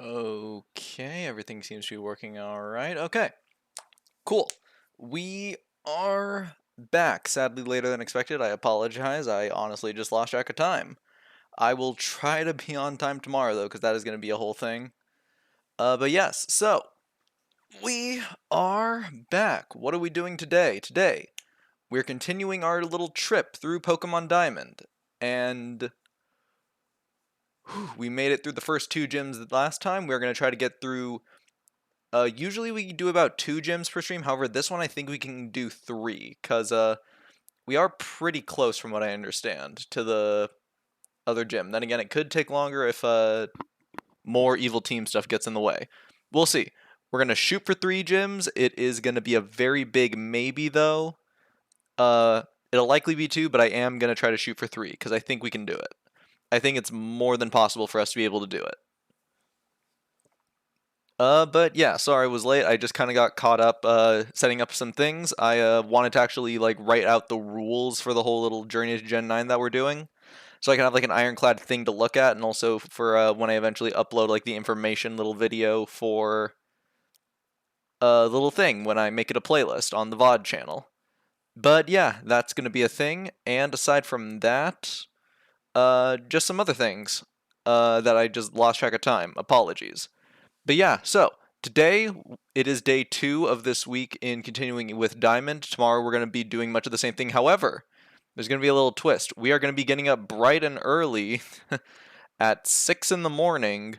Okay, everything seems to be working all right. Okay, cool. We are back. Sadly, later than expected. I apologize. I honestly just lost track of time. I will try to be on time tomorrow, though, because that is going to be a whole thing. But yes, so we are back. What are we doing today? Today, we're continuing our little trip through Pokemon Diamond. And we made it through the first two gyms last time. We're going to try to get through. Usually we do about 2 gyms per stream. However, this one I think we can do 3, because we are pretty close from what I understand to the other gym. Then again, it could take longer if more evil team stuff gets in the way. We'll see. We're gonna shoot for 3 gyms. It is gonna be a very big maybe though. Uh, it'll likely be 2, but I am gonna try to shoot for 3 because I think we can do it. I think it's more than possible for us to be able to do it. But yeah, sorry I was late. I just kind of got caught up setting up some things. I wanted to actually like write out the rules for the whole little Journey to Gen 9 that we're doing. So I can have like an ironclad thing to look at, and also for when I eventually upload like the information little video for the little thing when I make it a playlist on the VOD channel. But yeah, that's gonna be a thing. And aside from that, just some other things that I just lost track of time. Apologies. But yeah, so today it is day 2 of this week in continuing with Diamond. Tomorrow we're going to be doing much of the same thing. However, there's going to be a little twist. We are going to be getting up bright and early at 6 in the morning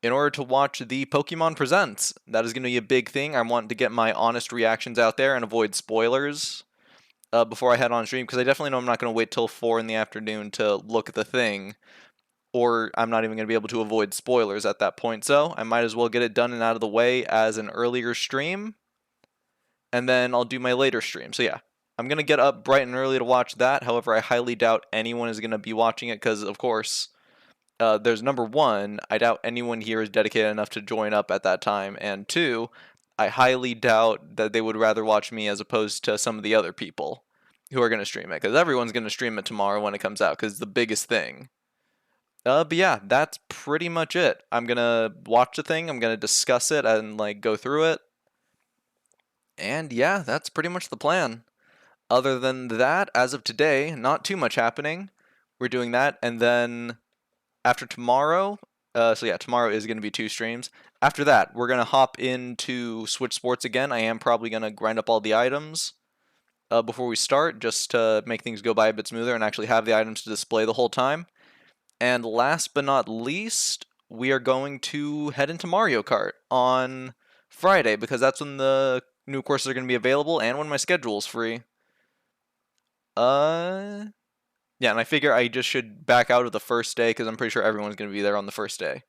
in order to watch the Pokemon Presents. That is going to be a big thing. I want to get my honest reactions out there and avoid spoilers before I head on stream, because I definitely know I'm not going to wait till 4 in the afternoon to look at the thing, or I'm not even going to be able to avoid spoilers at that point. So I might as well get it done and out of the way as an earlier stream, and then I'll do my later stream. So yeah, I'm going to get up bright and early to watch that. However, I highly doubt anyone is going to be watching it because, of course, there's number one, I doubt anyone here is dedicated enough to join up at that time, and 2, I highly doubt that they would rather watch me as opposed to some of the other people who are going to stream it, because everyone's going to stream it tomorrow when it comes out, because it's the biggest thing. But yeah, that's pretty much it. I'm gonna watch the thing, I'm gonna discuss it and like go through it. And yeah, that's pretty much the plan. Other than that, as of today, not too much happening. We're doing that, and then after tomorrow, so yeah, tomorrow is gonna be 2 streams. After that, we're gonna hop into Switch Sports again. I am probably gonna grind up all the items before we start, just to make things go by a bit smoother and actually have the items to display the whole time. And last but not least, we are going to head into Mario Kart on Friday, because that's when the new courses are going to be available and when my schedule's free. Uh, yeah, and I figure I just should back out of the first day because I'm pretty sure everyone's going to be there on the first day.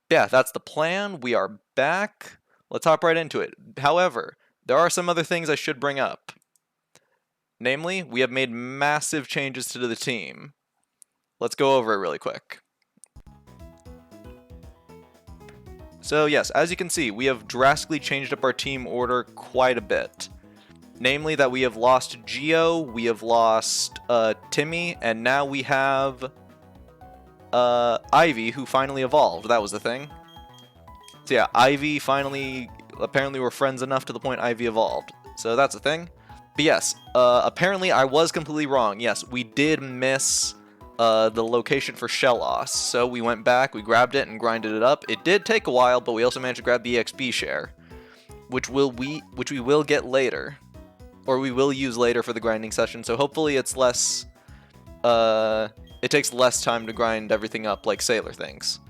Yeah, that's the plan. We are back. Let's hop right into it. However, there are some other things I should bring up. Namely, we have made massive changes to the team. Let's go over it really quick. So yes, as you can see, we have drastically changed up our team order quite a bit. Namely that we have lost Geo, we have lost Timmy, and now we have Ivy, who finally evolved. That was the thing. So yeah, Ivy finally, apparently we're friends enough to the point Ivy evolved. So that's a thing. But yes, apparently I was completely wrong. Yes, we did miss the location for Shellos. So we went back, we grabbed it, and grinded it up. It did take a while, but we also managed to grab the EXP share, which we will get later, or we will use later for the grinding session. So hopefully it's less. It takes less time to grind everything up like Sailor things.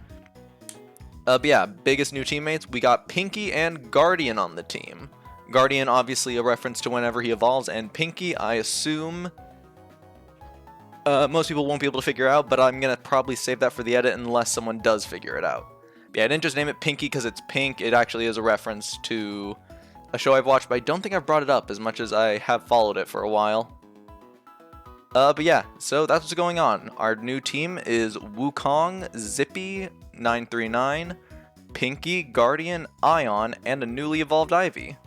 But yeah, biggest new teammates, we got Pinky and Guardian on the team. Guardian, obviously a reference to whenever he evolves, and Pinky, I assume most people won't be able to figure out, but I'm going to probably save that for the edit unless someone does figure it out. But yeah, I didn't just name it Pinky because it's pink. It actually is a reference to a show I've watched, but I don't think I've brought it up as much as I have followed it for a while. But yeah, so that's what's going on. Our new team is Wukong, Zippy, 939, Pinky, Guardian, Ion, and a newly evolved Ivy.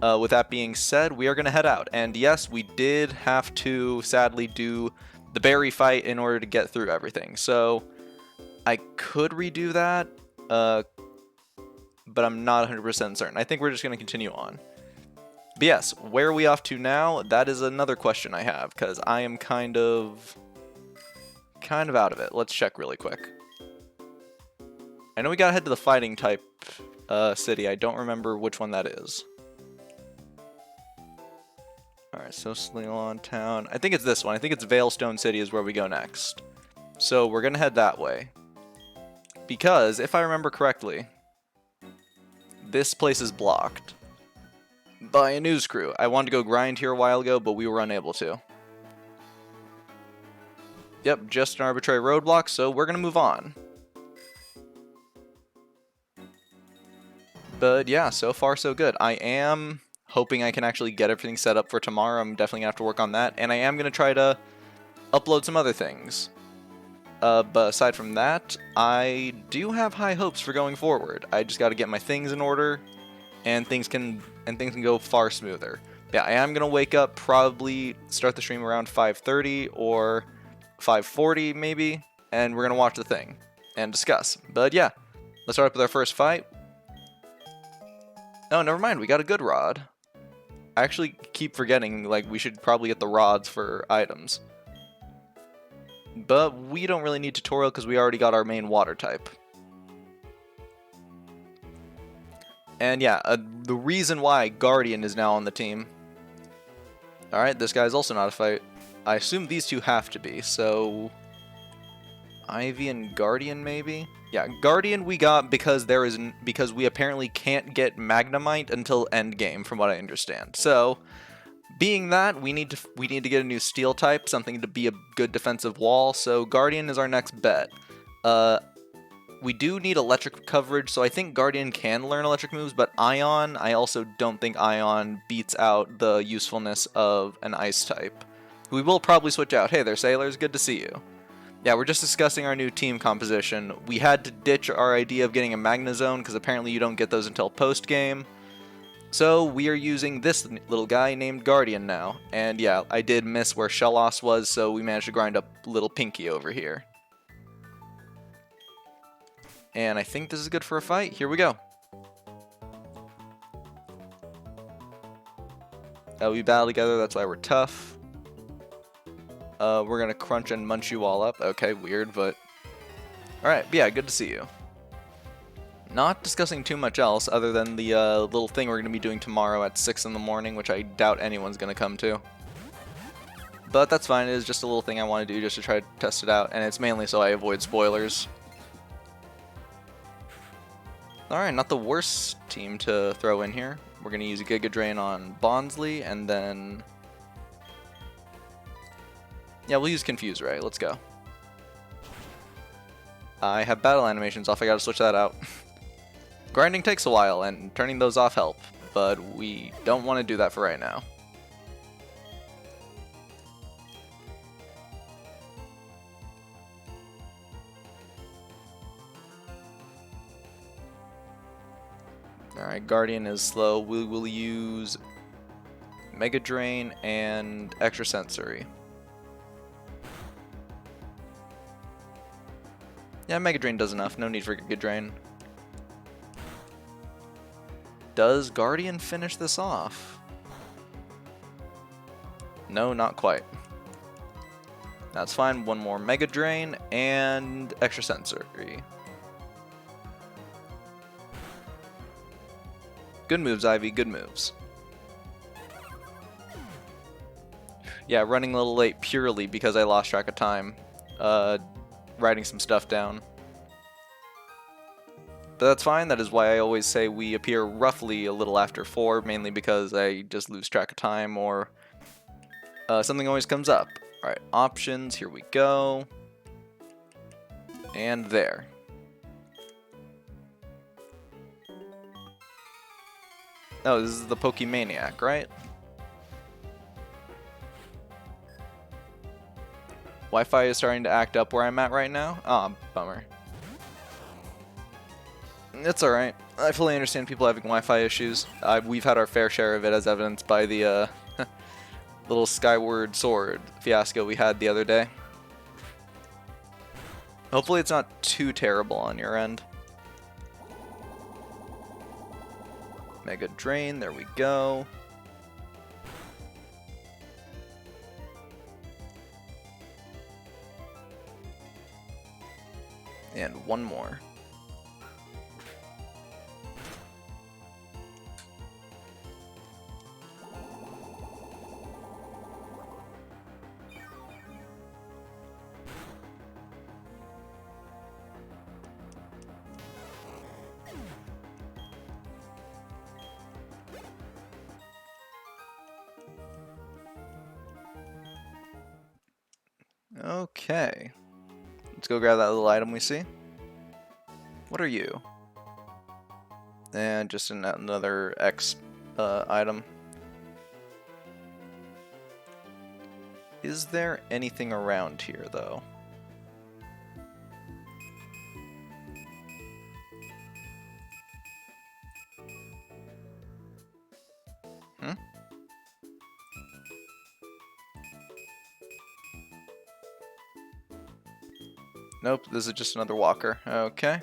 With that being said, we are going to head out. And yes, we did have to sadly do the berry fight in order to get through everything. So I could redo that, but I'm not 100% certain. I think we're just going to continue on. But yes, where are we off to now? That is another question I have, because I am kind of out of it. Let's check really quick. I know we gotta head to the fighting type city. I don't remember which one that is. Alright, so Ceylon Town. I think it's this one. I think it's Veilstone City is where we go next. So we're gonna head that way. Because, if I remember correctly, this place is blocked by a news crew. I wanted to go grind here a while ago, but we were unable to. Yep, just an arbitrary roadblock, so we're gonna move on. But yeah, so far so good. I am hoping I can actually get everything set up for tomorrow. I'm definitely gonna have to work on that, and I am gonna try to upload some other things. But aside from that, I do have high hopes for going forward. I just got to get my things in order, and things can go far smoother. Yeah, I am gonna wake up, probably start the stream around 5:30 or 5:40 maybe, and we're gonna watch the thing and discuss. But yeah, let's start up with our first fight. Oh, never mind, we got a good rod. I actually keep forgetting, like, we should probably get the rods for items. But we don't really need tutorial because we already got our main water type. And yeah, the reason why Guardian is now on the team. Alright, this guy's also not a fight. I assume these two have to be, so... Ivy and Guardian, maybe? Yeah, Guardian we got because we apparently can't get Magnemite until endgame, from what I understand. So, being that, we need to get a new steel type, something to be a good defensive wall. So Guardian is our next bet. We do need electric coverage, so I think Guardian can learn electric moves, but Ion, I also don't think Ion beats out the usefulness of an ice type. We will probably switch out. Hey there, Sailors, good to see you. Yeah, we're just discussing our new team composition. We had to ditch our idea of getting a Magnezone, because apparently you don't get those until post-game. So we are using this little guy named Guardian now. And yeah, I did miss where Shellos was, so we managed to grind up little Pinky over here. And I think this is good for a fight. Here we go. We battle together, that's why we're tough. We're gonna crunch and munch you all up. Okay, weird, but... Alright, yeah, good to see you. Not discussing too much else other than the little thing we're going to be doing tomorrow at 6 in the morning, which I doubt anyone's going to come to. But that's fine, it is just a little thing I want to do just to try to test it out, and it's mainly so I avoid spoilers. Alright, not the worst team to throw in here. We're going to use a Giga Drain on Bonsly, and then... Yeah, we'll use Confuse Ray, let's go. I have battle animations off, I gotta switch that out. Grinding takes a while, and turning those off help, but we don't want to do that for right now. Alright, Guardian is slow. We will use Mega Drain and Extra Sensory. Yeah, Mega Drain does enough. No need for Giga Drain. Does Guardian finish this off? No, not quite. That's fine. One more Mega Drain and Extra Sensory. Good moves, Ivy. Good moves. Yeah, running a little late purely because I lost track of time. Writing some stuff down. But that's fine, that is why I always say we appear roughly a little after 4, mainly because I just lose track of time or something always comes up. Alright, options, here we go. And there. Oh, this is the Pokemaniac, right? Wi-Fi is starting to act up where I'm at right now. Ah, bummer. It's alright. I fully understand people having Wi-Fi issues. We've had our fair share of it, as evidenced by the little Skyward Sword fiasco we had the other day. Hopefully it's not too terrible on your end. Mega Drain, there we go. And one more. Okay. Let's go grab that little item we see. What are you? And just another X item. Is there anything around here, though? Hmm? Nope, this is just another walker. Okay.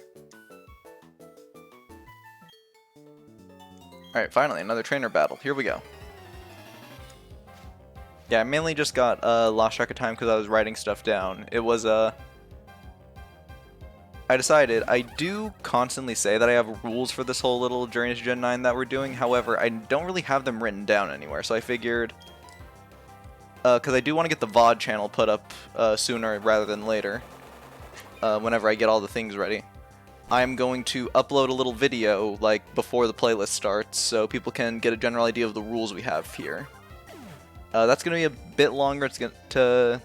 Alright, finally, another trainer battle. Here we go. Yeah, I mainly just got lost track of time because I was writing stuff down. It was, I decided, I do constantly say that I have rules for this whole little Journey to Gen 9 that we're doing, however, I don't really have them written down anywhere, so I figured, because I do want to get the VOD channel put up sooner rather than later, whenever I get all the things ready. I'm going to upload a little video, like, before the playlist starts, so people can get a general idea of the rules we have here. That's going to be a bit longer to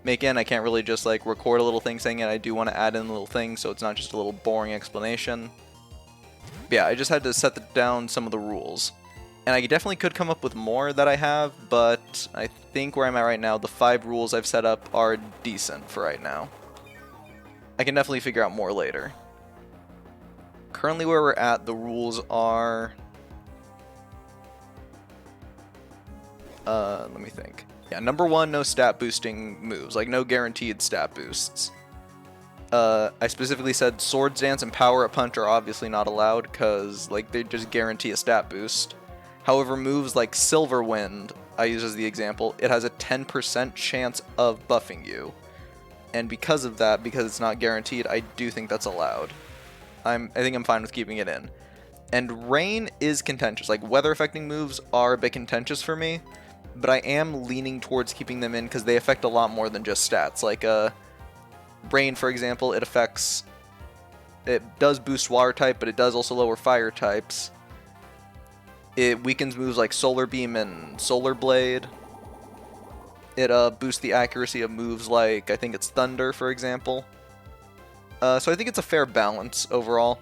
make in. I can't really just, like, record a little thing saying it. I do want to add in a little thing, so it's not just a little boring explanation. But yeah, I just had to set down some of the rules. And I definitely could come up with more that I have, but I think where I'm at right now, the 5 rules I've set up are decent for right now. I can definitely figure out more later. Currently where we're at, the rules are... let me think. Yeah, number 1, no stat boosting moves, like no guaranteed stat boosts. I specifically said Swords Dance and Power Up Punch are obviously not allowed, because like they just guarantee a stat boost. However, moves like Silver Wind, I use as the example, it has a 10% chance of buffing you. And because of that, because it's not guaranteed, I do think that's allowed. I think I'm fine with keeping it in. And Rain is contentious. Like, weather affecting moves are a bit contentious for me, but I am leaning towards keeping them in because they affect a lot more than just stats. Like, Rain, for example, it does boost water type, but it does also lower fire types. It weakens moves like Solar Beam and Solar Blade. It boosts the accuracy of moves like, I think it's Thunder, for example. So I think it's a fair balance overall.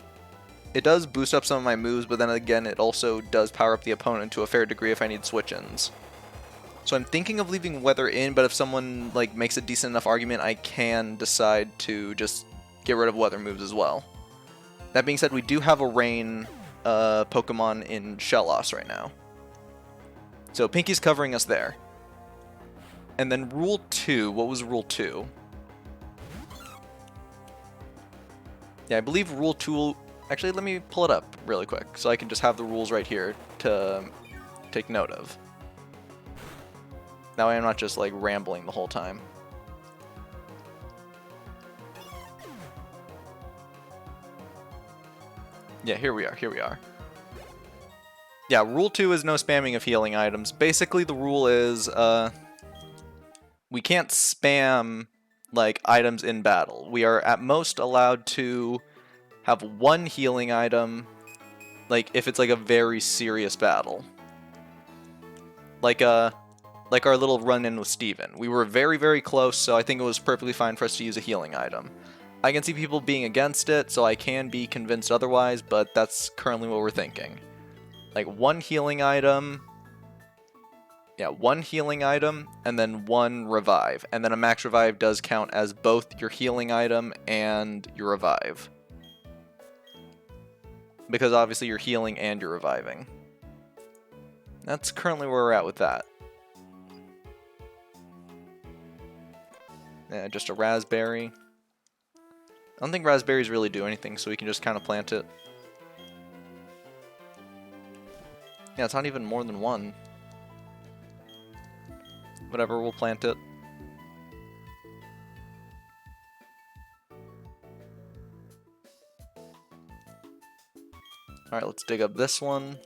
It does boost up some of my moves, but then again, it also does power up the opponent to a fair degree if I need switch-ins. So I'm thinking of leaving Weather in, but if someone like makes a decent enough argument, I can decide to just get rid of Weather moves as well. That being said, we do have a Rain Pokemon in Shellos right now. So Pinky's covering us there. And then Rule 2, what was Rule 2? Yeah, I believe Rule 2... Actually, let me pull it up really quick, so I can just have the rules right here to take note of. That way I'm not just, like, rambling the whole time. Yeah, here we are. Yeah, Rule 2 is no spamming of healing items. Basically, the rule is, we can't spam, like, items in battle. We are, at most, allowed to have 1 healing item, like, if it's, like, a very serious battle. Like our little run-in with Steven. We were very, very close, so I think it was perfectly fine for us to use a healing item. I can see people being against it, so I can be convinced otherwise, but that's currently what we're thinking. Like, 1 healing item... Yeah, 1 healing item, and then 1 revive. And then a max revive does count as both your healing item and your revive. Because obviously you're healing and you're reviving. That's currently where we're at with that. Yeah, just a raspberry. I don't think raspberries really do anything, so we can just kind of plant it. Yeah, it's not even more than one. Whatever, we'll plant it. Alright, let's dig up this one.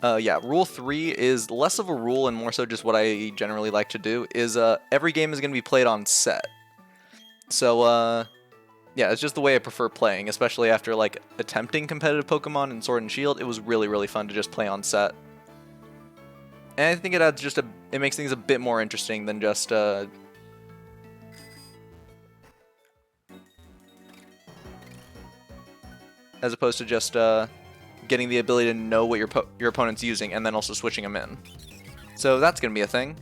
Yeah, rule 3 is less of a rule and more so just what I generally like to do, is every game is going to be played on set. So, yeah, it's just the way I prefer playing, especially after, like, attempting competitive Pokemon in Sword and Shield. It was really, really fun to just play on set. And I think it adds just it makes things a bit more interesting than just, as opposed to just, getting the ability to know what your opponent's using and then also switching them in. So that's going to be a thing.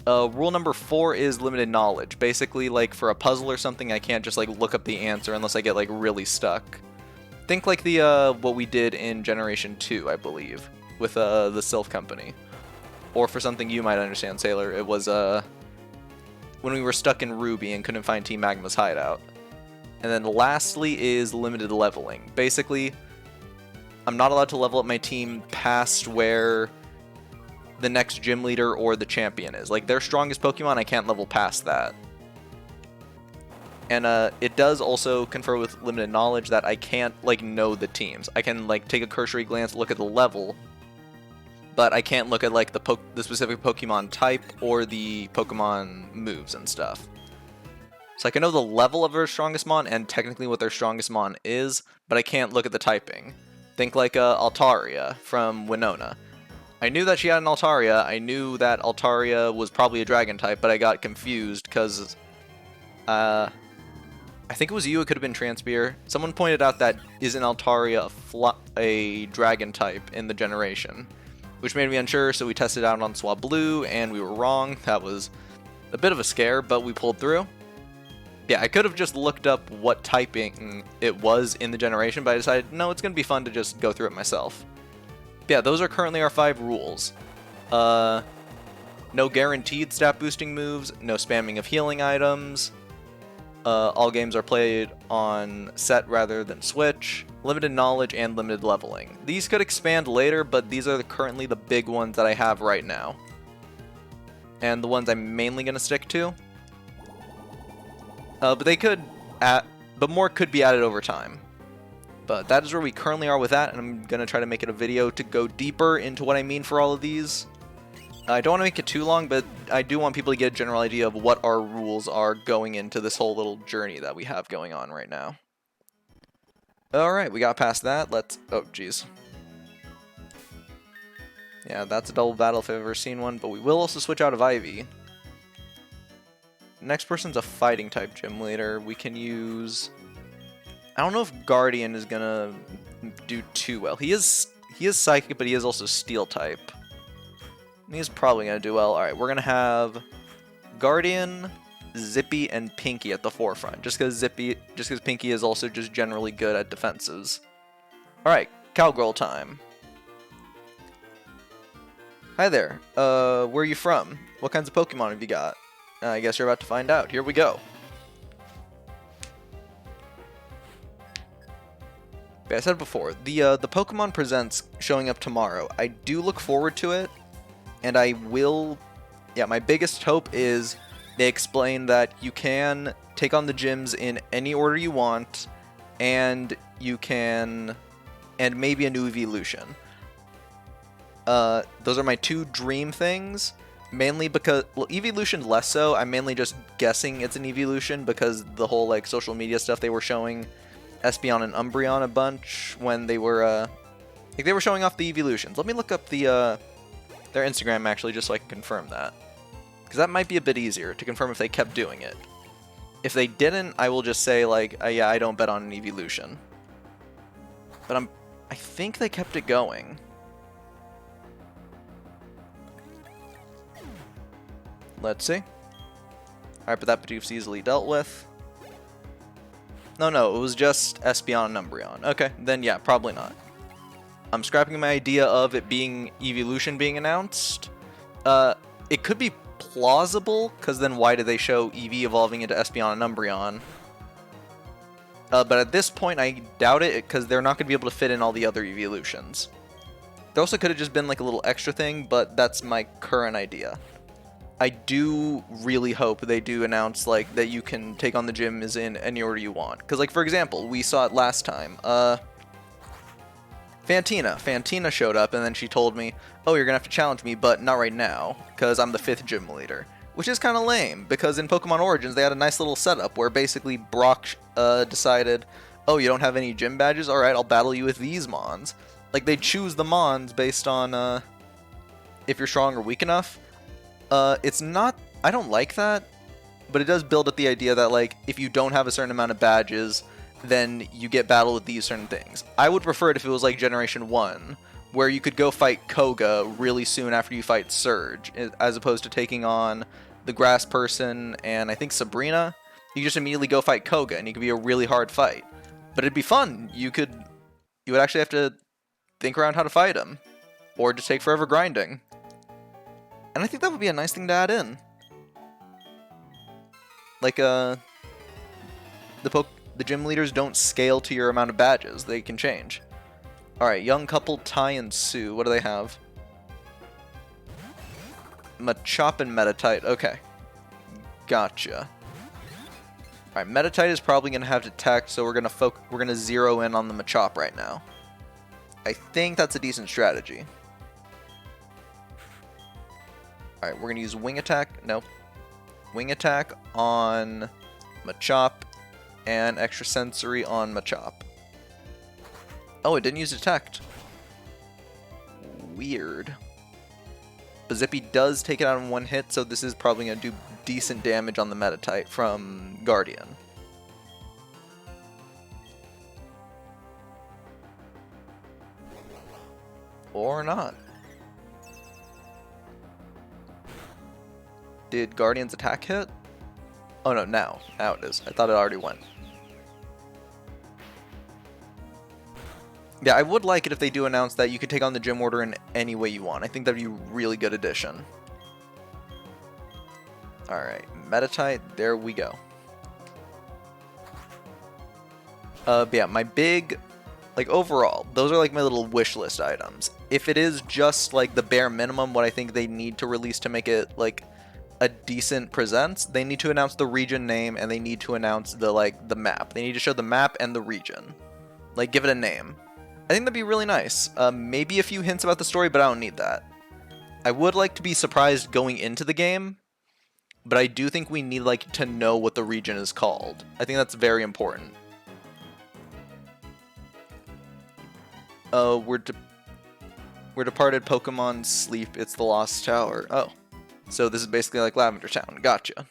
Rule number 4 is limited knowledge. Basically, like, for a puzzle or something, I can't just, like, look up the answer unless I get, like, really stuck. Think like the, what we did in Generation 2, I believe, with, the Sylph Company. Or for something you might understand, Sailor, it was, when we were stuck in Ruby and couldn't find Team Magma's hideout. And then lastly is limited leveling. Basically, I'm not allowed to level up my team past where the next gym leader or the champion is. Like, their strongest Pokemon, I can't level past that. And it does also confer with limited knowledge that I can't, like, know the teams. I can, like, take a cursory glance, look at the level, but I can't look at, like, the specific Pokemon type or the Pokemon moves and stuff. So I can know the level of their strongest mon and technically what their strongest mon is, but I can't look at the typing. Think like Altaria from Winona. I knew that she had an Altaria. I knew that Altaria was probably a dragon type, but I got confused because I think it was you. It could have been Transpear. Someone pointed out that isn't Altaria a dragon type in the generation, which made me unsure. So we tested out on Swablu, and we were wrong. That was a bit of a scare, but we pulled through. Yeah, I could have just looked up what typing it was in the generation, but I decided, no, it's going to be fun to just go through it myself. Yeah, those are currently our 5 rules. No guaranteed stat boosting moves, no spamming of healing items, all games are played on set rather than switch, limited knowledge, and limited leveling. These could expand later, but these are currently the big ones that I have right now. And the ones I'm mainly going to stick to. But they could but more could be added over time. But that is where we currently are with that, and I'm going to try to make it a video to go deeper into what I mean for all of these. I don't want to make it too long, but I do want people to get a general idea of what our rules are going into this whole little journey that we have going on right now. Alright, we got past that. Oh, jeez. Yeah, that's a double battle if I've ever seen one, but we will also switch out of Ivy. Next person's a fighting type gym leader. We can use... I don't know if Guardian is gonna do too well. He is psychic, but he is also steel type. He's probably gonna do well. Alright, we're gonna have Guardian, Zippy, and Pinky at the forefront. Just because Pinky is also just generally good at defenses. Alright, Cowgirl time. Hi there. Where are you from? What kinds of Pokemon have you got? I guess you're about to find out. Here we go. I said before, the Pokemon Presents showing up tomorrow. I do look forward to it, and I will... Yeah, my biggest hope is they explain that you can take on the gyms in any order you want, and you can... and maybe a new evolution. Those are my 2 dream things. Mainly because, well, evolution less so. I'm mainly just guessing it's an evolution because the whole, like, social media stuff they were showing Espeon and Umbreon a bunch when they were, like, they were showing off the evolutions. Let me look up their Instagram, actually, just so I can confirm that. Because that might be a bit easier to confirm if they kept doing it. If they didn't, I will just say, like, yeah, I don't bet on an evolution. But I think they kept it going. Let's see. Alright, but that Bidoof's easily dealt with. No, it was just Espeon and Umbreon. Okay, then yeah, probably not. I'm scrapping my idea of it being evolution being announced. It could be plausible, because then why did they show Eevee evolving into Espeon and Umbreon? But at this point, I doubt it, because they're not going to be able to fit in all the other evolutions. There also could have just been like a little extra thing, but that's my current idea. I do really hope they do announce like that you can take on the gyms in any order you want. Because like, for example, we saw it last time. Fantina showed up, and then she told me, oh, you're going to have to challenge me, but not right now, because I'm the 5th gym leader. Which is kind of lame, because in Pokemon Origins, they had a nice little setup where basically Brock decided, oh, you don't have any gym badges? Alright, I'll battle you with these Mons. Like, they choose the Mons based on if you're strong or weak enough. It's not... I don't like that, but it does build up the idea that, like, if you don't have a certain amount of badges, then you get battled with these certain things. I would prefer it if it was like Generation 1, where you could go fight Koga really soon after you fight Surge, as opposed to taking on the Grass Person and I think Sabrina. You just immediately go fight Koga, and it could be a really hard fight. But it'd be fun. You would actually have to think around how to fight him, or just take forever grinding. And I think that would be a nice thing to add in. Like, the gym leaders don't scale to your amount of badges. They can change. Alright, young couple Tai and Sue. What do they have? Machop and Metatite. Okay. Gotcha. Alright, Metatite is probably going to have Detect, so we're going to zero in on the Machop right now. I think that's a decent strategy. Alright, we're going to use Wing Attack. Nope. Wing Attack on Machop and Extra Sensory on Machop. Oh, it didn't use Detect. Weird. But Zippy does take it out in one hit, so this is probably going to do decent damage on the Metatite from Guardian. Or not. Did Guardian's attack hit? Oh no, now. Now it is. I thought it already went. Yeah, I would like it if they do announce that you can take on the gym order in any way you want. I think that'd be a really good addition. Alright, Metatite, there we go. But yeah, my big, like, overall, those are like my little wish list items. If it is just like the bare minimum, what I think they need to release to make it like a decent presence, they need to announce the region name, and they need to announce the map. They need to show the map and the region. Like, give it a name. I think that'd be really nice. Maybe a few hints about the story, but I don't need that. I would like to be surprised going into the game, but I do think we need like to know what the region is called. I think that's very important. We're departed Pokemon sleep. It's the Lost Tower. Oh, so this is basically like Lavender Town. Gotcha.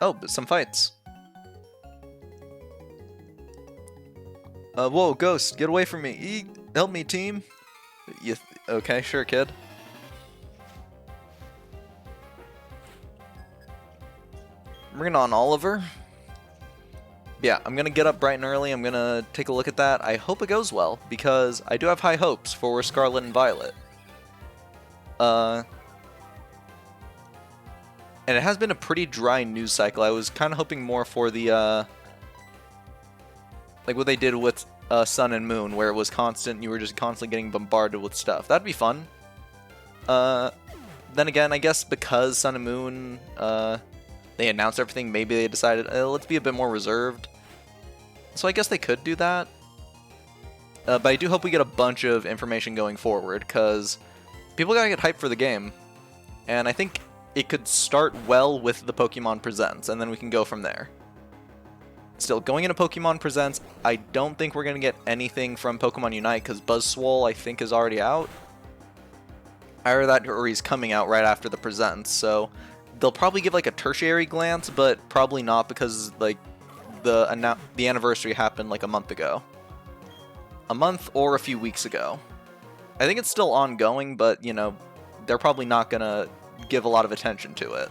Oh, but some fights. Whoa, Ghost, get away from me. Help me, team. Okay, sure, kid. Bring on Oliver. Yeah, I'm gonna get up bright and early. I'm gonna take a look at that. I hope it goes well, because I do have high hopes for Scarlet and Violet. And it has been a pretty dry news cycle. I was kind of hoping more for the, like what they did with Sun and Moon, where it was constant, you were just constantly getting bombarded with stuff. That'd be fun. Then again, I guess because Sun and Moon, they announced everything, maybe they decided, let's be a bit more reserved. So I guess they could do that. But I do hope we get a bunch of information going forward, because people gotta get hyped for the game. And I think it could start well with the Pokemon Presents, and then we can go from there. Still, going into Pokemon Presents, I don't think we're going to get anything from Pokemon Unite, because Buzzswole, I think, is already out. Either that, or he's coming out right after the Presents, so they'll probably give, like, a tertiary glance, but probably not, because, like, the anniversary happened, like, a month ago. A month or a few weeks ago. I think it's still ongoing, but, you know, they're probably not going to give a lot of attention to it.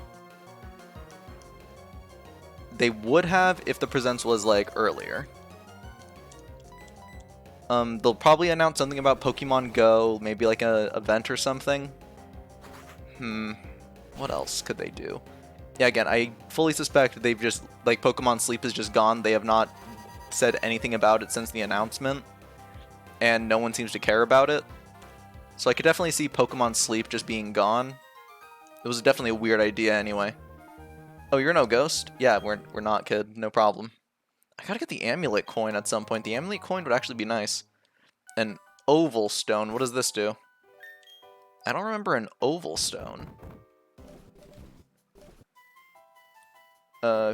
They would have if the Presents was like earlier. They'll probably announce something about Pokemon Go, maybe like an event or something. What else could they do? Yeah, again, I fully suspect they've just, like, Pokemon Sleep is just gone. They have not said anything about it since the announcement, and no one seems to care about it. So I could definitely see Pokemon Sleep just being gone. It was definitely a weird idea anyway. Oh, you're no ghost? Yeah, we're not, kid. No problem. I gotta get the amulet coin at some point. The amulet coin would actually be nice. An oval stone. What does this do? I don't remember an oval stone.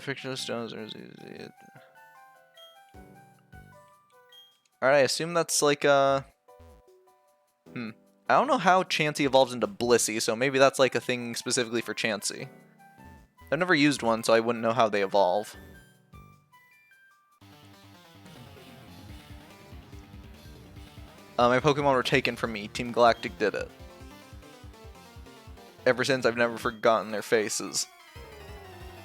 Fictional stones are... Alright, I assume that's like, I don't know how Chansey evolves into Blissey, so maybe that's like a thing specifically for Chansey. I've never used one, so I wouldn't know how they evolve. My Pokemon were taken from me. Team Galactic did it. Ever since, I've never forgotten their faces.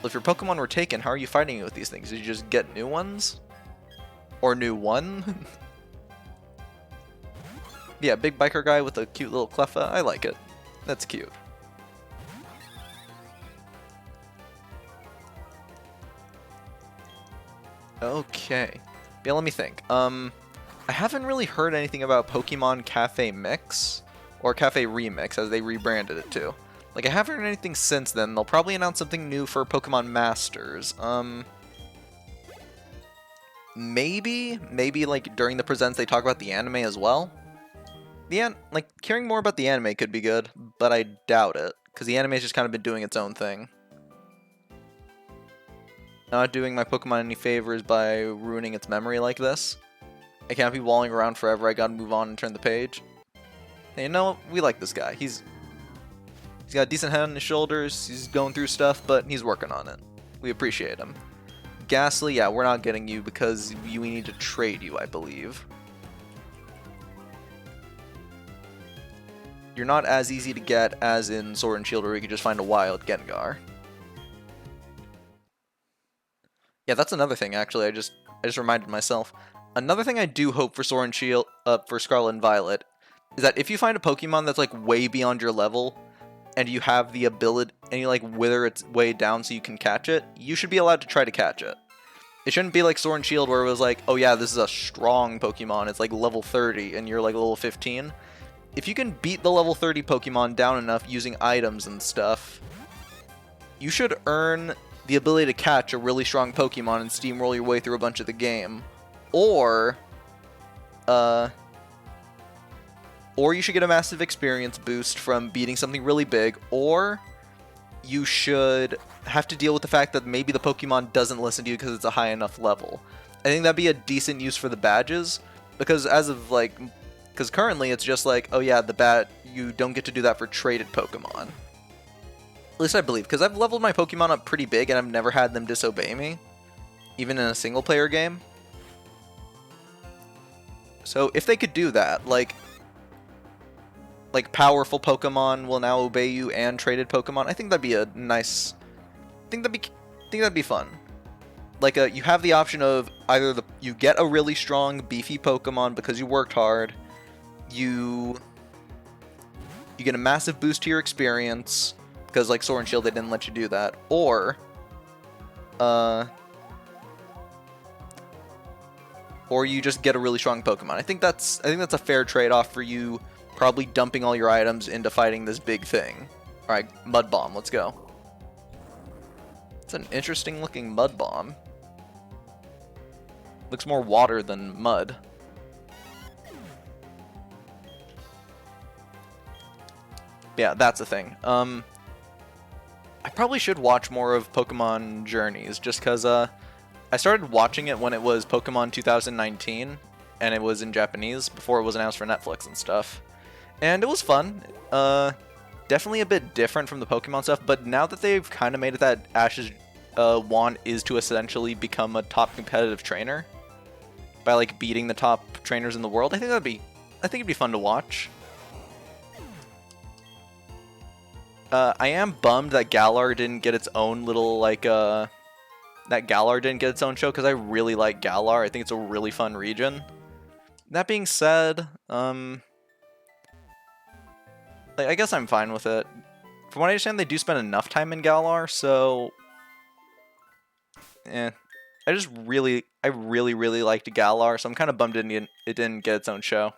Well, if your Pokemon were taken, how are you fighting with these things? Did you just get new ones? Or new one? Yeah, big biker guy with a cute little Cleffa. I like it. That's cute. Okay. Yeah, let me think. I haven't really heard anything about Pokemon Cafe Mix, or Cafe Remix, as they rebranded it to. Like, I haven't heard anything since then. They'll probably announce something new for Pokemon Masters. Maybe, like, during the presents they talk about the anime as well. Like, caring more about the anime could be good, but I doubt it, because the anime's just kind of been doing its own thing. Not doing my Pokemon any favors by ruining its memory like this. I can't be walling around forever, I gotta move on and turn the page. Hey, you know, we like this guy. He's got a decent head on his shoulders, he's going through stuff, but he's working on it. We appreciate him. Ghastly, yeah, we're not getting you because we need to trade you, I believe. You're not as easy to get as in Sword and Shield, where we could just find a wild Gengar. Yeah, that's another thing, actually. I just reminded myself. Another thing I do hope for Sword and Shield, for Scarlet and Violet, is that if you find a Pokemon that's, like, way beyond your level, and you have the ability, and you, like, wither its way down so you can catch it, you should be allowed to try to catch it. It shouldn't be like Sword and Shield, where it was like, oh yeah, this is a strong Pokemon, it's like level 30, and you're like level 15. If you can beat the level 30 Pokemon down enough using items and stuff, you should earn the ability to catch a really strong Pokemon and steamroll your way through a bunch of the game. Or you should get a massive experience boost from beating something really big, or you should have to deal with the fact that maybe the Pokemon doesn't listen to you because it's a high enough level. I think that'd be a decent use for the badges, because because currently it's just like, oh yeah, you don't get to do that for traded Pokemon. At least I believe, because I've leveled my Pokemon up pretty big and I've never had them disobey me, even in a single player game. So if they could do that, like powerful Pokemon will now obey you and traded Pokemon, I think that'd be a nice. I think that'd be fun. Like you have the option of either you get a really strong, beefy Pokemon because you worked hard, you get a massive boost to your experience because like Sword and Shield they didn't let you do that, or you just get a really strong Pokemon. I think that's a fair trade-off for you. Probably dumping all your items into fighting this big thing. Alright, Mud Bomb, let's go. It's an interesting looking Mud Bomb. Looks more water than mud. Yeah, that's the thing. I probably should watch more of Pokemon Journeys, just because I started watching it when it was Pokemon 2019, and it was in Japanese, before it was announced for Netflix and stuff. And it was fun. Definitely a bit different from the Pokemon stuff, but now that they've kind of made it that Ash's want is to essentially become a top competitive trainer by like beating the top trainers in the world, I think it'd be fun to watch. I am bummed that Galar didn't get its own little that Galar didn't get its own show, because I really like Galar. I think it's a really fun region. That being said, I guess I'm fine with it. from what I understand, they do spend enough time in Galar, so... I really liked Galar, so I'm kind of bummed it didn't get its own show.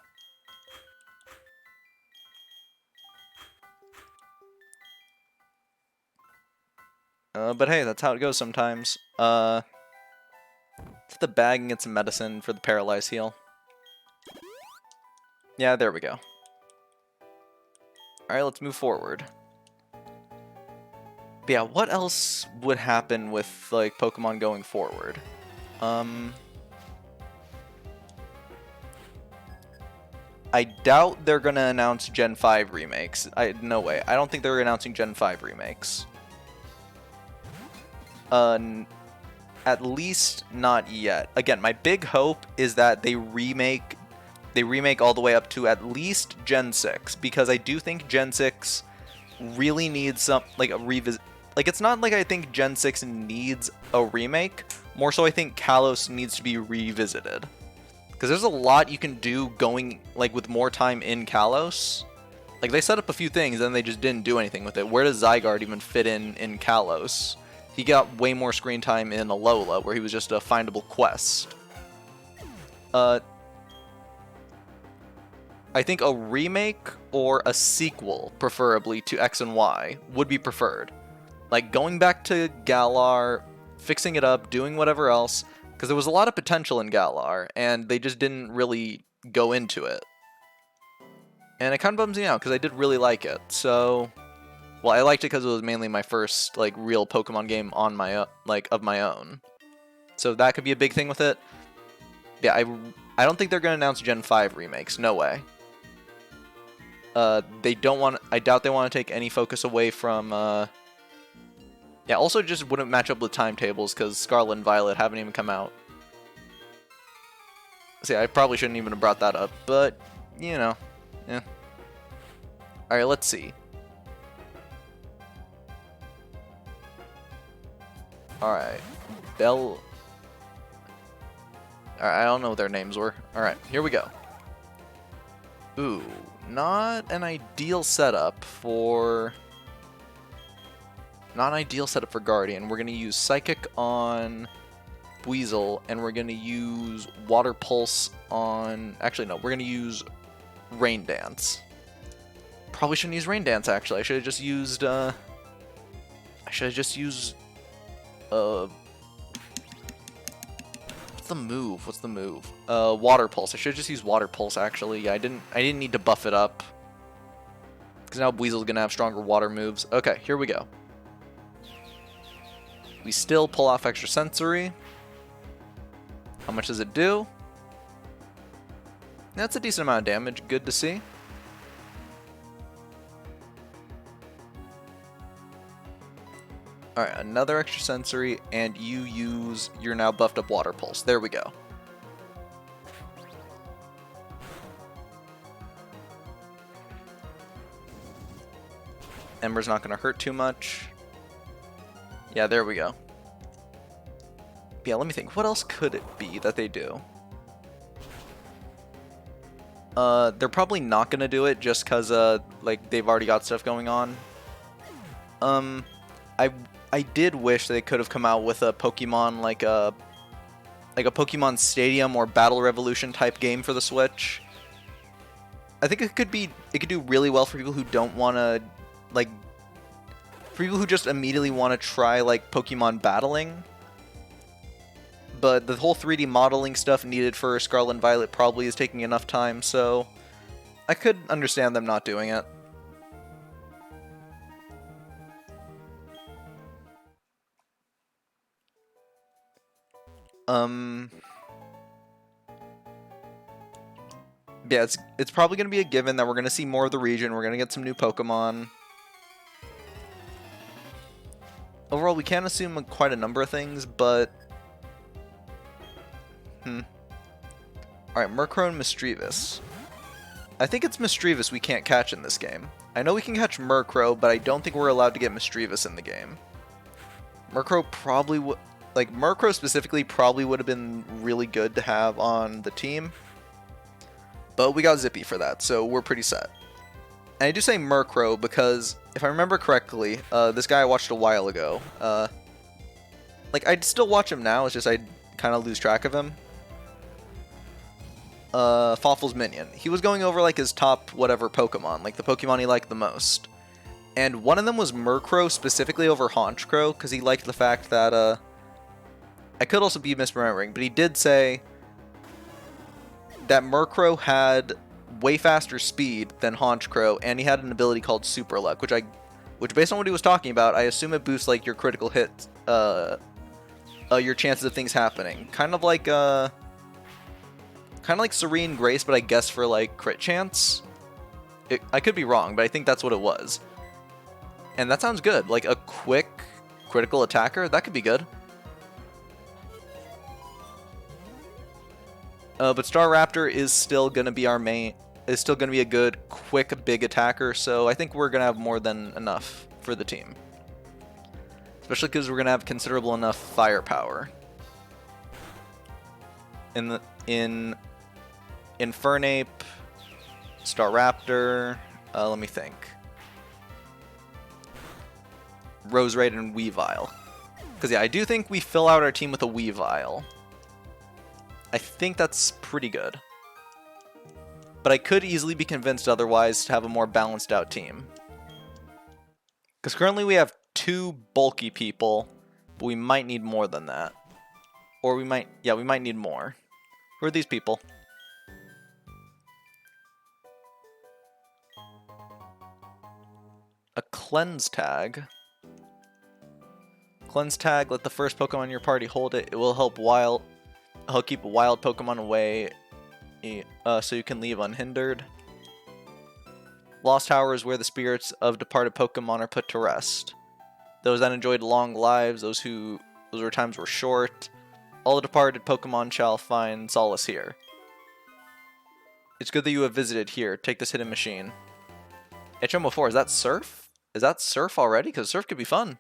But hey, that's how it goes sometimes. Let's hit the bag and get some medicine for the paralyzed heal. Yeah, there we go. Alright, let's move forward. But yeah, what else would happen with, like, Pokemon going forward? I doubt they're gonna announce Gen 5 remakes. No way. I don't think they're announcing Gen 5 remakes. At least not yet. Again, my big hope is that they remake all the way up to at least Gen 6, because I do think Gen 6 really needs some, like, a revisit. Like, it's not like I think Gen 6 needs a remake. More so I think Kalos needs to be revisited. Because there's a lot you can do going, like, with more time in Kalos. Like, they set up a few things and they just didn't do anything with it. Where does Zygarde even fit in Kalos? He got way more screen time in Alola, where he was just a findable quest. I think a remake or a sequel, preferably, to X and Y, would be preferred. Like, going back to Galar, fixing it up, doing whatever else, because there was a lot of potential in Galar, and they just didn't really go into it. And it kind of bums me out, because I did really like it, so... Well, I liked it because it was mainly my first, like, real Pokemon game on my of my own. So that could be a big thing with it. Yeah, I don't think they're going to announce Gen 5 remakes. No way. They don't want... I doubt they want to take any focus away from... Yeah, also just wouldn't match up with timetables, because Scarlet and Violet haven't even come out. See, I probably shouldn't even have brought that up, but, you know. Yeah. Alright, let's see. Alright. Alright, I don't know what their names were. Alright, here we go. Ooh, not an ideal setup for... Not an ideal setup for Guardian. We're going to use Psychic on Weasel, and we're going to use Water Pulse on... Actually, no, we're going to use Rain Dance. Probably shouldn't use Rain Dance, actually. I should have just used... What's the move? Water Pulse. I should have just used Water Pulse, actually. Yeah, I didn't need to buff it up. Because now Weasel's going to have stronger water moves. Okay, here we go. We still pull off Extra Sensory. How much does it do? That's a decent amount of damage. Good to see. Alright, another Extra Sensory, and you use your now buffed up Water Pulse. There we go. Ember's not going to hurt too much. Yeah, there we go. Yeah, let me think. What else could it be that they do? They're probably not going to do it just because, like, they've already got stuff going on. I did wish they could have come out with a Pokemon, like a Pokemon Stadium or Battle Revolution type game for the Switch. I think it could do really well for people who don't want to, like, for people who just immediately want to try, like, Pokemon battling. But the whole 3D modeling stuff needed for Scarlet and Violet probably is taking enough time, so I could understand them not doing it. Yeah, it's probably going to be a given that we're going to see more of the region. We're going to get some new Pokemon. Overall, we can assume quite a number of things, but... Alright, Murkrow and Misdreavus. I think it's Misdreavus we can't catch in this game. I know we can catch Murkrow, but I don't think we're allowed to get Misdreavus in the game. Murkrow probably would... Like, Murkrow specifically probably would have been really good to have on the team. But we got Zippy for that, so we're pretty set. And I do say Murkrow because, if I remember correctly, this guy I watched a while ago, like, I'd still watch him now, it's just I kind of lose track of him. Fawful's minion. He was going over, like, his top whatever Pokemon, like, the Pokemon he liked the most. And one of them was Murkrow, specifically over Honchkrow, because he liked the fact that, I could also be misremembering, but he did say that Murkrow had way faster speed than Honchkrow, and he had an ability called Super Luck, which based on what he was talking about, I assume it boosts, like, your critical hit, your chances of things happening. Kind of like Serene Grace, but I guess for, like, crit chance. I could be wrong, but I think that's what it was. And that sounds good. Like, a quick critical attacker, that could be good. But Staraptor is still going to be our main, is still going to be a good, quick, big attacker, so I think we're going to have more than enough for the team. Especially because we're going to have considerable enough firepower. In Infernape, Staraptor, let me think. Roserade and Weavile. Because yeah, I do think we fill out our team with a Weavile. I think that's pretty good. But I could easily be convinced otherwise to have a more balanced out team. Because currently we have 2 bulky people, but we might need more than that. Or we might need more. Who are these people? A Cleanse Tag. Cleanse Tag, let the first Pokemon in your party hold it. It will help keep a wild Pokemon away so you can leave unhindered. Lost Tower is where the spirits of departed Pokemon are put to rest. Those that enjoyed long lives, those where times were short, all the departed Pokemon shall find solace here. It's good that you have visited here. Take this hidden machine. HM04, is that Surf? Is that Surf already? Because Surf could be fun.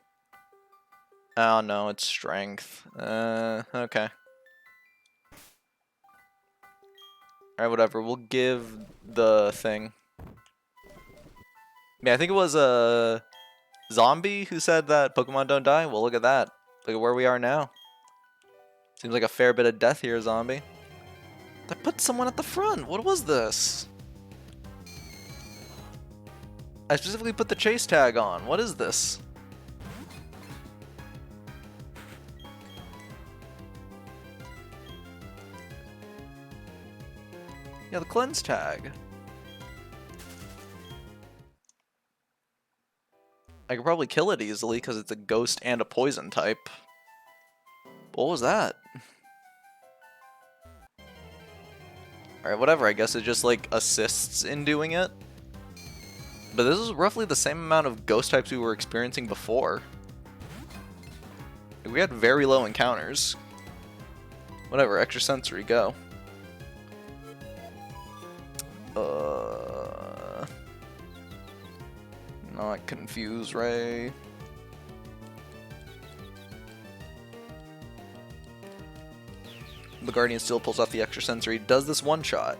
Oh no, it's Strength. Okay. Alright, whatever. We'll give the thing. Yeah, I think it was a Zombie who said that Pokemon don't die. Well, look at that. Look at where we are now. Seems like a fair bit of death here, Zombie. I put someone at the front. What was this? I specifically put the chase tag on. What is this? Yeah, the cleanse tag. I could probably kill it easily because it's a ghost and a poison type. What was that? Alright, whatever. I guess it just, like, assists in doing it. But this is roughly the same amount of ghost types we were experiencing before. We had very low encounters. Whatever, extrasensory, go. Not confuse Ray. The Guardian still pulls off the extrasensory. Does this one shot?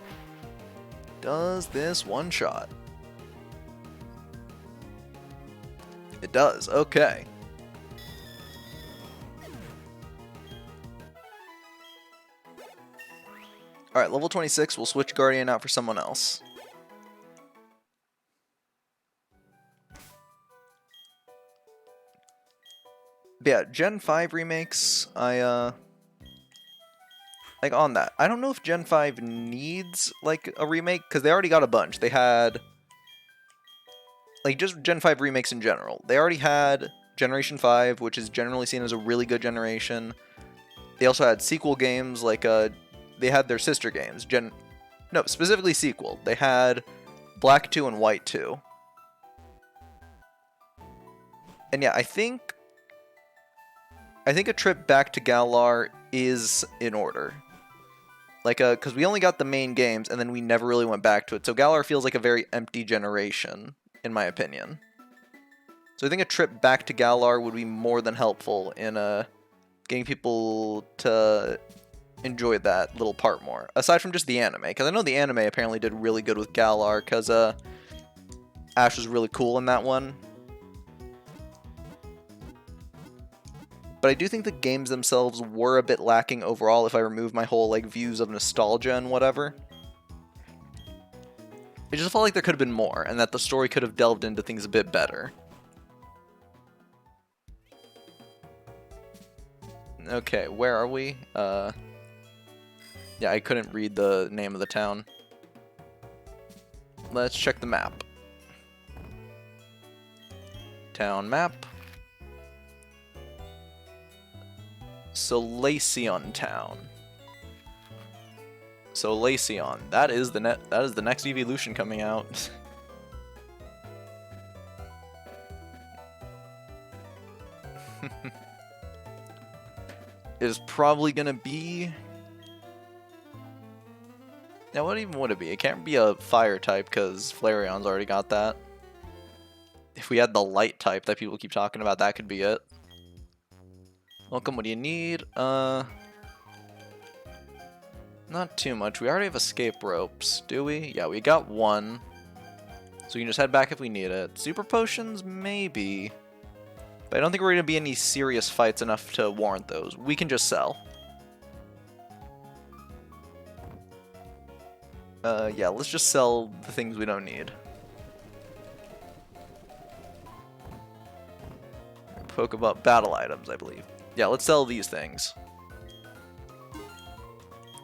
Does this one shot? It does, okay. Alright, level 26, we'll switch Guardian out for someone else. But yeah, Gen 5 remakes, like, on that. I don't know if Gen 5 needs, like, a remake, because they already got a bunch. They had, like, just Gen 5 remakes in general. They already had Generation 5, which is generally seen as a really good generation. They also had sequel games, like, they had their sister games. No, specifically sequel. They had Black 2 and White 2. And yeah, I think a trip back to Galar is in order. Like, because we only got the main games, and then we never really went back to it. So Galar feels like a very empty generation, in my opinion. So I think a trip back to Galar would be more than helpful in getting people to enjoy that little part more. Aside from just the anime, because I know the anime apparently did really good with Galar, because I Ash was really cool in that one. But I do think the games themselves were a bit lacking overall if I remove my whole like views of nostalgia and whatever. It just felt like there could have been more, and that the story could have delved into things a bit better. Okay, where are we? Yeah, I couldn't read the name of the town. Let's check the map. Town map. Solaceon Town. Solaceon. That is the next evolution coming out. Is probably gonna be. Now, what even would it be? It can't be a fire type because Flareon's already got that. If we had the light type that people keep talking about, that could be it. Welcome, what do you need? Not too much. We already have escape ropes, do we? Yeah, we got one. So we can just head back if we need it. Super potions, maybe. But I don't think we're going to be any serious fights enough to warrant those. We can just sell. Yeah, let's just sell the things we don't need. Pokeball battle items, I believe. Yeah, let's sell these things.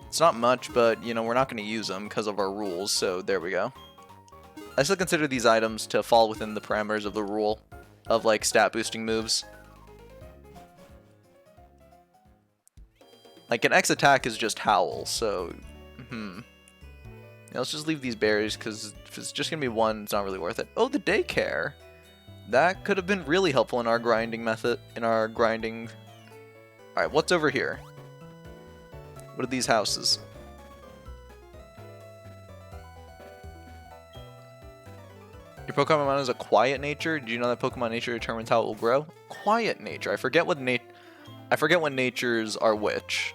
It's not much, but, you know, we're not going to use them because of our rules, so there we go. I still consider these items to fall within the parameters of the rule of, like, stat boosting moves. Like, an X attack is just Howl, so, Yeah, let's just leave these berries, because if it's just going to be one, it's not really worth it. Oh, the daycare! That could have been really helpful in our grinding method, Alright, what's over here? What are these houses? Your Pokemon is a quiet nature? Did you know that Pokemon nature determines how it will grow? Quiet nature. I forget what natures are which.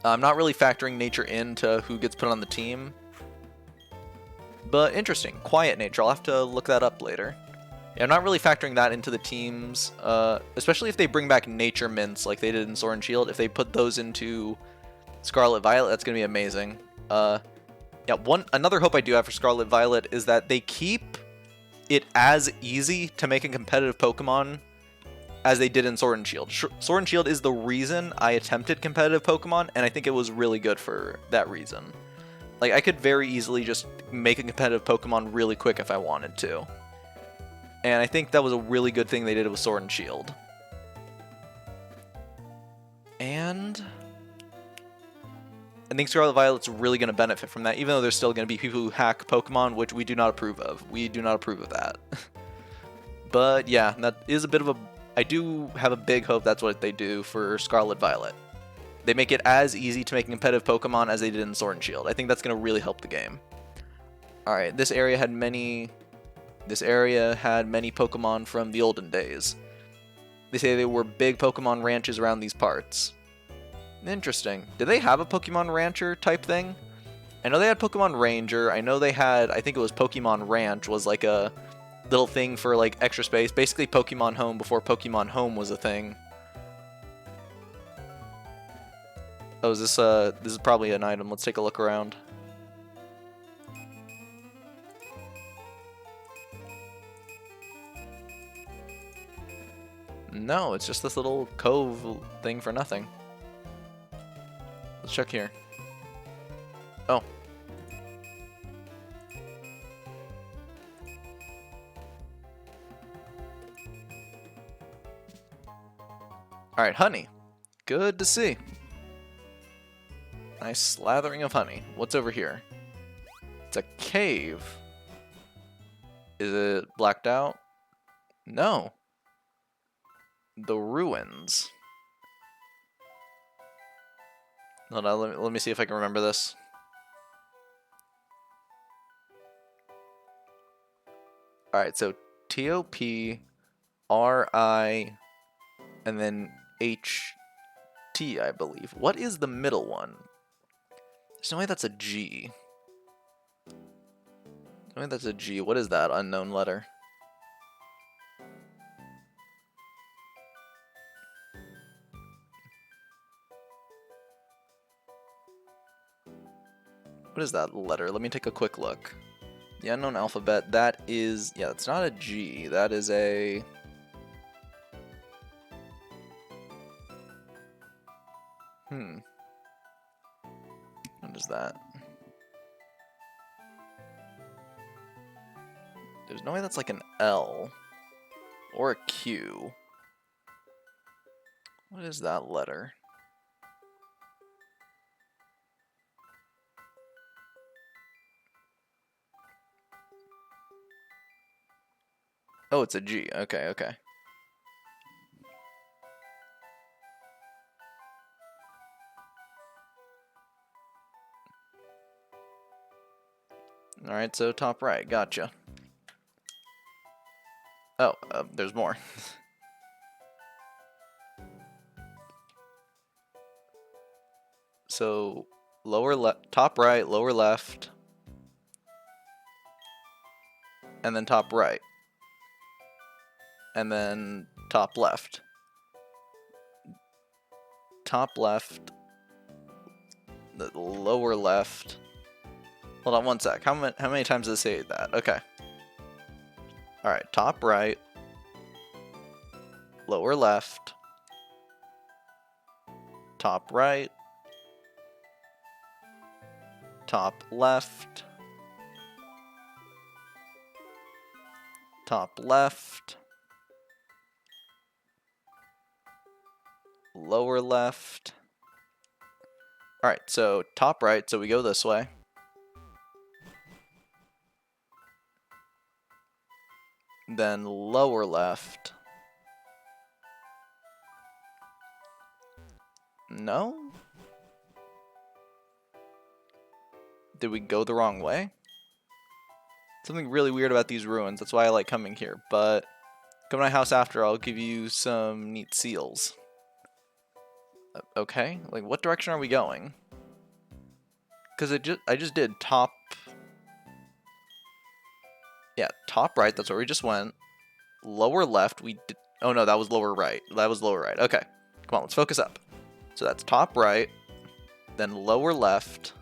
I'm not really factoring nature into who gets put on the team. But interesting. Quiet nature. I'll have to look that up later. Yeah, I'm not really factoring that into the teams, especially if they bring back nature mints like they did in Sword and Shield. If they put those into Scarlet Violet, that's going to be amazing. Yeah, another hope I do have for Scarlet Violet is that they keep it as easy to make a competitive Pokemon as they did in Sword and Shield. Sword and Shield is the reason I attempted competitive Pokemon, and I think it was really good for that reason. Like, I could very easily just make a competitive Pokemon really quick if I wanted to. And I think that was a really good thing they did with Sword and Shield. And I think Scarlet Violet's really going to benefit from that, even though there's still going to be people who hack Pokemon, which we do not approve of. We do not approve of that. But yeah, that is a bit of a... I do have a big hope that's what they do for Scarlet Violet. They make it as easy to make a competitive Pokemon as they did in Sword and Shield. I think that's going to really help the game. Alright, this area had many Pokemon from the olden days. They say there were big Pokemon ranches around these parts. Interesting. Did they have a Pokemon Rancher type thing? I know they had Pokemon Ranger. I know they had, I think it was Pokemon Ranch was like a little thing for like extra space. Basically Pokemon Home before Pokemon Home was a thing. Oh, is this is probably an item. Let's take a look around. No, it's just this little cove thing for nothing. Let's check here. Oh. Alright, honey. Good to see. Nice slathering of honey. What's over here? It's a cave. Is it blacked out? No. The ruins. Hold on, let me see if I can remember this. Alright, so T-O-P, R-I, and then H-T, I believe. What is the middle one? There's no way that's a G. I mean, that's a G. What is that unknown letter? What is that letter? Let me take a quick look. The unknown alphabet, that is... Yeah, that's not a G. That is a... What is that? There's no way that's like an L. Or a Q. What is that letter? Oh, it's a G. Okay, okay. Alright, so top right. Gotcha. Oh, there's more. So, lower left, top right, lower left, and then top right, and then top left. Top left, the lower left. Hold on one sec. How many times does it say that? Okay. Alright, top right, lower left, top right, top left, top left, lower left. Alright, so top right, so we go this way. Then lower left. No? Did we go the wrong way? Something really weird about these ruins, that's why I like coming here, but come to my house after, I'll give you some neat seals. Okay, like what direction are we going? Because I just did top... Yeah, top right, that's where we just went. Lower left, we did... Oh no, that was lower right. That was lower right. Okay, come on, let's focus up. So that's top right, then lower left,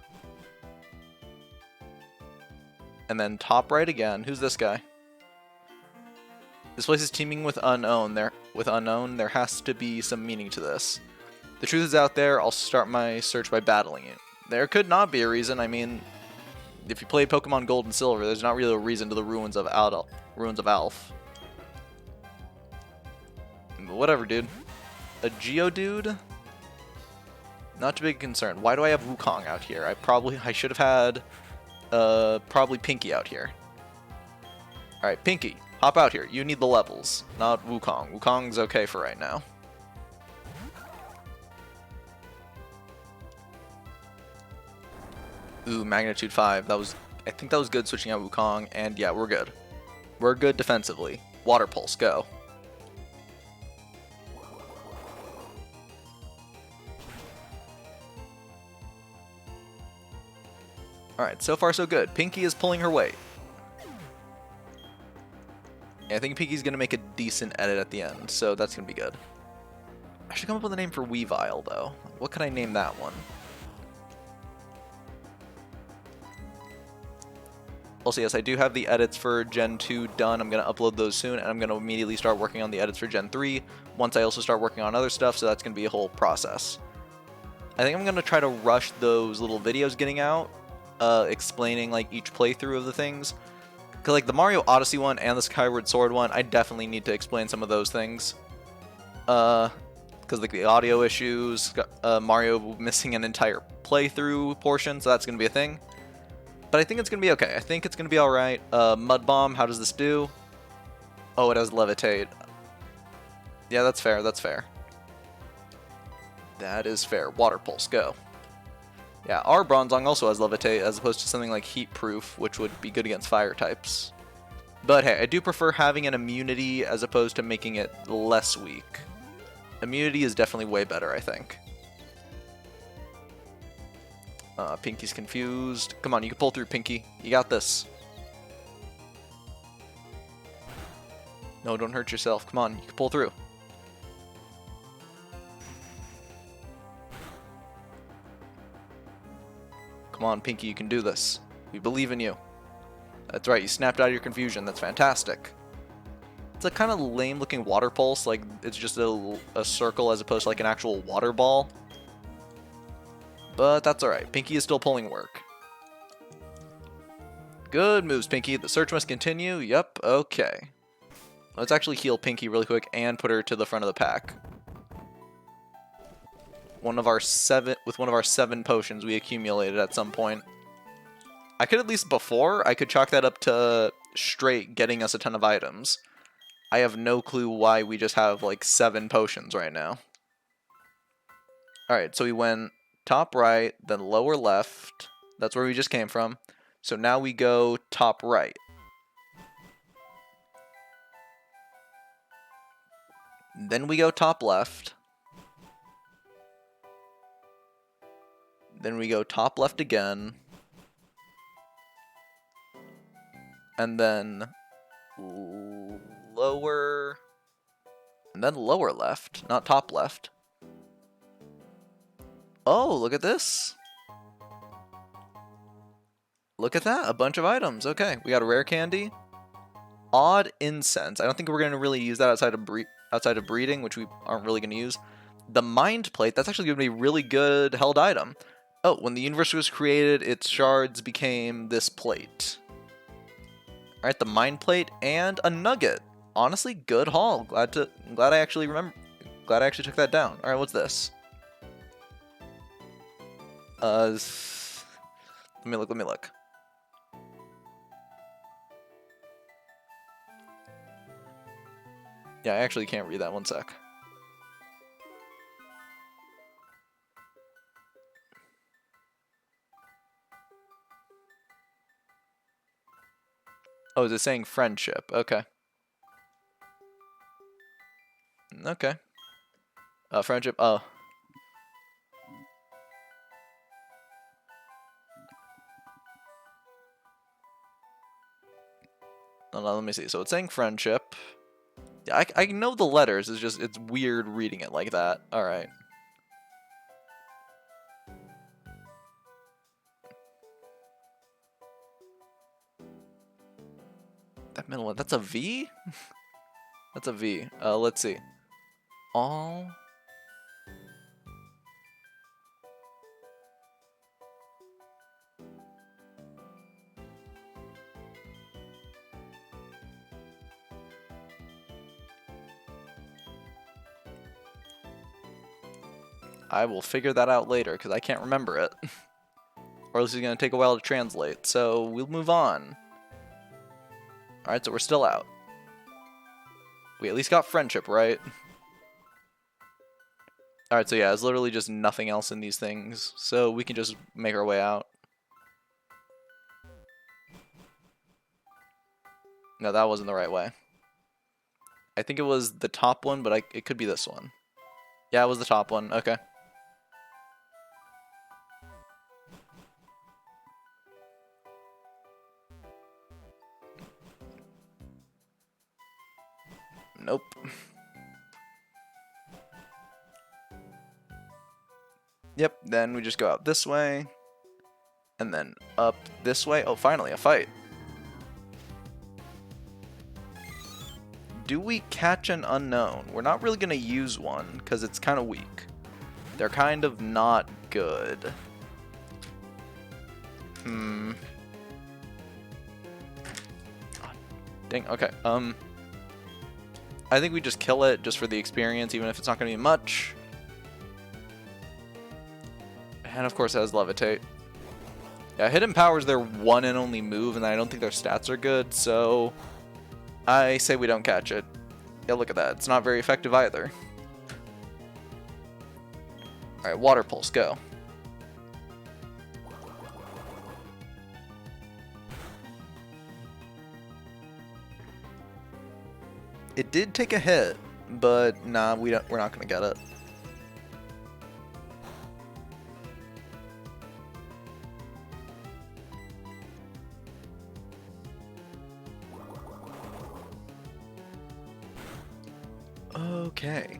and then top right again. Who's this guy? This place is teeming with unknown. There has to be some meaning to this. The truth is out there. I'll start my search by battling it. There could not be a reason. I mean, if you play Pokemon Gold and Silver, there's not really a reason to the ruins of Alf. But whatever, dude. A Geodude? Not too big a concern. Why do I have Wukong out here? I should have had probably Pinky out here. Alright, Pinky, hop out here. You need the levels, not Wukong. Wukong's okay for right now. Ooh, Magnitude 5. I think that was good switching out Wukong, and yeah, we're good. We're good defensively. Water Pulse, go. Alright, so far so good. Pinky is pulling her weight. Yeah, I think Pinky's going to make a decent edit at the end, so that's going to be good. I should come up with a name for Weavile, though. What can I name that one? Also, yes, I do have the edits for Gen 2 done. I'm going to upload those soon, and I'm going to immediately start working on the edits for Gen 3 once I also start working on other stuff, so that's going to be a whole process. I think I'm going to try to rush those little videos getting out, explaining like each playthrough of the things. Because like the Mario Odyssey one and the Skyward Sword one, I definitely need to explain some of those things. Because like the audio issues, Mario missing an entire playthrough portion, so that's going to be a thing. But I think it's going to be okay. I think it's going to be alright. Mud Bomb, how does this do? Oh, it has Levitate. Yeah, that's fair, that's fair. That is fair. Water Pulse, go. Yeah, our Bronzong also has Levitate, as opposed to something like Heat Proof, which would be good against fire types. But hey, I do prefer having an immunity as opposed to making it less weak. Immunity is definitely way better, I think. Pinky's confused. Come on, you can pull through, Pinky. You got this. No, don't hurt yourself. Come on, you can pull through. Come on, Pinky, you can do this. We believe in you. That's right, you snapped out of your confusion. That's fantastic. It's a kind of lame looking water pulse, like it's just a circle as opposed to like an actual water ball. But that's alright, Pinky is still pulling work. Good moves, Pinky. The search must continue. Yep, okay. Let's actually heal Pinky really quick and put her to the front of the pack. With one of our 7 potions we accumulated at some point. I could at least I could chalk that up to straight getting us a ton of items. I have no clue why we just have like 7 potions right now. Alright, so we went top right, then lower left. That's where we just came from. So now we go top right. Then we go top left. Then we go top left again. And then lower... And then lower left, not top left. Oh, look at this. Look at that, a bunch of items. Okay, we got a rare candy. Odd incense. I don't think we're going to really use that outside of breeding, which we aren't really going to use. The mind plate, that's actually going to be a really good held item. Oh, when the universe was created, its shards became this plate. Alright, the mind plate and a nugget. Honestly, good haul. Glad I actually took that down. Alright, what's this? Let me look. Yeah, I actually can't read that. One sec. Oh, is it saying friendship? Okay. Okay. Friendship. Oh. No, let me see. So it's saying friendship. Yeah, I know the letters. It's weird reading it like that. All right. That middle one. That's a V. That's a V. Let's see. All. I will figure that out later because I can't remember it. Or else it's going to take a while to translate. So we'll move on. Alright, so we're still out. We at least got friendship, right? Alright, so yeah, it's literally just nothing else in these things. So we can just make our way out. No, that wasn't the right way. I think it was the top one, but it could be this one. Yeah, it was the top one. Okay. Nope. Yep, then we just go out this way. And then up this way. Oh, finally, a fight. Do we catch an unknown? We're not really going to use one, because it's kind of weak. They're kind of not good. Oh, dang, okay. I think we just kill it just for the experience, even if it's not going to be much. And of course it has Levitate. Yeah, Hidden Power is their one and only move, and I don't think their stats are good, so I say we don't catch it. Yeah, look at that. It's not very effective either. Alright, Water Pulse, go. It did take a hit, but nah, we're not gonna get it. Okay.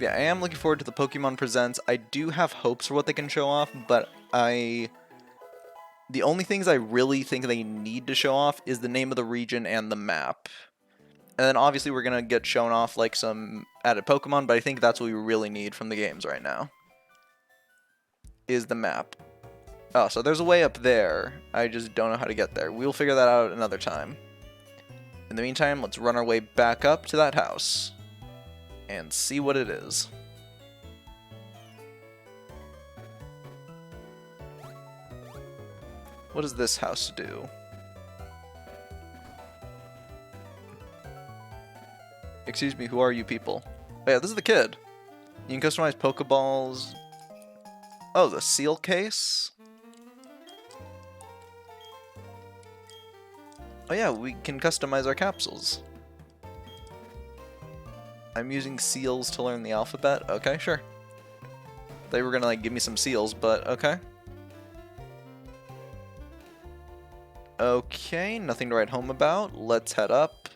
Yeah, I am looking forward to the Pokemon Presents. I do have hopes for what they can show off, but the only things I really think they need to show off is the name of the region and the map. And then obviously we're going to get shown off like some added Pokemon, but I think that's what we really need from the games right now. Is the map. Oh, so there's a way up there. I just don't know how to get there. We'll figure that out another time. In the meantime, let's run our way back up to that house and see what it is. What does this house do? Excuse me, who are you people? Oh yeah, this is the kid. You can customize Pokeballs. Oh, the seal case? Oh yeah, we can customize our capsules. I'm using seals to learn the alphabet. Okay, sure. They were gonna like give me some seals, but okay. Okay, nothing to write home about. Let's head up.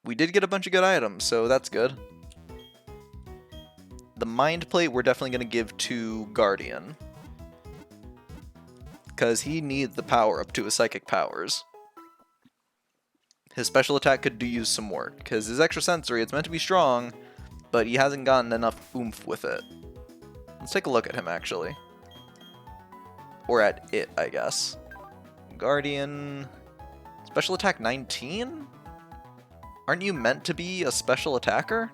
We did get a bunch of good items, so that's good. The Mind Plate we're definitely gonna give to Guardian. Because he needs the power up to his psychic powers. His special attack could use some work, because his extra sensory, it's meant to be strong, but he hasn't gotten enough oomph with it. Let's take a look at him, actually. Or at it, I guess. Guardian... Special attack 19? Aren't you meant to be a special attacker?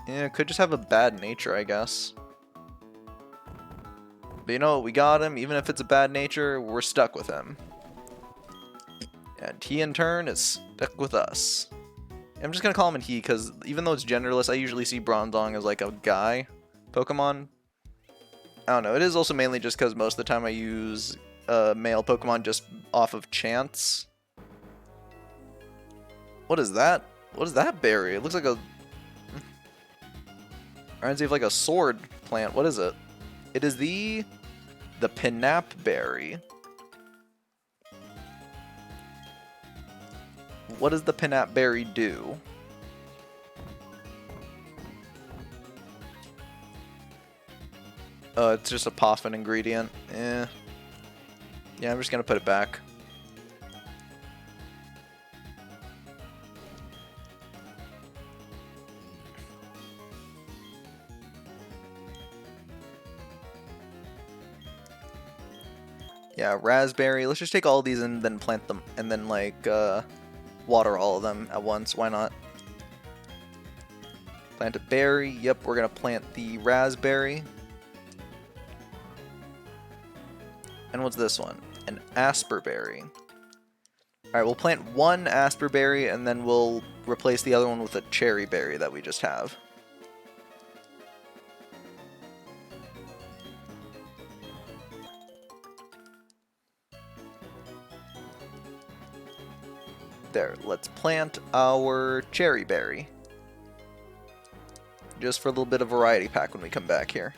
Yeah, could just have a bad nature, I guess. But you know what, we got him. Even if it's a bad nature, we're stuck with him. And he, in turn, is stuck with us. I'm just gonna call him a he, because even though it's genderless, I usually see Bronzong as like a guy Pokemon. I don't know, it is also mainly just because most of the time I use male Pokemon just off of chance. What is that? What is that berry? It looks like a... reminds me of like a sword plant. What is it? It is the Pinap berry. What does the Pinap berry do? It's just a Poffin ingredient. Yeah, I'm just gonna put it back. Yeah, raspberry. Let's just take all of these and then plant them, and then like water all of them at once. Why not? Plant a berry. Yep, we're gonna plant the raspberry. And what's this one? An asperberry. Alright, we'll plant one asperberry and then we'll replace the other one with a cherry berry that we just have. There, let's plant our cherry berry. Just for a little bit of variety pack when we come back here.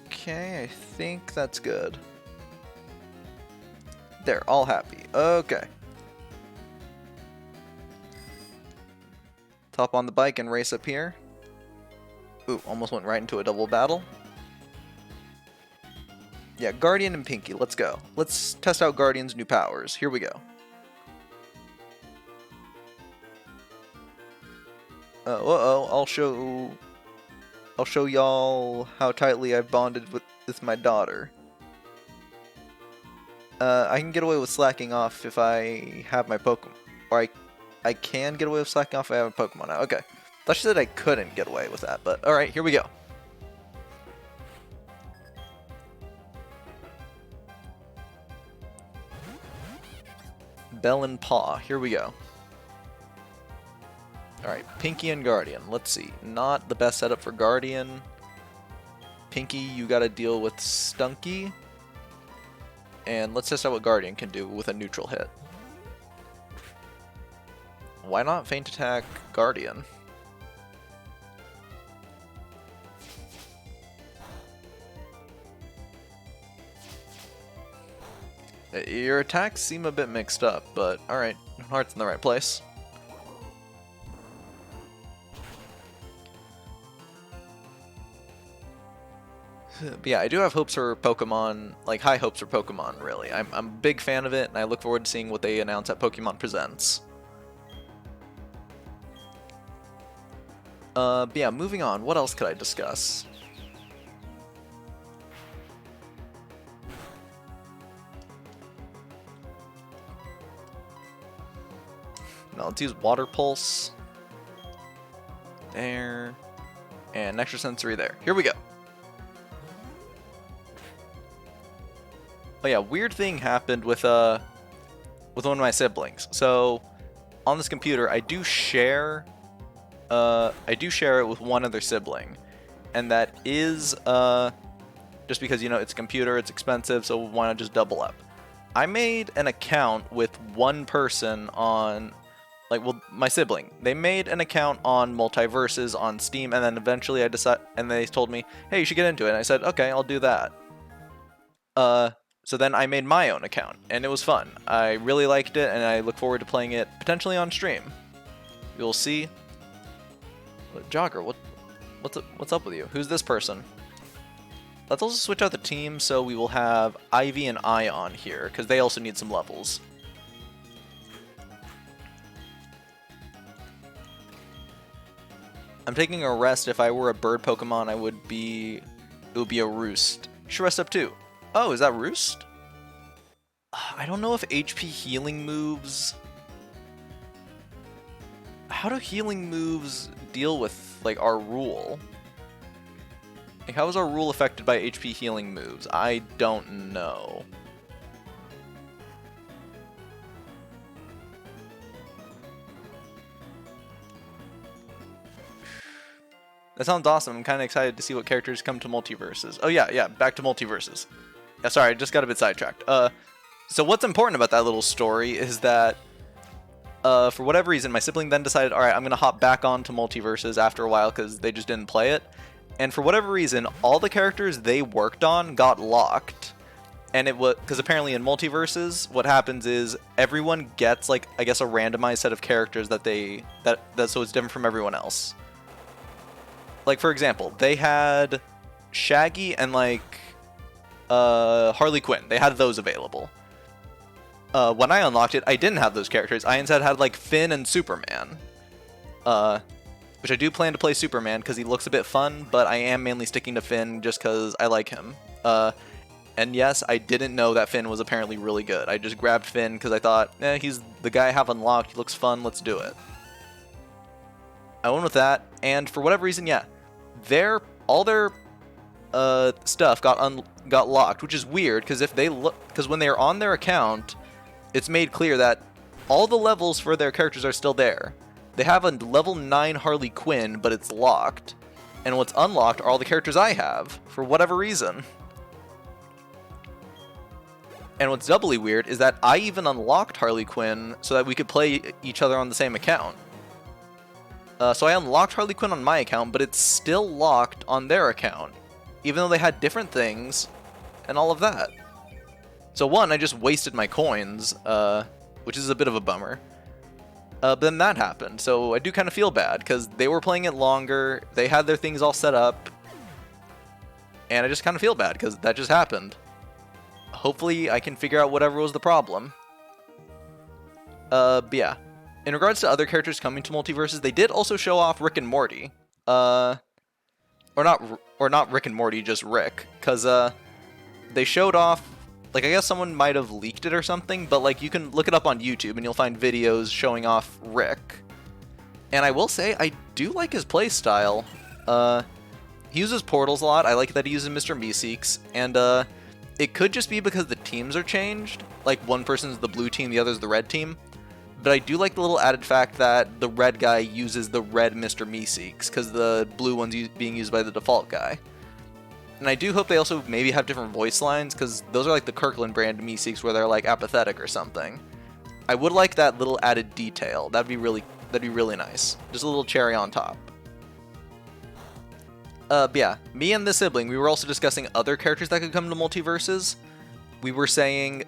Okay, I think that's good. There, all happy. Okay. Top on the bike and race up here. Ooh, almost went right into a double battle. Yeah, Guardian and Pinky, let's go. Let's test out Guardian's new powers. Here we go. Uh-oh, I'll show y'all how tightly I've bonded with my daughter. I can get away with slacking off if I have my Pokemon. Or I can get away with slacking off if I have a Pokemon now. Okay. Thought she said I couldn't get away with that, but alright, here we go. Bell and Paw. Here we go. Alright, Pinky and Guardian. Let's see. Not the best setup for Guardian. Pinky, you gotta deal with Stunky. And let's test out what Guardian can do with a neutral hit. Why not Feint Attack Guardian? Your attacks seem a bit mixed up, but alright, heart's in the right place. But yeah, I do have hopes for Pokemon, like high hopes for Pokemon, really. I'm a big fan of it, and I look forward to seeing what they announce at Pokemon Presents. But yeah, moving on, what else could I discuss? Now let's use Water Pulse. There. And Extra Sensory there. Here we go. Oh yeah, weird thing happened with one of my siblings. So on this computer, I do share it with one other sibling, and that is just because, you know, it's a computer, it's expensive, so why not just double up? I made an account with one person on, like, well, my sibling. They made an account on Multiverses on Steam, and then eventually they told me, hey, you should get into it. And I said, okay, I'll do that. So then I made my own account, and it was fun. I really liked it, and I look forward to playing it potentially on stream. You'll see. Jogger, what's up with you? Who's this person? Let's also switch out the team, so we will have Ivy and Ion here, because they also need some levels. I'm taking a rest. If I were a bird Pokemon, it would be a Roost. You should rest up too. Oh, is that Roost? I don't know if HP healing moves... How do healing moves deal with, like, our rule? Like, how is our rule affected by HP healing moves? I don't know. That sounds awesome. I'm kind of excited to see what characters come to Multiverses. Oh yeah, back to Multiverses. Yeah, sorry, I just got a bit sidetracked. So what's important about that little story is that, for whatever reason, my sibling then decided, alright, I'm going to hop back onto Multiverses after a while because they just didn't play it. And for whatever reason, all the characters they worked on got locked. And it was, because apparently in Multiverses, what happens is everyone gets, like, I guess a randomized set of characters that so it's different from everyone else. Like, for example, they had Shaggy and, like, Harley Quinn. They had those available. When I unlocked it, I didn't have those characters. I instead had, like, Finn and Superman. Which I do plan to play Superman because he looks a bit fun, but I am mainly sticking to Finn just because I like him. And yes, I didn't know that Finn was apparently really good. I just grabbed Finn because I thought, he's the guy I have unlocked. He looks fun. Let's do it. I went with that, and for whatever reason, yeah, all their stuff got locked, which is weird because when they are on their account, it's made clear that all the levels for their characters are still there. They have a level 9 Harley Quinn, but it's locked, and what's unlocked are all the characters I have for whatever reason. And what's doubly weird is that I even unlocked Harley Quinn so that we could play each other on the same account. So I unlocked Harley Quinn on my account, but it's still locked on their account, even though they had different things and all of that. So one, I just wasted my coins, which is a bit of a bummer. But then that happened, so I do kind of feel bad, because they were playing it longer, they had their things all set up, and I just kind of feel bad, because that just happened. Hopefully I can figure out whatever was the problem. But yeah. In regards to other characters coming to Multiverses, they did also show off Rick and Morty. Or not Rick and Morty, just Rick. Because, they showed off, like, I guess someone might have leaked it or something, but, like, you can look it up on YouTube and you'll find videos showing off Rick. And I will say, I do like his playstyle. He uses portals a lot. I like that he uses Mr. Meeseeks. And, It could just be because the teams are changed. Like, one person's the blue team, the other's the red team. But I do like the little added fact that the red guy uses the red Mr. Meeseeks, because the blue one's being used by the default guy. And I do hope they also maybe have different voice lines, because those are like the Kirkland brand Meeseeks where they're like apathetic or something. I would like that little added detail. That'd be really nice. Just a little cherry on top. But yeah, me and the sibling, we were also discussing other characters that could come to multiverses. We were saying,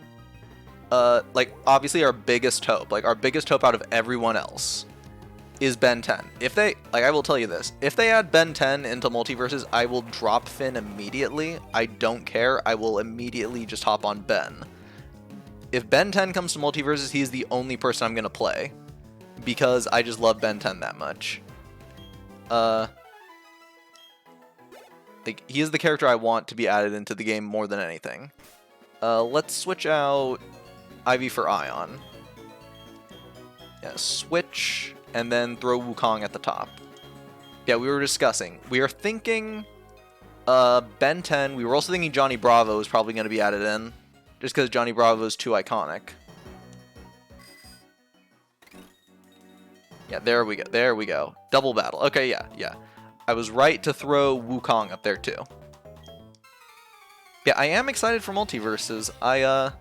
like, obviously our biggest hope out of everyone else is Ben 10. If they, like, I will tell you this, if they add Ben 10 into multiverses, I will drop Finn immediately. I don't care. I will immediately just hop on Ben. If Ben 10 comes to multiverses, he's the only person I'm going to play, because I just love Ben 10 that much. Like, he is the character I want to be added into the game more than anything. Let's switch out Ivy for Ion. Yeah, switch, and then throw Wukong at the top. Yeah, we were discussing. We are thinking Ben 10. We were also thinking Johnny Bravo is probably going to be added in, just because Johnny Bravo is too iconic. Yeah, there we go. There we go. Double battle. Okay, yeah. I was right to throw Wukong up there too. Yeah, I am excited for multiverses. I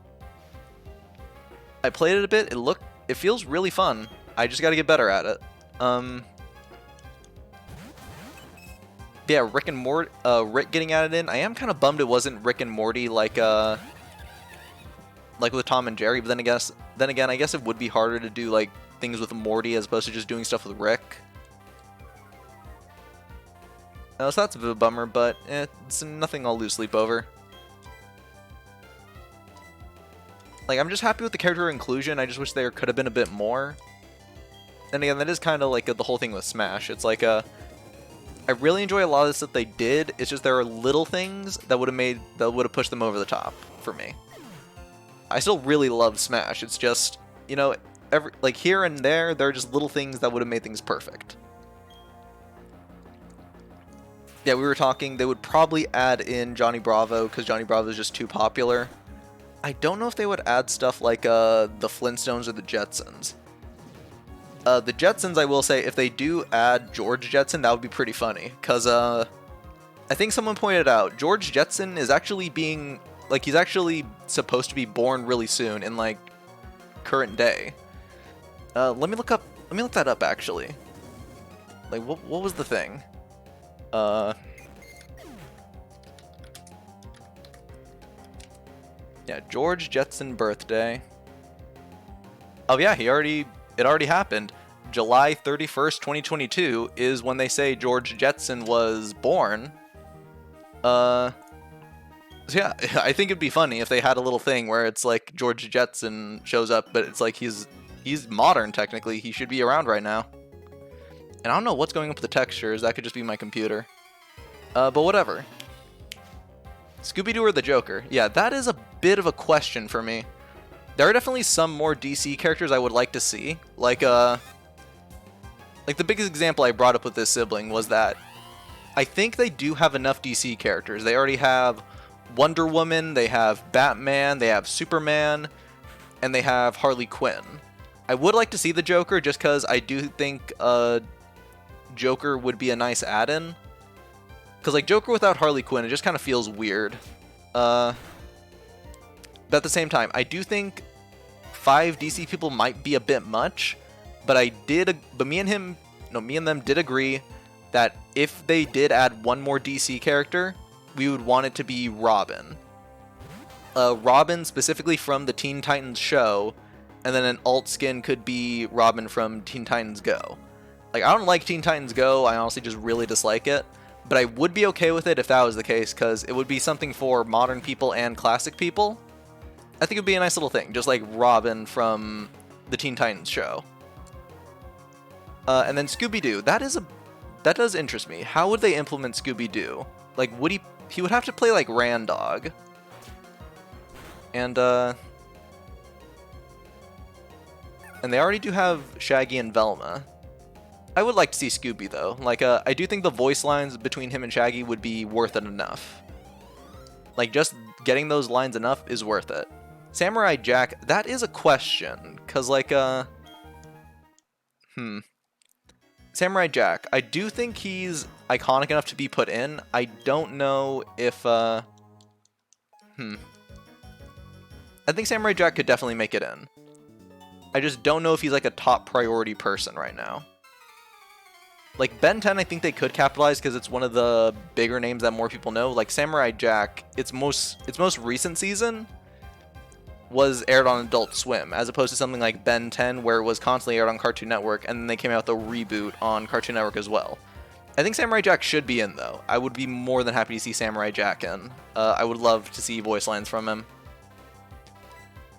played it a bit. It feels really fun. I just got to get better at it. Yeah, Rick and Morty. Rick getting added in. I am kind of bummed it wasn't Rick and Morty like with Tom and Jerry. But then again, I guess it would be harder to do like things with Morty as opposed to just doing stuff with Rick. So that's a bit of a bummer, but it's nothing I'll lose sleep over. Like, I'm just happy with the character inclusion. I just wish there could have been a bit more. And again, that is kind of like the whole thing with Smash. It's like I really enjoy a lot of the stuff they did. It's just there are little things that would have pushed them over the top for me. I still really love Smash. It's just, you know, like here and there are just little things that would have made things perfect. Yeah, we were talking, they would probably add in Johnny Bravo, because Johnny Bravo is just too popular. I don't know if they would add stuff like the Flintstones or the Jetsons. The Jetsons, I will say, if they do add George Jetson, that would be pretty funny. Because I think someone pointed out, George Jetson is actually being, like, he's actually supposed to be born really soon in, like, current day. Let me look that up, actually. Like, what was the thing? Yeah, George Jetson birthday. Oh yeah, it already happened. July 31st, 2022 is when they say George Jetson was born. So yeah, I think it'd be funny if they had a little thing where it's like George Jetson shows up, but it's like he's modern technically. He should be around right now. And I don't know what's going on with the textures. That could just be my computer. But whatever. Scooby-Doo or the Joker? Yeah, that is a bit of a question for me. There are definitely some more DC characters I would like to see. Like the biggest example I brought up with this sibling was that I think they do have enough DC characters. They already have Wonder Woman, they have Batman, they have Superman, and they have Harley Quinn. I would like to see the Joker just because I do think Joker would be a nice add-in. Because, like, Joker without Harley Quinn, it just kind of feels weird. But at the same time, I do think 5 DC people might be a bit much. But me and them did agree that if they did add one more DC character, we would want it to be Robin. Robin specifically from the Teen Titans show, and then an alt skin could be Robin from Teen Titans Go. Like, I don't like Teen Titans Go, I honestly just really dislike it. But I would be okay with it if that was the case, because it would be something for modern people and classic people. I think it would be a nice little thing, just like Robin from the Teen Titans show. And then Scooby-Doo, that does interest me. How would they implement Scooby-Doo? Like, he would have to play like Randog. And they already do have Shaggy and Velma. I would like to see Scooby, though. Like, I do think the voice lines between him and Shaggy would be worth it enough. Like, just getting those lines enough is worth it. Samurai Jack, that is a question, because, like, Samurai Jack, I do think he's iconic enough to be put in. I don't know if, I think Samurai Jack could definitely make it in. I just don't know if he's, like, a top priority person right now. Like, Ben 10, I think they could capitalize because it's one of the bigger names that more people know. Like, Samurai Jack, its most recent season was aired on Adult Swim, as opposed to something like Ben 10, where it was constantly aired on Cartoon Network, and then they came out with a reboot on Cartoon Network as well. I think Samurai Jack should be in, though. I would be more than happy to see Samurai Jack in. I would love to see voice lines from him.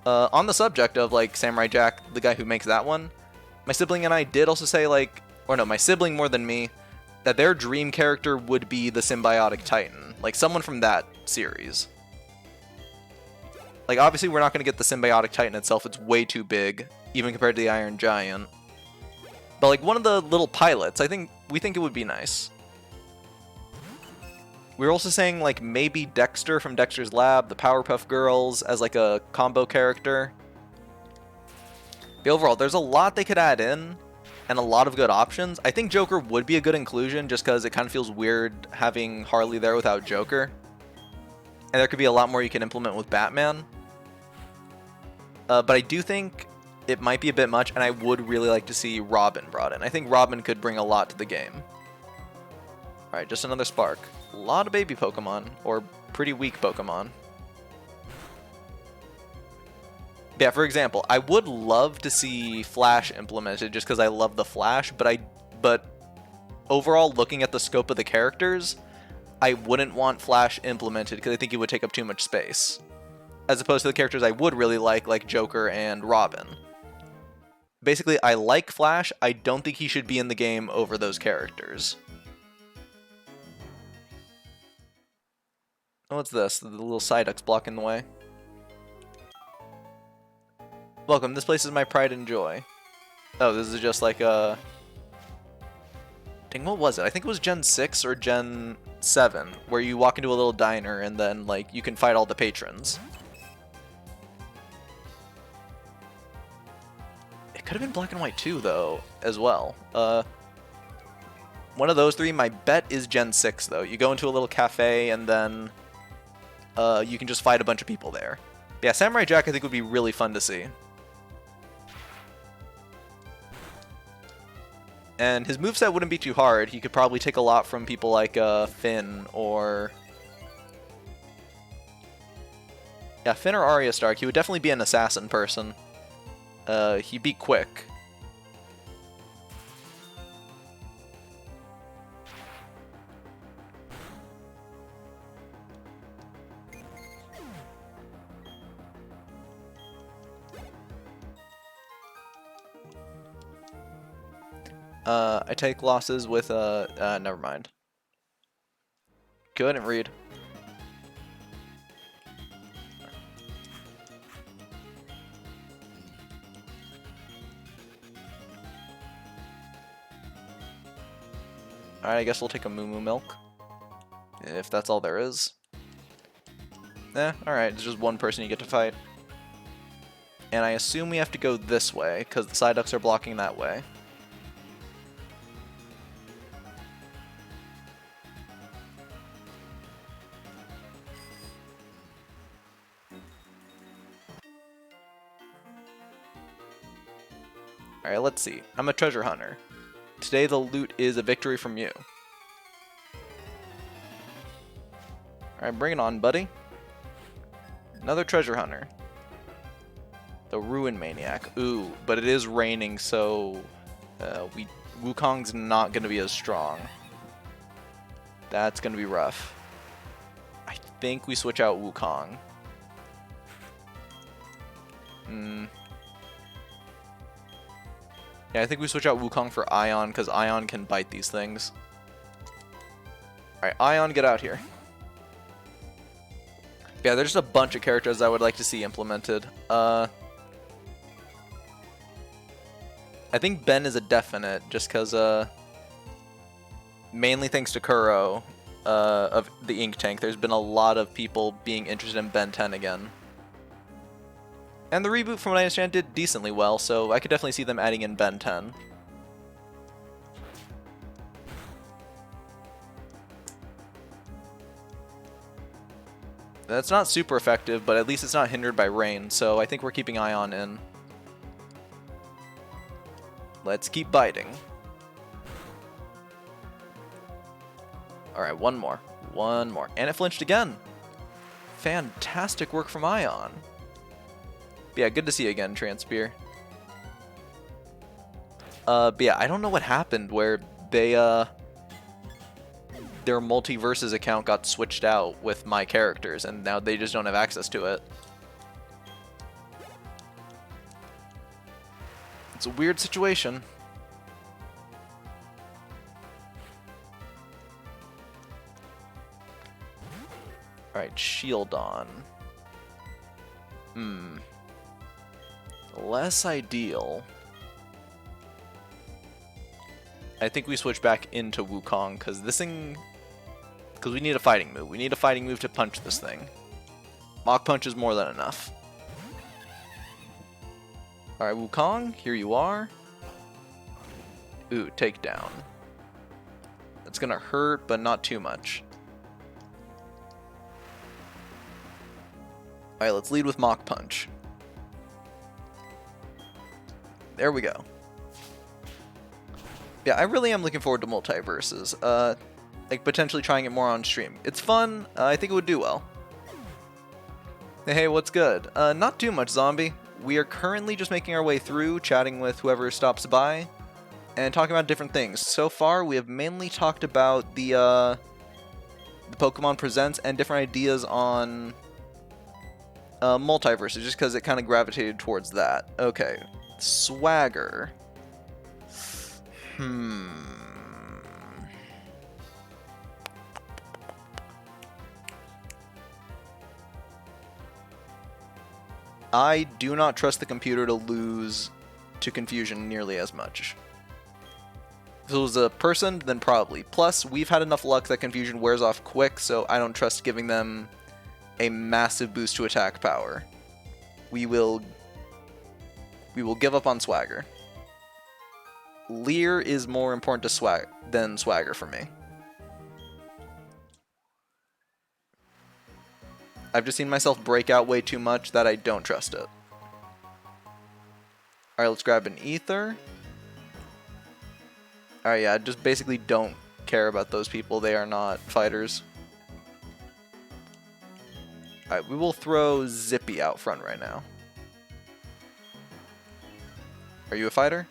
On the subject of, like, Samurai Jack, the guy who makes that one, my sibling and I did also say, like, or no, my sibling more than me, that their dream character would be the Symbiotic Titan. Like, someone from that series. Like, obviously we're not going to get the Symbiotic Titan itself, it's way too big, even compared to the Iron Giant. But, like, one of the little pilots, we think it would be nice. We were also saying, like, maybe Dexter from Dexter's Lab, the Powerpuff Girls, as, like, a combo character. But overall, there's a lot they could add in, and a lot of good options. I think Joker would be a good inclusion, just because it kind of feels weird having Harley there without Joker. And there could be a lot more you can implement with Batman. But I do think it might be a bit much, and I would really like to see Robin brought in. I think Robin could bring a lot to the game. Alright, just another Spark. A lot of baby Pokemon, or pretty weak Pokemon. Yeah, for example, I would love to see Flash implemented just because I love the Flash, but overall, looking at the scope of the characters, I wouldn't want Flash implemented because I think it would take up too much space. As opposed to the characters I would really like Joker and Robin. Basically, I like Flash, I don't think he should be in the game over those characters. Oh, what's this? The little Psyduck's blocking the way. Welcome, this place is my pride and joy. Oh, this is just like a... Dang, what was it? I think it was Gen 6 or Gen 7, where you walk into a little diner and then, like, you can fight all the patrons. It could have been Black and White 2, though, as well. One of those three, my bet is Gen 6, though. You go into a little cafe and then you can just fight a bunch of people there. Yeah, Samurai Jack I think would be really fun to see. And his moveset wouldn't be too hard. He could probably take a lot from people like Finn or... Yeah, Finn or Arya Stark. He would definitely be an assassin person. He'd be quick. I take losses with, never mind. Couldn't read. Alright, I guess we'll take a Moo Moo Milk. If that's all there is. Alright, there's just one person you get to fight. And I assume we have to go this way, because the Psyducks are blocking that way. Alright, let's see. I'm a treasure hunter. Today the loot is a victory from you. Alright, bring it on, buddy. Another treasure hunter. The Ruin Maniac. Ooh, but it is raining, so Wukong's not going to be as strong. That's going to be rough. I think we switch out Wukong. Yeah, I think we switch out Wukong for Ion, because Ion can bite these things. Alright, Ion, get out here. Yeah, there's just a bunch of characters I would like to see implemented. I think Ben is a definite, just because, mainly thanks to Kuro. of the ink tank. There's been a lot of people being interested in Ben 10 again. And the reboot, from what I understand, did decently well, so I could definitely see them adding in Ben 10. That's not super effective, but at least it's not hindered by rain, so I think we're keeping Ion in. Let's keep biting. Alright, one more. One more. And it flinched again. Fantastic work from Ion. But yeah, good to see you again, Transpeer. But yeah, I don't know what happened where they, their multiverses account got switched out with my characters, and now they just don't have access to it. It's a weird situation. Alright, shield on. Less ideal. I think we switch back into Wukong, because this thing... Because we need a fighting move. We need a fighting move to punch this thing. Mach Punch is more than enough. Alright, Wukong, here you are. Ooh, takedown. That's gonna hurt, but not too much. Alright, let's lead with Mach Punch. There we go. Yeah, I really am looking forward to multiverses. Like, potentially trying it more on stream. It's fun. I think it would do well. Hey, what's good? Not too much, Zombie. We are currently just making our way through, chatting with whoever stops by, and talking about different things. So far, we have mainly talked about the Pokemon Presents and different ideas on multiverses, just because it kind of gravitated towards that. Okay, Swagger. I do not trust the computer to lose to Confusion nearly as much. If it was a person, then probably. Plus, we've had enough luck that Confusion wears off quick, so I don't trust giving them a massive boost to attack power. We will give up on Swagger. Leer is more important to than Swagger for me. I've just seen myself break out way too much that I don't trust it. Alright, let's grab an Ether. Alright, yeah, just basically don't care about those people. They are not fighters. Alright, we will throw Zippy out front right now. Are you a fighter?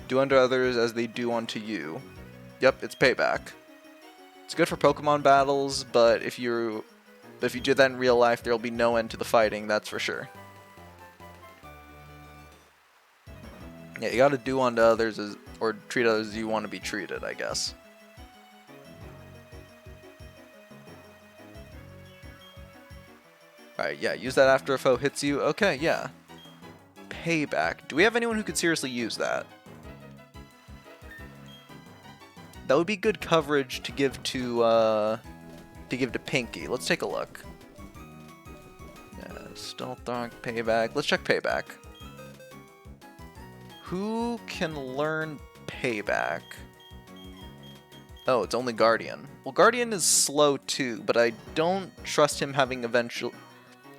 Do unto others as they do unto you. Yep, it's payback. It's good for Pokemon battles, but if you do that in real life, there'll be no end to the fighting, that's for sure. Yeah, you gotta do unto others or treat others as you want to be treated, I guess. Alright, yeah, use that after a foe hits you. Okay, yeah. Payback. Do we have anyone who could seriously use that? That would be good coverage to give to Pinky. Let's take a look. Yeah, Stealth Dog, Payback. Let's check Payback. Who can learn Payback? Oh, it's only Guardian. Well, Guardian is slow too, but I don't trust him having eventual.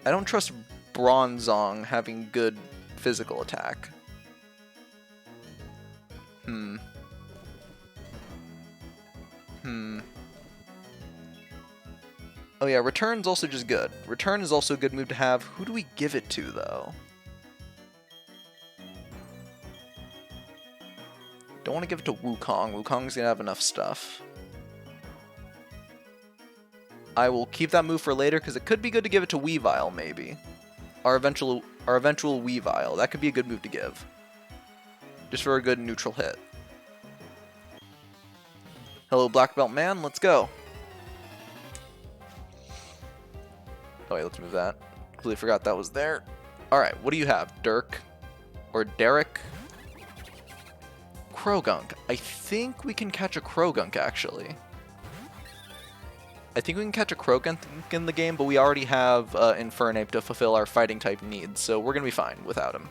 I don't trust Bronzong having good physical attack. Oh yeah, Return's also just good. Return is also a good move to have. Who do we give it to, though? Don't want to give it to Wukong. Wukong's gonna have enough stuff. I will keep that move for later, because it could be good to give it to Weavile, maybe. Our eventual Weavile. That could be a good move to give. Just for a good neutral hit. Hello, Black Belt Man. Let's go. Oh wait, let's move that. Completely forgot that was there. Alright, what do you have? Dirk? Or Derek? Krogunk. I think we can catch a Krogunk, actually. I think we can catch a Krogan in the game, but we already have Infernape to fulfill our fighting type needs, so we're going to be fine without him.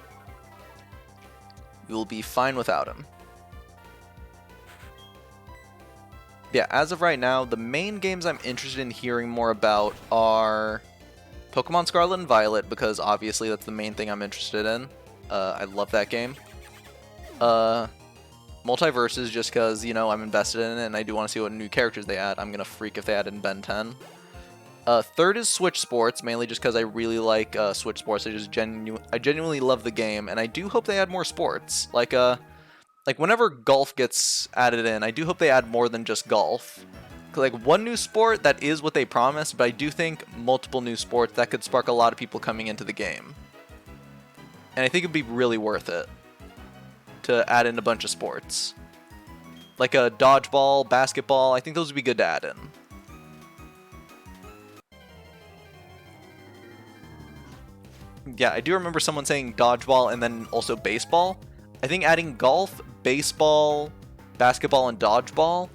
We will be fine without him. Yeah, as of right now, the main games I'm interested in hearing more about are Pokemon Scarlet and Violet, because obviously that's the main thing I'm interested in. I love that game. Multiverses, just because, you know, I'm invested in it and I do want to see what new characters they add. I'm going to freak if they add in Ben 10. Third is Switch Sports, mainly just because I really like Switch Sports. I genuinely love the game, and I do hope they add more sports. Like whenever golf gets added in, I do hope they add more than just golf. Like one new sport, that is what they promised, but I do think multiple new sports that could spark a lot of people coming into the game. And I think it'd be really worth it to add in a bunch of sports. Like a dodgeball, basketball, I think those would be good to add in. Yeah, I do remember someone saying dodgeball and then also baseball. I think adding golf, baseball, basketball, and dodgeball,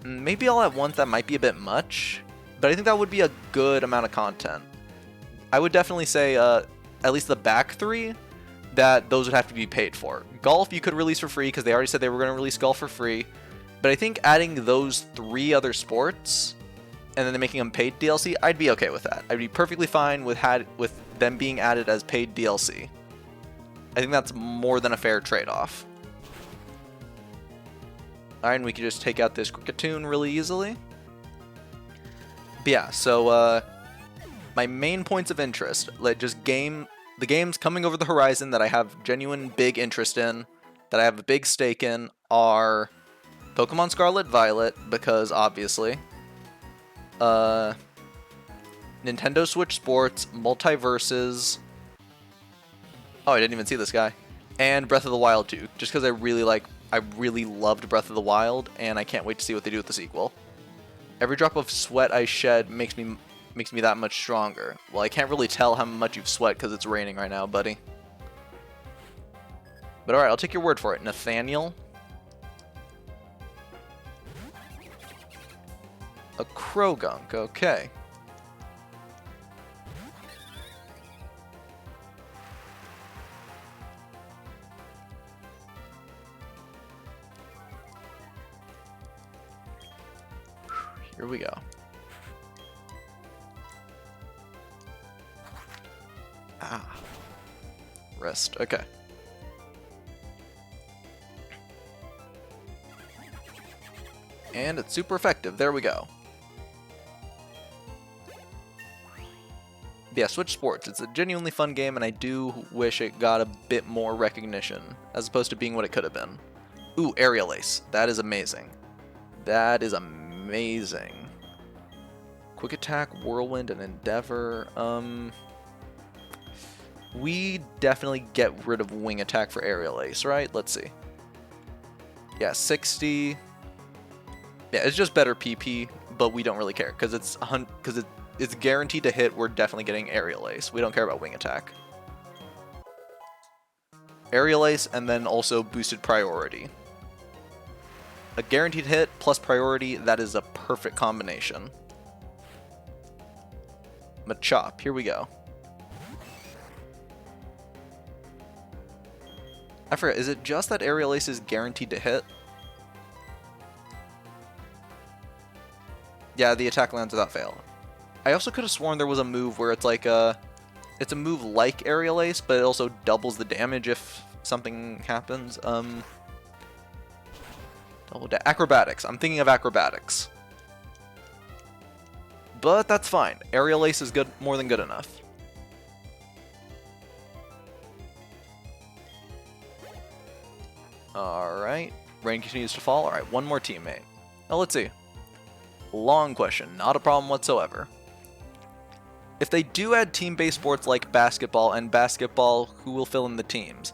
maybe all at once, that might be a bit much, but I think that would be a good amount of content. I would definitely say at least the back three, that those would have to be paid for. Golf you could release for free because they already said they were going to release golf for free, but I think adding those 3 other sports and then making them paid DLC, I'd be okay with that. I'd be perfectly fine with them being added as paid DLC. I think that's more than a fair trade-off. Alright, and we can just take out this Cricketune really easily. But yeah, so my main points of interest, like just the games coming over the horizon that I have genuine big interest in, that I have a big stake in, are Pokemon Scarlet Violet, because obviously, Nintendo Switch Sports, Multiverses, oh, I didn't even see this guy, and Breath of the Wild 2, just because I really loved Breath of the Wild, and I can't wait to see what they do with the sequel. Every drop of sweat I shed makes me that much stronger. Well, I can't really tell how much you've sweat because it's raining right now, buddy. But alright, I'll take your word for it. Nathaniel. A Krogunk, okay. Here we go. Ah. Rest, okay. And it's super effective, there we go. Yeah, Switch Sports, it's a genuinely fun game, and I do wish it got a bit more recognition, as opposed to being what it could have been. Ooh, Aerial Ace, that is amazing. That is amazing. Quick Attack, Whirlwind, and Endeavor, we definitely get rid of Wing Attack for Aerial Ace, right? Let's see. Yeah, 60. Yeah, it's just better PP, but we don't really care because it's guaranteed to hit. We're definitely getting Aerial Ace. We don't care about Wing Attack. Aerial Ace and then also boosted priority. A guaranteed hit plus priority, that is a perfect combination. Machop, here we go. I forget, is it just that Aerial Ace is guaranteed to hit? Yeah, the attack lands without fail. I also could have sworn there was a move where it's like it's a move like Aerial Ace, but it also doubles the damage if something happens. Acrobatics. I'm thinking of acrobatics. But that's fine. Aerial Ace is good, more than good enough. Alright, rain continues to fall. Alright, one more teammate. Now let's see. Long question, not a problem whatsoever. If they do add team-based sports like basketball, who will fill in the teams?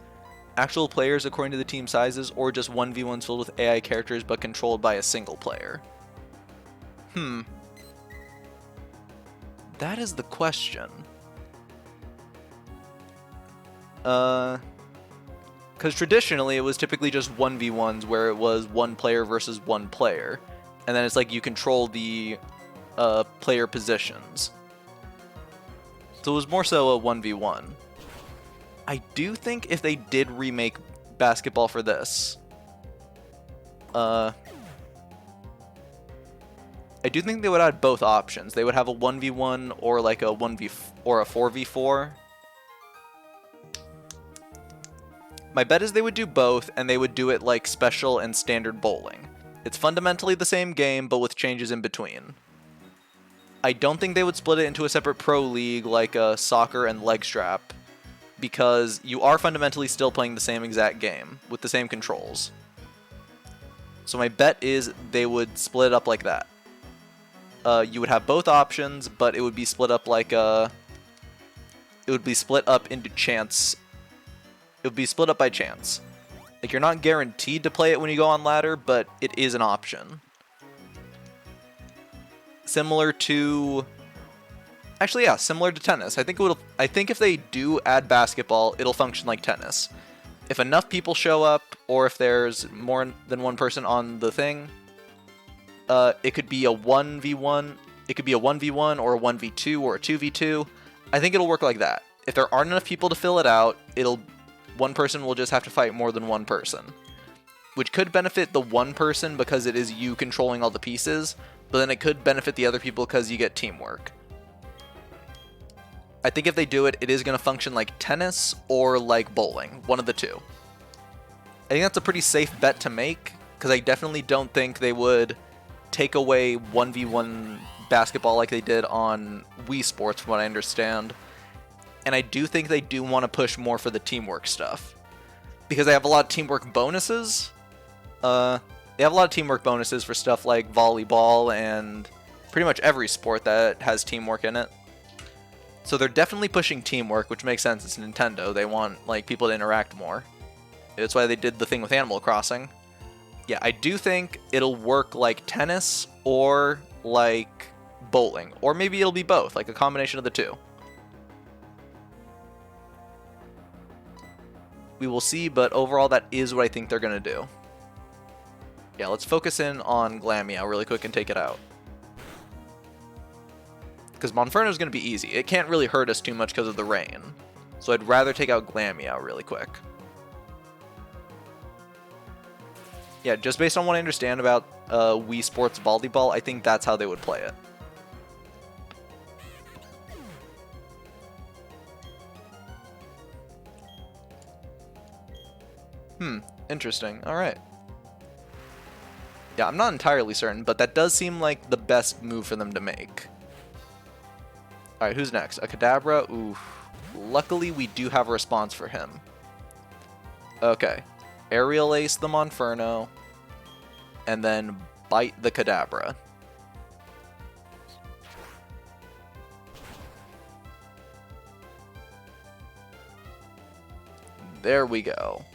Actual players according to the team sizes, or just 1v1s filled with AI characters but controlled by a single player? That is the question. Because traditionally it was typically just 1v1s where it was one player versus one player. And then it's like you control the player positions. So it was more so a 1v1. I do think if they did remake basketball for this, I do think they would add both options. They would have a 1v1 or like a 1v or a 4v4. My bet is they would do both, and they would do it like special and standard bowling. It's fundamentally the same game, but with changes in between. I don't think they would split it into a separate pro league like a soccer and leg strap, because you are fundamentally still playing the same exact game with the same controls. So my bet is they would split it up like that. You would have both options, but it would be split up like it would be split up into chance. It would be split up by chance. Like, you're not guaranteed to play it when you go on ladder, but it is an option. Similar to... Actually, yeah, similar to tennis. I think if they do add basketball, it'll function like tennis. If enough people show up, or if there's more than one person on the thing, it could be a 1v1. It could be a 1v1 or a 1v2 or a 2v2. I think it'll work like that. If there aren't enough people to fill it out, one person will just have to fight more than one person, which could benefit the one person because it is you controlling all the pieces, but then it could benefit the other people because you get teamwork. I think if they do it, it is going to function like tennis or like bowling, one of the two. I think that's a pretty safe bet to make, because I definitely don't think they would take away 1v1 basketball like they did on Wii Sports, from what I understand. And I do think they do want to push more for the teamwork stuff, because they have a lot of teamwork bonuses. They have a lot of teamwork bonuses for stuff like volleyball and pretty much every sport that has teamwork in it. So they're definitely pushing teamwork, which makes sense. It's Nintendo. They want like people to interact more. That's why they did the thing with Animal Crossing. Yeah, I do think it'll work like tennis or like bowling, or maybe it'll be both, like a combination of the two. We will see, but overall that is what I think they're going to do. Yeah, let's focus in on Glameow really quick and take it out. Because Monferno is going to be easy. It can't really hurt us too much because of the rain. So I'd rather take out Glameow really quick. Yeah, just based on what I understand about Wii Sports Volleyball, I think that's how they would play it. Interesting. Alright. Yeah, I'm not entirely certain, but that does seem like the best move for them to make. Alright, who's next? A Kadabra? Oof. Luckily, we do have a response for him. Okay. Aerial Ace the Monferno, and then Bite the Kadabra. There we go.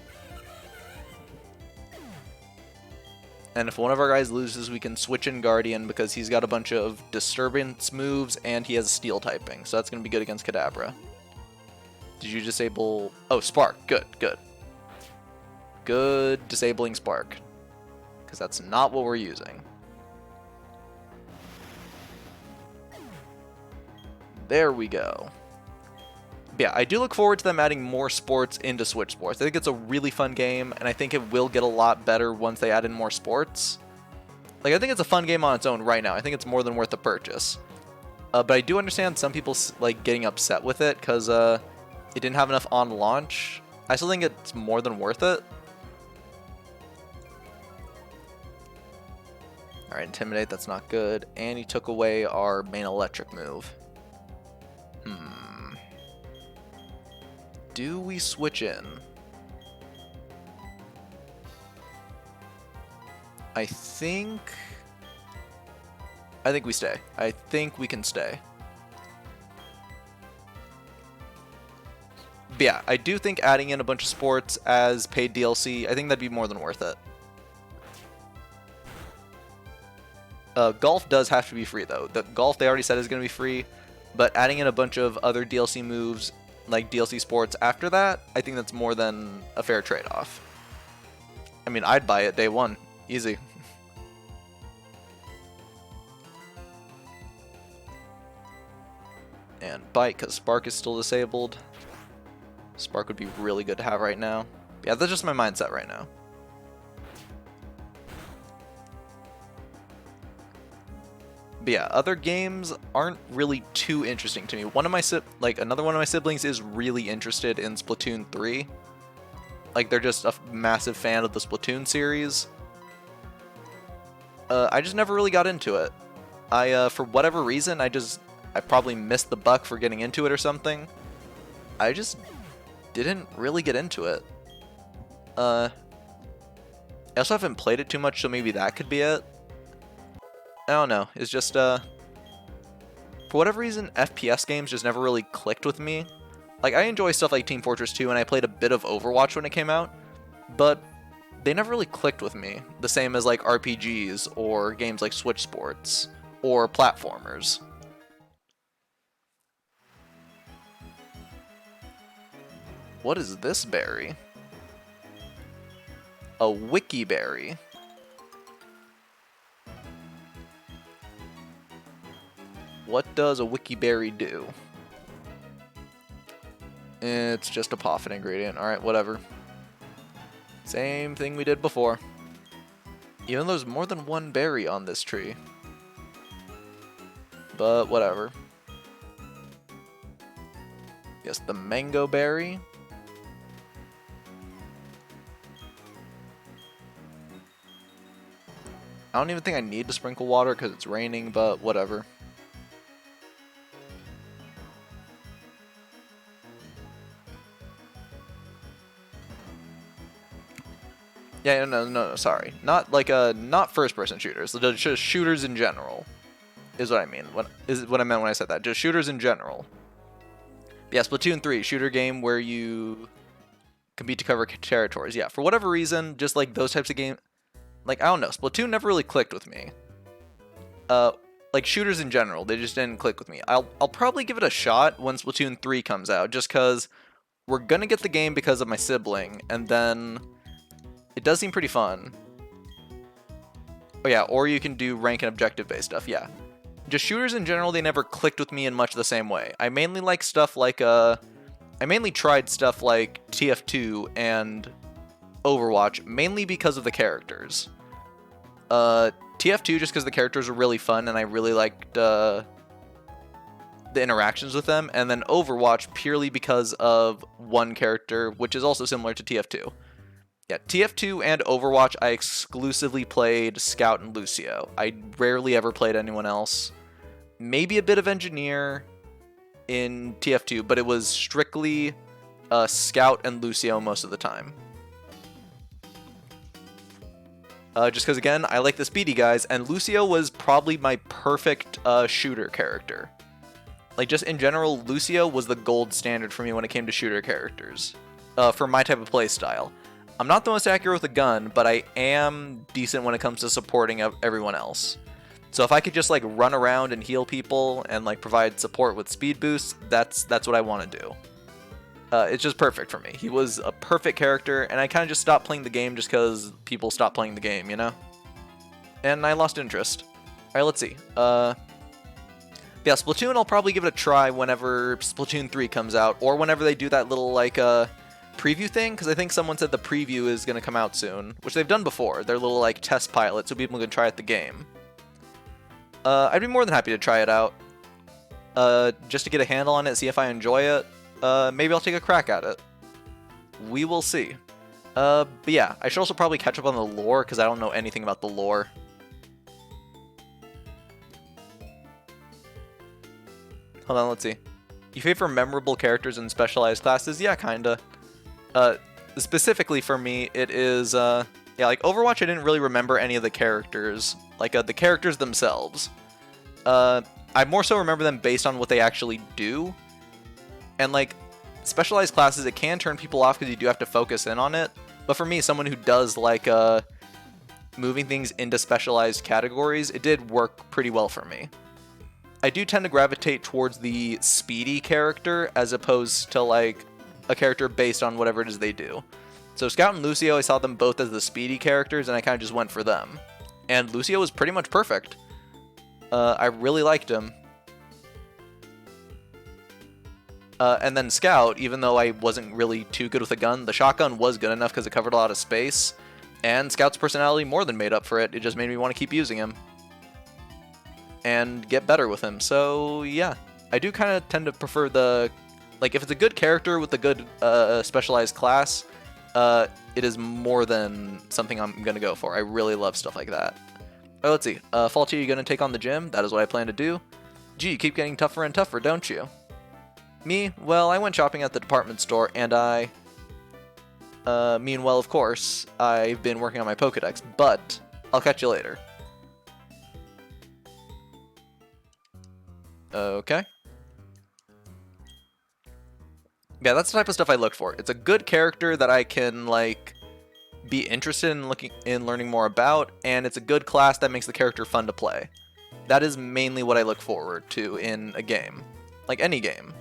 And if one of our guys loses, we can switch in Guardian because he's got a bunch of Disturbance moves and he has Steel typing. So that's going to be good against Kadabra. Did you disable... Oh, Spark. Good, good. Good disabling Spark. Because that's not what we're using. There we go. Yeah, I do look forward to them adding more sports into Switch Sports. I think it's a really fun game, and I think it will get a lot better once they add in more sports. Like, I think it's a fun game on its own right now. I think it's more than worth the purchase. But I do understand some people like getting upset with it because it didn't have enough on launch. I still think it's more than worth it. Alright, Intimidate, that's not good. And he took away our main electric move. Do we switch in? I think we stay. I think we can stay. But yeah, I do think adding in a bunch of sports as paid DLC, I think that'd be more than worth it. Golf does have to be free though. The golf they already said is going to be free, but adding in a bunch of other DLC moves like DLC sports after that, I think that's more than a fair trade-off. I mean, I'd buy it day one. Easy. And Bite, because Spark is still disabled. Spark would be really good to have right now. Yeah, that's just my mindset right now. But yeah, other games aren't really too interesting to me. Another one of my siblings is really interested in Splatoon 3. Like, they're just a massive fan of the Splatoon series. I just never really got into it. For whatever reason, I probably missed the buck for getting into it or something. I just didn't really get into it. I also haven't played it too much, so maybe that could be it. I don't know. It's just, for whatever reason, FPS games just never really clicked with me. Like, I enjoy stuff like Team Fortress 2, and I played a bit of Overwatch when it came out, but they never really clicked with me. The same as, like, RPGs, or games like Switch Sports, or platformers. What is this berry? A wiki berry. What does a wiki berry do? It's just a poffin ingredient. Alright, whatever. Same thing we did before. Even though there's more than one berry on this tree. But whatever. Yes, the mango berry. I don't even think I need to sprinkle water because it's raining, but whatever. Yeah, no, sorry. Not like not first-person shooters. Just shooters in general is what I mean. What I meant when I said that. Just shooters in general. Yeah, Splatoon 3, shooter game where you compete to cover territories. Yeah, for whatever reason, just like those types of games, like I don't know, Splatoon never really clicked with me. Like shooters in general, they just didn't click with me. I'll probably give it a shot when Splatoon 3 comes out, just because we're gonna get the game because of my sibling, and then it does seem pretty fun. Oh yeah, or you can do rank and objective-based stuff, yeah. Just shooters in general, they never clicked with me in much the same way. I mainly like stuff like, I mainly tried stuff like TF2 and Overwatch, mainly because of the characters. TF2 just because the characters were really fun and I really liked, the interactions with them, and then Overwatch purely because of one character, which is also similar to TF2. Yeah, TF2 and Overwatch, I exclusively played Scout and Lucio. I rarely ever played anyone else. Maybe a bit of Engineer in TF2, but it was strictly Scout and Lucio most of the time. Just because, again, I like the speedy guys, and Lucio was probably my perfect shooter character. Like, just in general, Lucio was the gold standard for me when it came to shooter characters. For my type of playstyle. I'm not the most accurate with a gun, but I am decent when it comes to supporting everyone else. So if I could just like run around and heal people and like provide support with speed boosts, that's what I want to do. It's just perfect for me. He was a perfect character, and I kind of just stopped playing the game just because people stopped playing the game, you know? And I lost interest. Alright, let's see. Yeah, Splatoon, I'll probably give it a try whenever Splatoon 3 comes out, or whenever they do that little like preview thing, because I think someone said the preview is going to come out soon, which they've done before. Their little like test pilot, so people can try out the game. I'd be more than happy to try it out, just to get a handle on it, see if I enjoy it. Maybe I'll take a crack at it. We will see. But yeah, I should also probably catch up on the lore, because I don't know anything about the lore. Hold on, let's see. You favor memorable characters and specialized classes? Yeah, kinda. Specifically for me, it is, yeah, like Overwatch, I didn't really remember any of the characters, like the characters themselves. I more so remember them based on what they actually do, and like specialized classes, it can turn people off because you do have to focus in on it. But for me, someone who does like moving things into specialized categories, it did work pretty well for me. I do tend to gravitate towards the speedy character as opposed to like a character based on whatever it is they do. So Scout and Lucio, I saw them both as the speedy characters, and I kind of just went for them. And Lucio was pretty much perfect. I really liked him. And then Scout, even though I wasn't really too good with a gun, the shotgun was good enough because it covered a lot of space. And Scout's personality more than made up for it. It just made me want to keep using him. And get better with him. So, yeah. I do kind of tend to prefer the... Like, if it's a good character with a good specialized class, it is more than something I'm going to go for. I really love stuff like that. Oh, let's see. Faulty, are you going to take on the gym? That is what I plan to do. Gee, you keep getting tougher and tougher, don't you? Me? Well, I went shopping at the department store, and meanwhile, of course, I've been working on my Pokedex, but I'll catch you later. Okay. Yeah, that's the type of stuff I look for. It's a good character that I can, like, be interested in learning more about, and it's a good class that makes the character fun to play. That is mainly what I look forward to in a game. Like any game.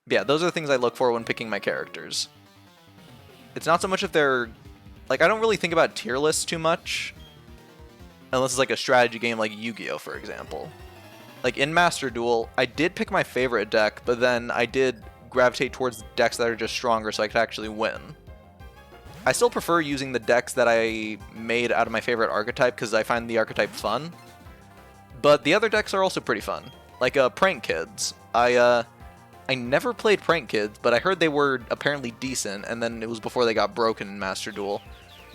Yeah, those are the things I look for when picking my characters. It's not so much if they're... Like, I don't really think about tier lists too much. Unless it's like a strategy game like Yu-Gi-Oh, for example. Like, in Master Duel, I did pick my favorite deck, but then I did gravitate towards decks that are just stronger so I could actually win. I still prefer using the decks that I made out of my favorite archetype because I find the archetype fun. But the other decks are also pretty fun. Like, Prank Kids. I never played Prank Kids, but I heard they were apparently decent, and then it was before they got broken in Master Duel.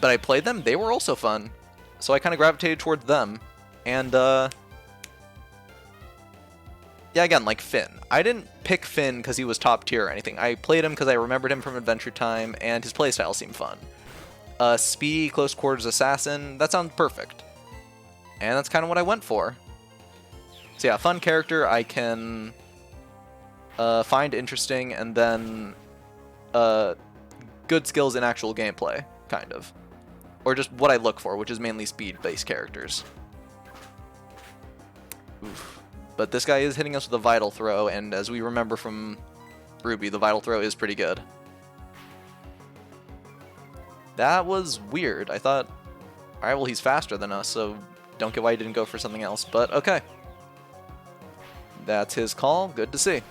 But I played them, they were also fun. So I kind of gravitated towards them. And, yeah, again, like Finn. I didn't pick Finn because he was top tier or anything. I played him because I remembered him from Adventure Time, and his playstyle seemed fun. Speedy, close quarters assassin, that sounds perfect. And that's kind of what I went for. So yeah, fun character I can find interesting, and then good skills in actual gameplay, kind of. Or just what I look for, which is mainly speed-based characters. Oof. But this guy is hitting us with a Vital Throw, and as we remember from Ruby, the Vital Throw is pretty good. That was weird. I thought, alright, well, he's faster than us, so don't get why he didn't go for something else, but okay. That's his call. Good to see.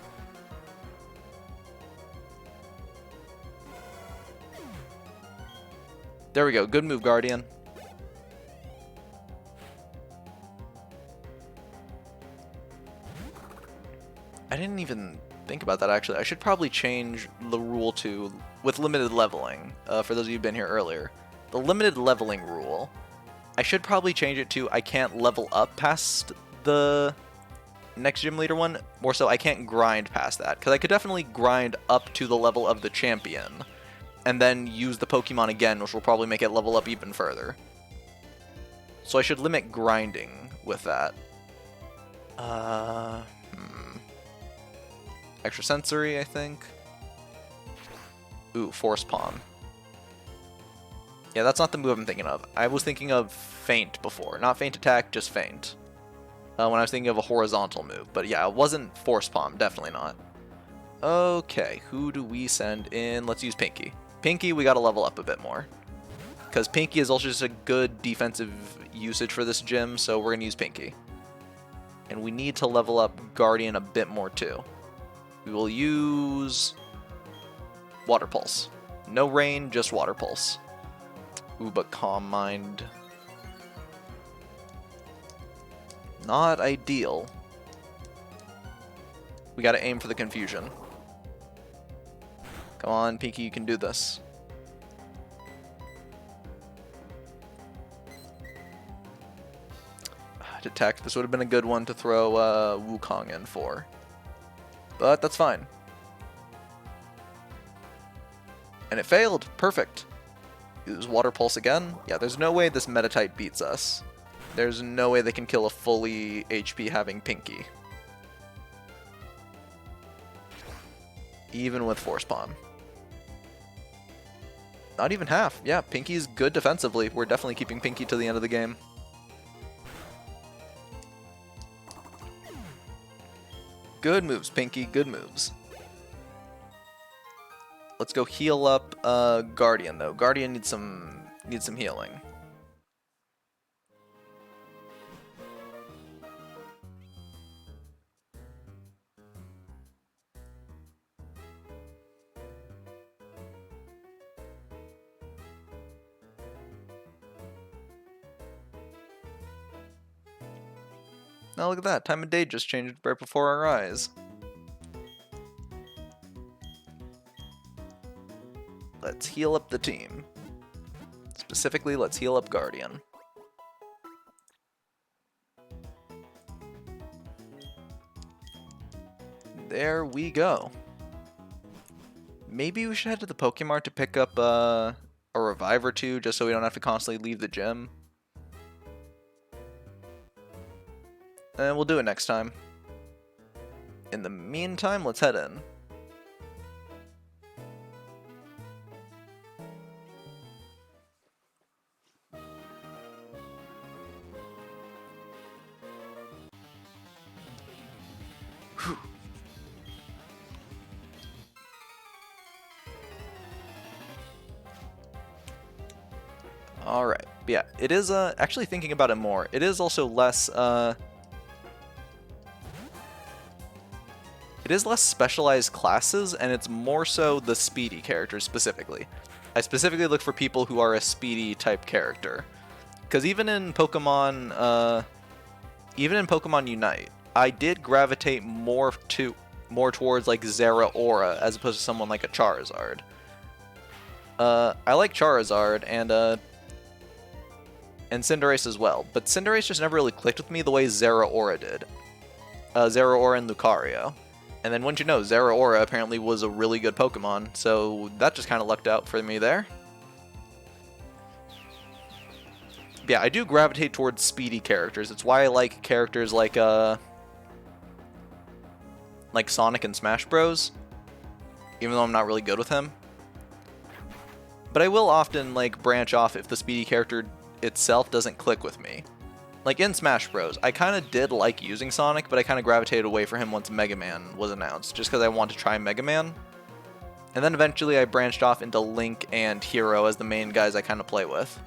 There we go. Good move, Guardian. I didn't even think about that, actually. I should probably change the rule to with limited leveling, for those of you who've been here earlier. The limited leveling rule, I should probably change it to I can't level up past the next gym leader one. More so, I can't grind past that, because I could definitely grind up to the level of the champion, and then use the Pokemon again, which will probably make it level up even further. So I should limit grinding with that. Extra sensory, I think. Ooh, Force Palm. Yeah, that's not the move I'm thinking of. I was thinking of Feint before. Not Feint Attack, just Feint. When I was thinking of a horizontal move. But yeah, it wasn't Force Palm. Definitely not. Okay, who do we send in? Let's use Pinky. Pinky, we gotta level up a bit more. Because Pinky is also just a good defensive usage for this gym, so we're gonna use Pinky. And we need to level up Guardian a bit more too. We will use Water Pulse. No Rain, just Water Pulse. Ooh, but Calm Mind. Not ideal. We gotta aim for the confusion. Come on, Pinky, you can do this. Detect. This would have been a good one to throw Wukong in for. But that's fine. And it failed. Perfect. Use Water Pulse again. Yeah, there's no way this meta type beats us. There's no way they can kill a fully HP having Pinky. Even with Force Palm. Not even half. Yeah, Pinky's good defensively. We're definitely keeping Pinky to the end of the game. Good moves, Pinky. Good moves. Let's go heal up Guardian, though. Guardian needs some healing. Now look at that, time of day just changed right before our eyes. Let's heal up the team. Specifically, let's heal up Guardian. There we go. Maybe we should head to the Pokemart to pick up a revive or two, just so we don't have to constantly leave the gym. And we'll do it next time. In the meantime, let's head in. Whew. Alright, yeah, it is, actually thinking about it more, it is also less, it is less specialized classes, and it's more so the speedy characters specifically. I specifically look for people who are a speedy type character. Because even in Pokemon Unite, I did gravitate more towards like Zeraora as opposed to someone like a Charizard. I like Charizard and Cinderace as well, but Cinderace just never really clicked with me the way Zeraora did. Zeraora and Lucario. And then wouldn't you know, Zeraora apparently was a really good Pokemon, so that just kind of lucked out for me there. Yeah, I do gravitate towards speedy characters. It's why I like characters like Sonic and Smash Bros. Even though I'm not really good with him. But I will often like branch off if the speedy character itself doesn't click with me. Like in Smash Bros, I kind of did like using Sonic, but I kind of gravitated away from him once Mega Man was announced, just because I wanted to try Mega Man. And then eventually I branched off into Link and Hero as the main guys I kind of play with.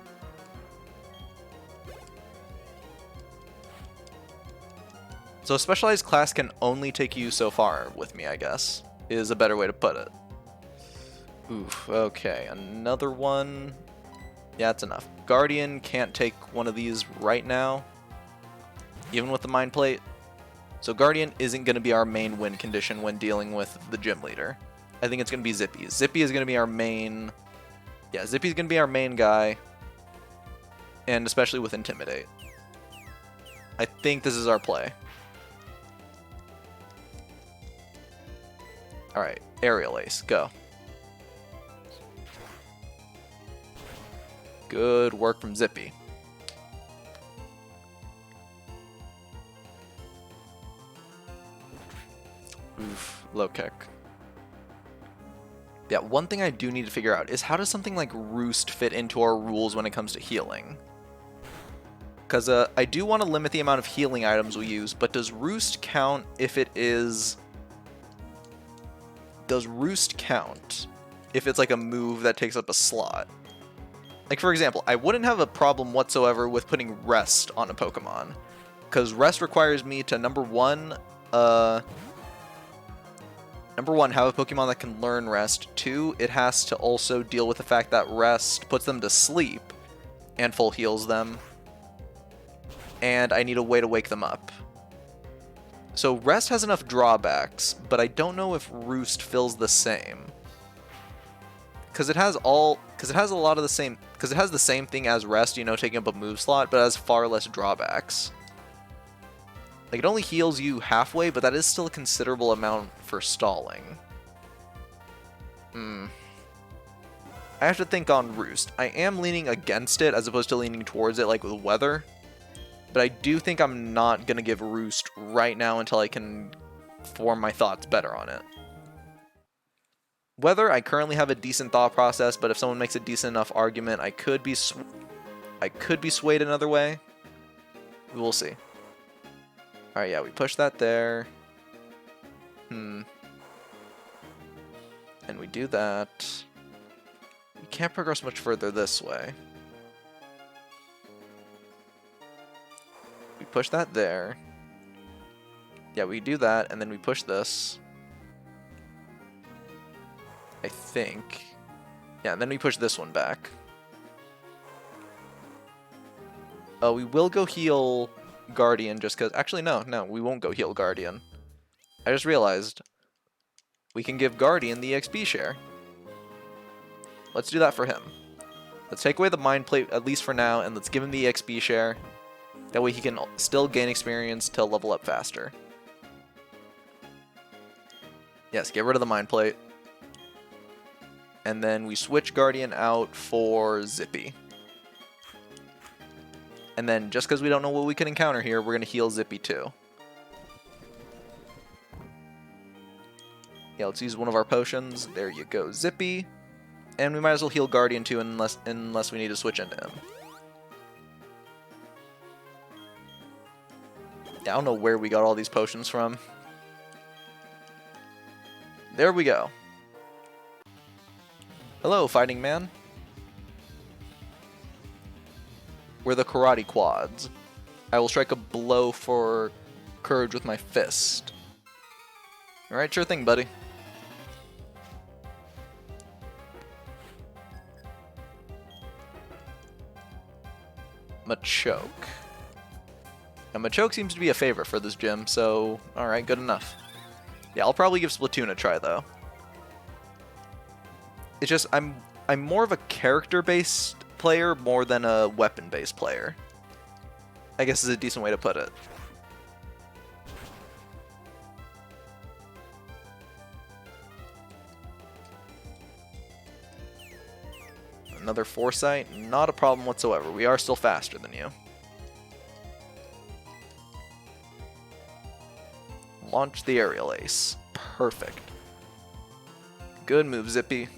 So a specialized class can only take you so far with me, I guess, is a better way to put it. Oof, okay, another one. Yeah, that's enough. Guardian can't take one of these right now, even with the Mind Plate. So Guardian isn't going to be our main win condition when dealing with the gym leader. I think it's going to be Zippy. Zippy is going to be our main... Yeah, Zippy's going to be our main guy, and especially with Intimidate. I think this is our play. Alright, Aerial Ace, go. Good work from Zippy. Oof, low kick. Yeah, one thing I do need to figure out is how does something like Roost fit into our rules when it comes to healing? Because I do want to limit the amount of healing items we use, but does Roost count if it is... Does Roost count if it's like a move that takes up a slot? Like, for example, I wouldn't have a problem whatsoever with putting Rest on a Pokemon, because Rest requires me to, number one, have a Pokemon that can learn Rest. 2, it has to also deal with the fact that Rest puts them to sleep and full heals them, and I need a way to wake them up. So Rest has enough drawbacks, but I don't know if Roost fills the same. Because it has a lot of the same, because it has the same thing as Rest, you know, taking up a move slot, but it has far less drawbacks. Like, it only heals you halfway, but that is still a considerable amount for stalling. I have to think on Roost. I am leaning against it as opposed to leaning towards it like with Weather. But I do think I'm not going to give Roost right now until I can form my thoughts better on it. Weather, I currently have a decent thought process, but if someone makes a decent enough argument, I could be swayed another way. We will see. Alright, yeah, we push that there. And we do that. We can't progress much further this way. We push that there. Yeah, we do that, and then we push this. I think. Yeah, and then we push this one back. We will go heal Guardian just because... Actually, no, we won't go heal Guardian. I just realized we can give Guardian the XP share. Let's do that for him. Let's take away the Mind Plate, at least for now, and let's give him the XP share. That way he can still gain experience to level up faster. Yes, get rid of the Mind Plate. And then we switch Guardian out for Zippy. And then, just because we don't know what we can encounter here, we're going to heal Zippy too. Yeah, let's use one of our potions. There you go, Zippy. And we might as well heal Guardian too, unless we need to switch into him. Yeah, I don't know where we got all these potions from. There we go. Hello, fighting man. We're the karate quads. I will strike a blow for courage with my fist. Alright, sure thing, buddy. Machoke. Now, Machoke seems to be a favorite for this gym, so alright, good enough. Yeah, I'll probably give Splatoon a try, though. It's just, I'm more of a character-based player more than a weapon-based player. I guess is a decent way to put it. Another Foresight, not a problem whatsoever. We are still faster than you. Launch the aerial ace. Perfect. Good move, Zippy.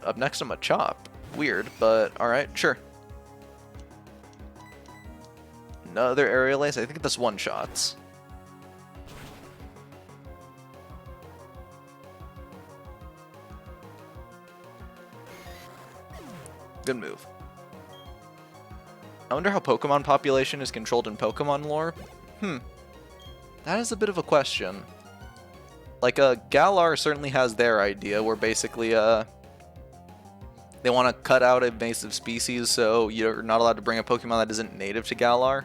Up next, I'm a Chop. Weird, but alright, sure. Another aerial ace. I think this one-shots. Good move. I wonder how Pokemon population is controlled in Pokemon lore. That is a bit of a question. Like, Galar certainly has their idea, where basically, they want to cut out invasive species, so you're not allowed to bring a Pokemon that isn't native to Galar.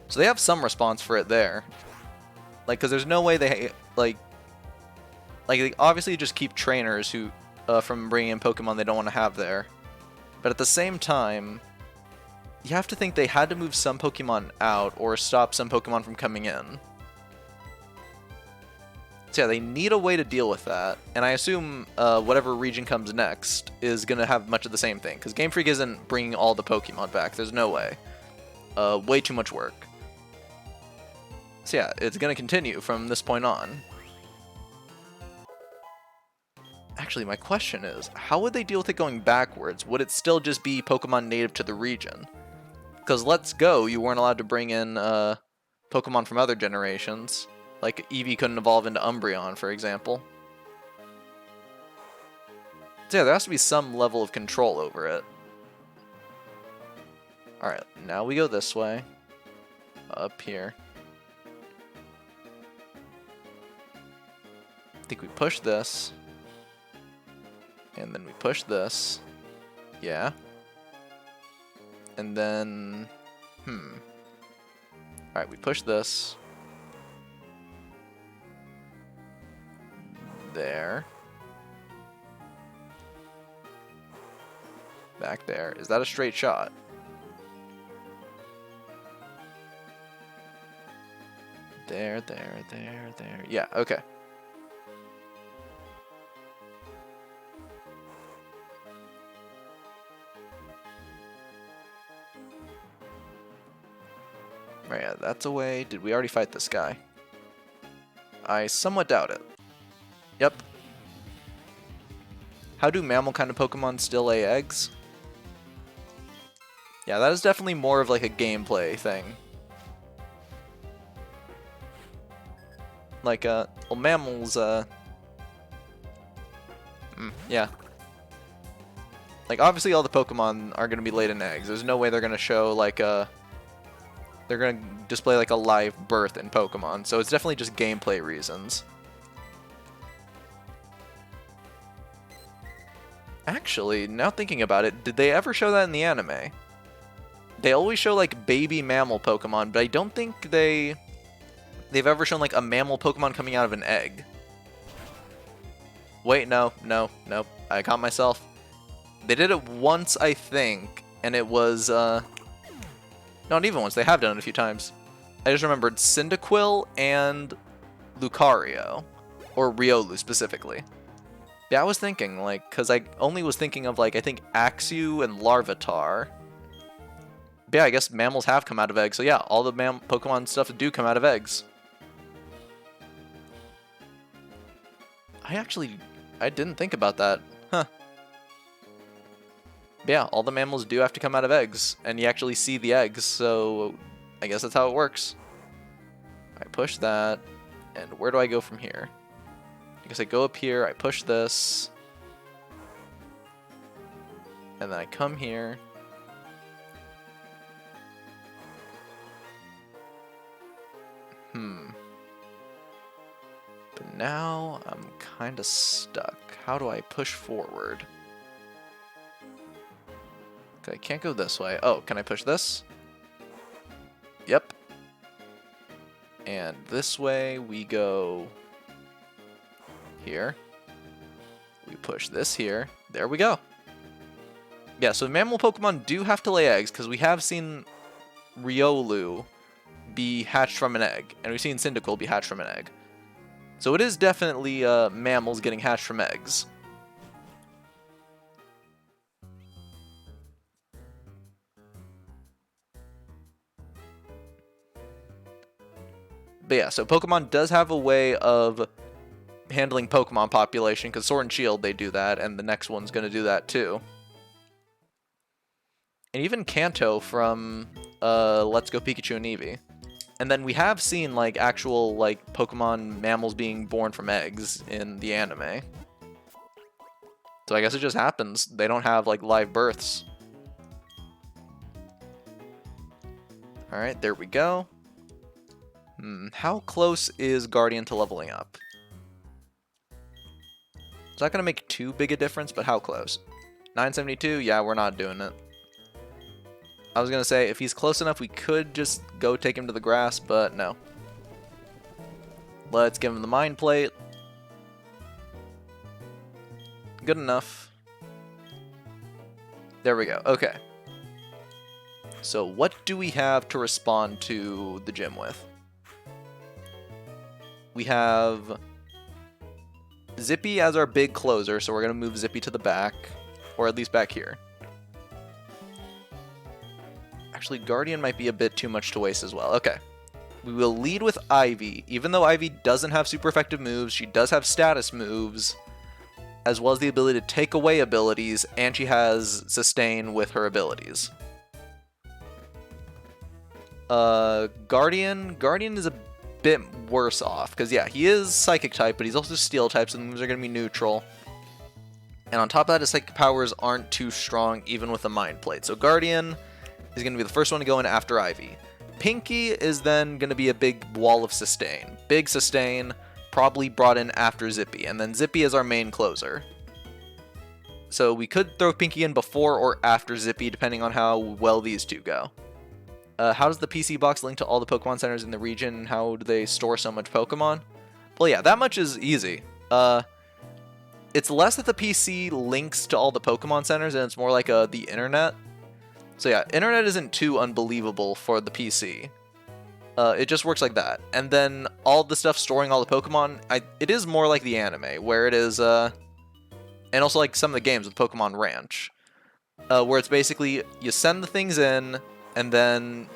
So they have some response for it there. Like, because there's no way they, they obviously just keep trainers who, from bringing in Pokemon they don't want to have there. But at the same time, you have to think they had to move some Pokemon out or stop some Pokemon from coming in. So yeah, they need a way to deal with that, and I assume whatever region comes next is going to have much of the same thing, because Game Freak isn't bringing all the Pokemon back, there's no way. Way too much work. So yeah, it's going to continue from this point on. Actually, my question is, how would they deal with it going backwards? Would it still just be Pokemon native to the region? Because Let's Go, you weren't allowed to bring in Pokemon from other generations. Like, Eevee couldn't evolve into Umbreon, for example. So yeah, there has to be some level of control over it. Alright, now we go this way. Up here. I think we push this. And then we push this. Yeah. And then... Alright, we push this. There. Back there. Is that a straight shot? There. Yeah, okay. Right, yeah, that's away. Did we already fight this guy? I somewhat doubt it. Yep. How do mammal kind of Pokemon still lay eggs? Yeah, that is definitely more of like a gameplay thing. Like, well, mammals, yeah. Like, obviously all the Pokemon are going to be laid in eggs. There's no way they're going to show, like, they're going to display, like, a live birth in Pokemon. So it's definitely just gameplay reasons. Actually, now thinking about it, did they ever show that in the anime? They always show like baby mammal Pokemon, but I don't think they've ever shown like a mammal Pokemon coming out of an egg. Wait, no. I caught myself. They did it once, I think, and it was, not even once. They have done it a few times. I just remembered Cyndaquil and Lucario, or Riolu specifically. Yeah, I was thinking, like, because I only was thinking of, like, I think Axew and Larvitar. But yeah, I guess mammals have come out of eggs. So yeah, all the Pokemon stuff do come out of eggs. I didn't think about that. Huh. But yeah, all the mammals do have to come out of eggs, and you actually see the eggs, so I guess that's how it works. I push that, and where do I go from here? I guess I go up here, I push this, and then I come here. But now I'm kind of stuck. How do I push forward? Okay, I can't go this way. Oh, can I push this? Yep. And this way we go here. We push this here. There we go. Yeah, so mammal Pokemon do have to lay eggs, because we have seen Riolu be hatched from an egg, and we've seen Cyndaquil be hatched from an egg. So it is definitely mammals getting hatched from eggs. But yeah, so Pokemon does have a way of handling Pokemon population, because Sword and Shield, they do that, and the next one's going to do that too. And even Kanto from Let's Go Pikachu and Eevee. And then we have seen, like, actual, like, Pokemon mammals being born from eggs in the anime. So I guess it just happens. They don't have, like, live births. Alright, there we go. How close is Guardian to leveling up? It's not going to make too big a difference, but how close? 972? Yeah, we're not doing it. I was going to say, if he's close enough, we could just go take him to the grass, but no. Let's give him the Mind Plate. Good enough. There we go. Okay. So what do we have to respond to the gym with? We have Zippy as our big closer, so we're going to move Zippy to the back, or at least back here. Actually, Guardian might be a bit too much to waste as well. Okay. We will lead with Ivy. Even though Ivy doesn't have super effective moves, she does have status moves, as well as the ability to take away abilities, and she has sustain with her abilities. Guardian is a bit worse off, because yeah, he is Psychic type, but he's also Steel type, so the moves are going to be neutral. And on top of that, his Psychic powers aren't too strong, even with a Mind Plate. So Guardian is going to be the first one to go in after Ivy. Pinky is then going to be a big wall of sustain. Big sustain, probably brought in after Zippy, and then Zippy is our main closer. So we could throw Pinky in before or after Zippy, depending on how well these two go. How does the PC box link to all the Pokemon centers in the region? How do they store so much Pokemon? Well, yeah, that much is easy. It's less that the PC links to all the Pokemon centers, and it's more like the internet. So yeah, internet isn't too unbelievable for the PC. It just works like that. And then all the stuff storing all the Pokemon, it is more like the anime, where it is, and also like some of the games with Pokemon Ranch, where it's basically you send the things in, and then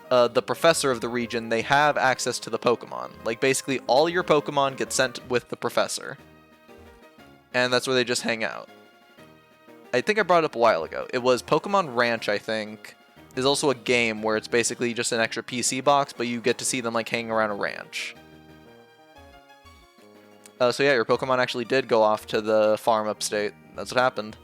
the professor of the region, they have access to the Pokemon. Like basically all your Pokemon get sent with the professor, and that's where they just hang out. I think I brought it up a while ago. It was Pokemon Ranch, I think. There's also a game where it's basically just an extra PC box, but you get to see them like hanging around a ranch. So yeah, your Pokemon actually did go off to the farm upstate. That's what happened.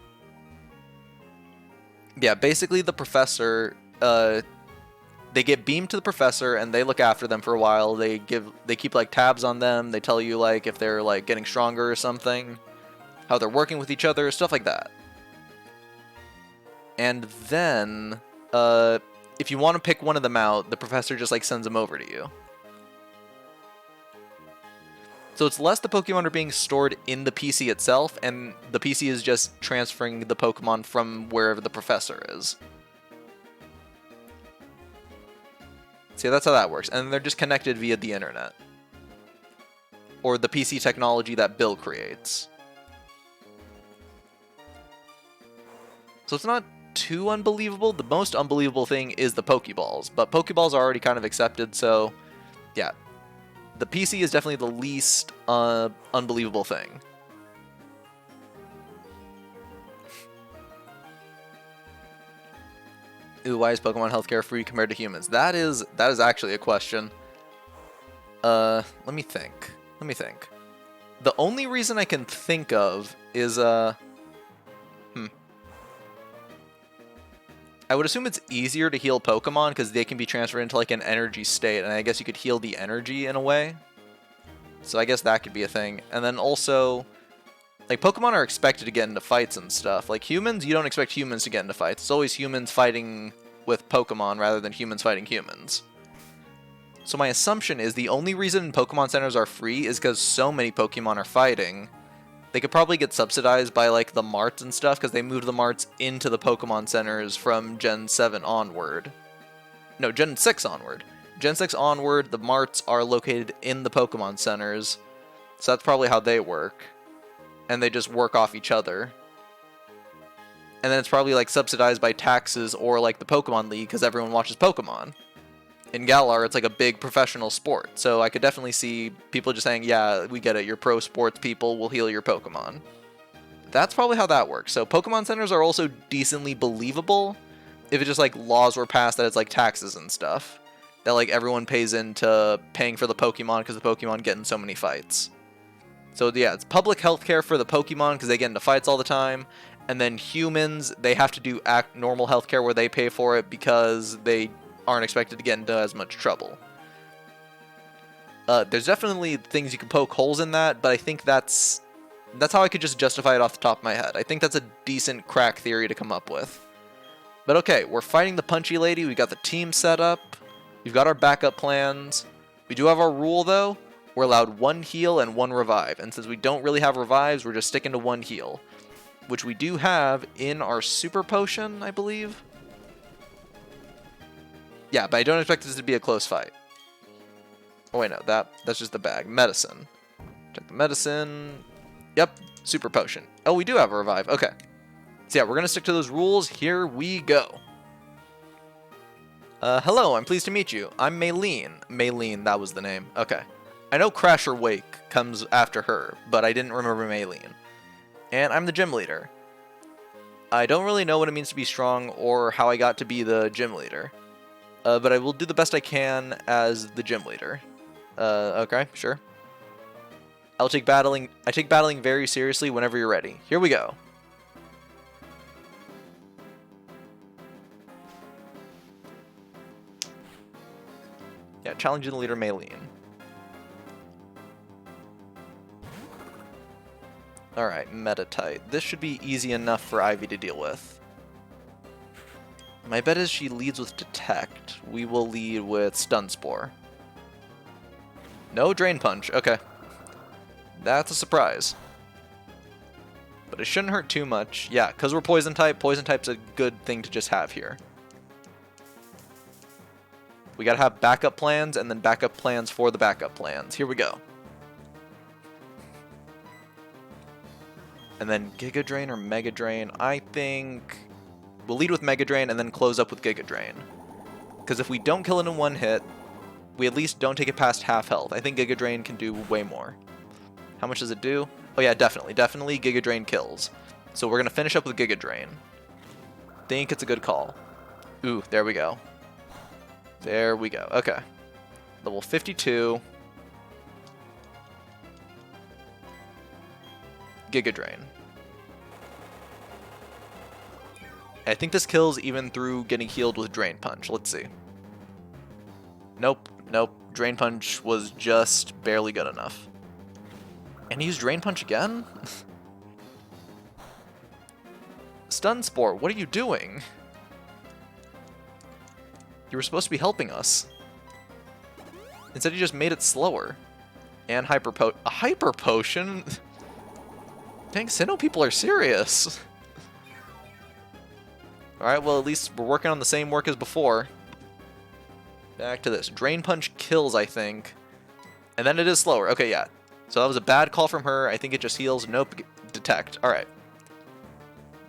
Yeah, basically the professor, they get beamed to the professor and they look after them for a while. They keep like tabs on them. They tell you like if they're like getting stronger or something. how they're working with each other, stuff like that. And then, if you want to pick one of them out, the professor just like sends them over to you. So it's less the Pokemon are being stored in the PC itself, and the PC is just transferring the Pokemon from wherever the professor is. See, that's how that works. And they're just connected via the internet. Or the PC technology that Bill creates. So it's not too unbelievable. The most unbelievable thing is the Pokeballs. But Pokeballs are already kind of accepted, so yeah. The PC is definitely the least unbelievable thing. Ooh, why is Pokemon healthcare free compared to humans? That is actually a question. Let me think. The only reason I can think of is I would assume it's easier to heal Pokemon because they can be transferred into like an energy state, and I guess you could heal the energy in a way. So I guess that could be a thing. And then also, like, Pokemon are expected to get into fights and stuff. Like, humans, you don't expect humans to get into fights. It's always humans fighting with Pokemon rather than humans fighting humans. So my assumption is the only reason Pokemon centers are free is because so many Pokemon are fighting. They could probably get subsidized by, like, the marts and stuff, because they moved the marts into the Pokemon centers from Gen 7 onward. No, Gen 6 onward. Gen 6 onward, the marts are located in the Pokemon centers, so that's probably how they work. And they just work off each other. And then it's probably, like, subsidized by taxes or, like, the Pokemon League, because everyone watches Pokemon. In Galar, it's like a big professional sport, so I could definitely see people just saying, yeah, we get it, you're pro sports people, we'll heal your Pokemon. That's probably how that works. So Pokemon centers are also decently believable if it just like laws were passed that it's like taxes and stuff. That like everyone pays into paying for the Pokemon because the Pokemon get in so many fights. So yeah, it's public healthcare for the Pokemon because they get into fights all the time. And then humans, they have to do normal healthcare where they pay for it because they aren't expected to get into as much trouble. There's definitely things you can poke holes in that, but I think that's how I could just justify it off the top of my head. I think that's a decent crack theory to come up with. But okay, we're fighting the Punchy Lady. We got the team set up. We've got our backup plans. We do have our rule, though. We're allowed 1 heal and 1 revive. And since we don't really have revives, we're just sticking to 1 heal. Which we do have in our Super Potion, I believe. Yeah, but I don't expect this to be a close fight. Oh wait, no, that's just the bag. Medicine. Check the medicine. Yep, Super Potion. Oh, we do have a revive. Okay. So yeah, we're gonna stick to those rules. Here we go. Hello, I'm pleased to meet you. I'm Maylene. Maylene, that was the name. Okay. I know Crash or Wake comes after her, but I didn't remember Maylene. And I'm the gym leader. I don't really know what it means to be strong or how I got to be the gym leader. But I will do the best I can as the gym leader. Okay, sure. I take battling very seriously whenever you're ready. Here we go. Yeah, challenging the leader Maylene. Alright, Metatite. This should be easy enough for Ivy to deal with. My bet is she leads with Detect. We will lead with Stun Spore. No Drain Punch. Okay. That's a surprise. But it shouldn't hurt too much. Yeah, because we're Poison type's a good thing to just have here. We gotta have backup plans and then backup plans for the backup plans. Here we go. And then Giga Drain or Mega Drain. I think we'll lead with Mega Drain and then close up with Giga Drain. Because if we don't kill it in 1 hit, we at least don't take it past half health. I think Giga Drain can do way more. How much does it do? Oh yeah, definitely. Definitely Giga Drain kills. So we're going to finish up with Giga Drain. Think it's a good call. Ooh, there we go. There we go. Okay. Level 52. Giga Drain. I think this kills even through getting healed with Drain Punch. Let's see. Nope. Nope. Drain Punch was just barely good enough. And use Drain Punch again? Stun Spore, what are you doing? You were supposed to be helping us. Instead, you just made it slower. And a Hyper Potion? Dang, Sinnoh people are serious. Alright, well, at least we're working on the same work as before. Back to this. Drain Punch kills, I think. And then it is slower. Okay, yeah. So that was a bad call from her. I think it just heals. Nope. Detect. Alright.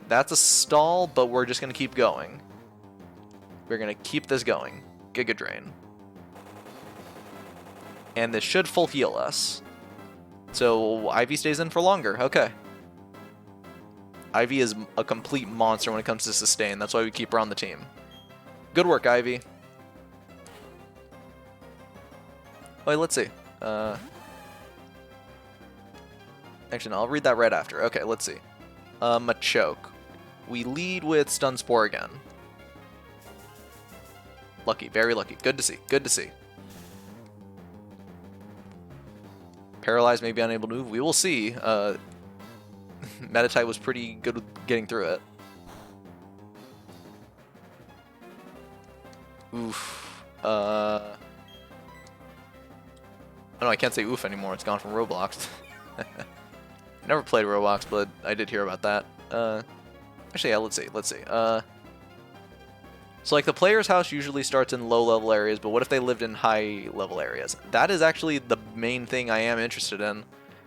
That's a stall, but we're just going to keep going. We're going to keep this going. Giga Drain. And this should full heal us. So Ivy stays in for longer. Okay. Ivy is a complete monster when it comes to sustain. That's why we keep her on the team. Good work, Ivy. Wait, let's see. Actually, no, I'll read that right after. Okay, let's see. Machoke. We lead with Stun Spore again. Lucky, very lucky. Good to see, good to see. Paralyzed, maybe unable to move. We will see. Meditite was pretty good with getting through it. Oof. Oh no, I can't say oof anymore. It's gone from Roblox. Never played Roblox, but I did hear about that. Actually, yeah, let's see. So, like, the player's house usually starts in low-level areas, but what if they lived in high-level areas? That is actually the main thing I am interested in,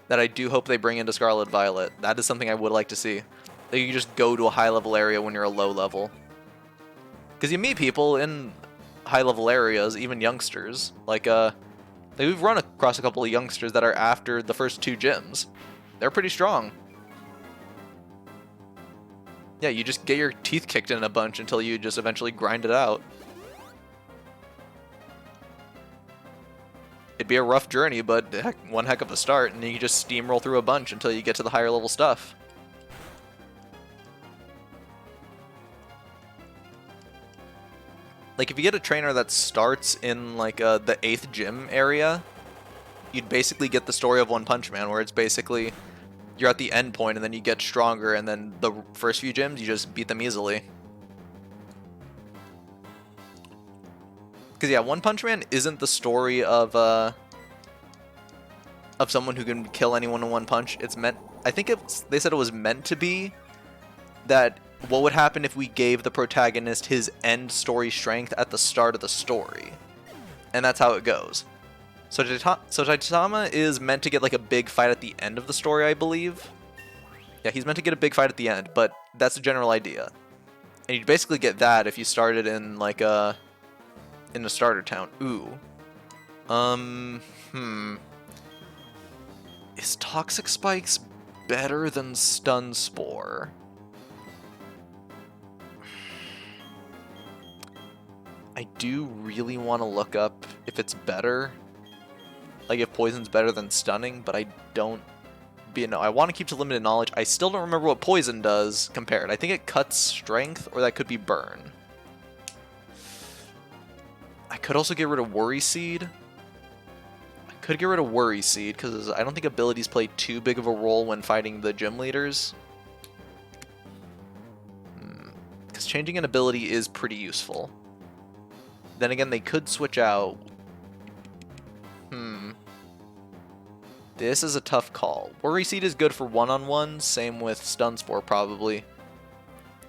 that I do hope they bring into Scarlet Violet. That is something I would like to see. That you can just go to a high-level area when you're a low-level. Because you meet people in high-level areas, even youngsters. Like, we've run across a couple of youngsters that are after the first 2 gyms. They're pretty strong. Yeah, you just get your teeth kicked in a bunch until you just eventually grind it out. It'd be a rough journey, but heck, one heck of a start, and you just steamroll through a bunch until you get to the higher level stuff. Like, if you get a trainer that starts in, like, the 8th gym area, you'd basically get the story of One Punch Man, where it's basically you're at the end point and then you get stronger, and then the first few gyms you just beat them easily. Because yeah, One Punch Man isn't the story of someone who can kill anyone in one punch. It's meant, I think they said it was meant to be that what would happen if we gave the protagonist his end story strength at the start of the story, and that's how it goes. So Saitama is meant to get like a big fight at the end of the story, I believe. Yeah, he's meant to get a big fight at the end, but that's the general idea. And you'd basically get that if you started in like in a starter town. Ooh. Is Toxic Spikes better than Stun Spore? I do really want to look up if it's better. Like, if Poison's better than Stunning, but I don't... I want to keep to limited knowledge. I still don't remember what Poison does compared. I think it cuts Strength, or that could be Burn. I could also get rid of Worry Seed. I could get rid of Worry Seed, because I don't think abilities play too big of a role when fighting the gym leaders. Because changing an ability is pretty useful. Then again, they could switch out... This is a tough call. Worry Seed is good for one-on-ones, same with Stun Spore probably.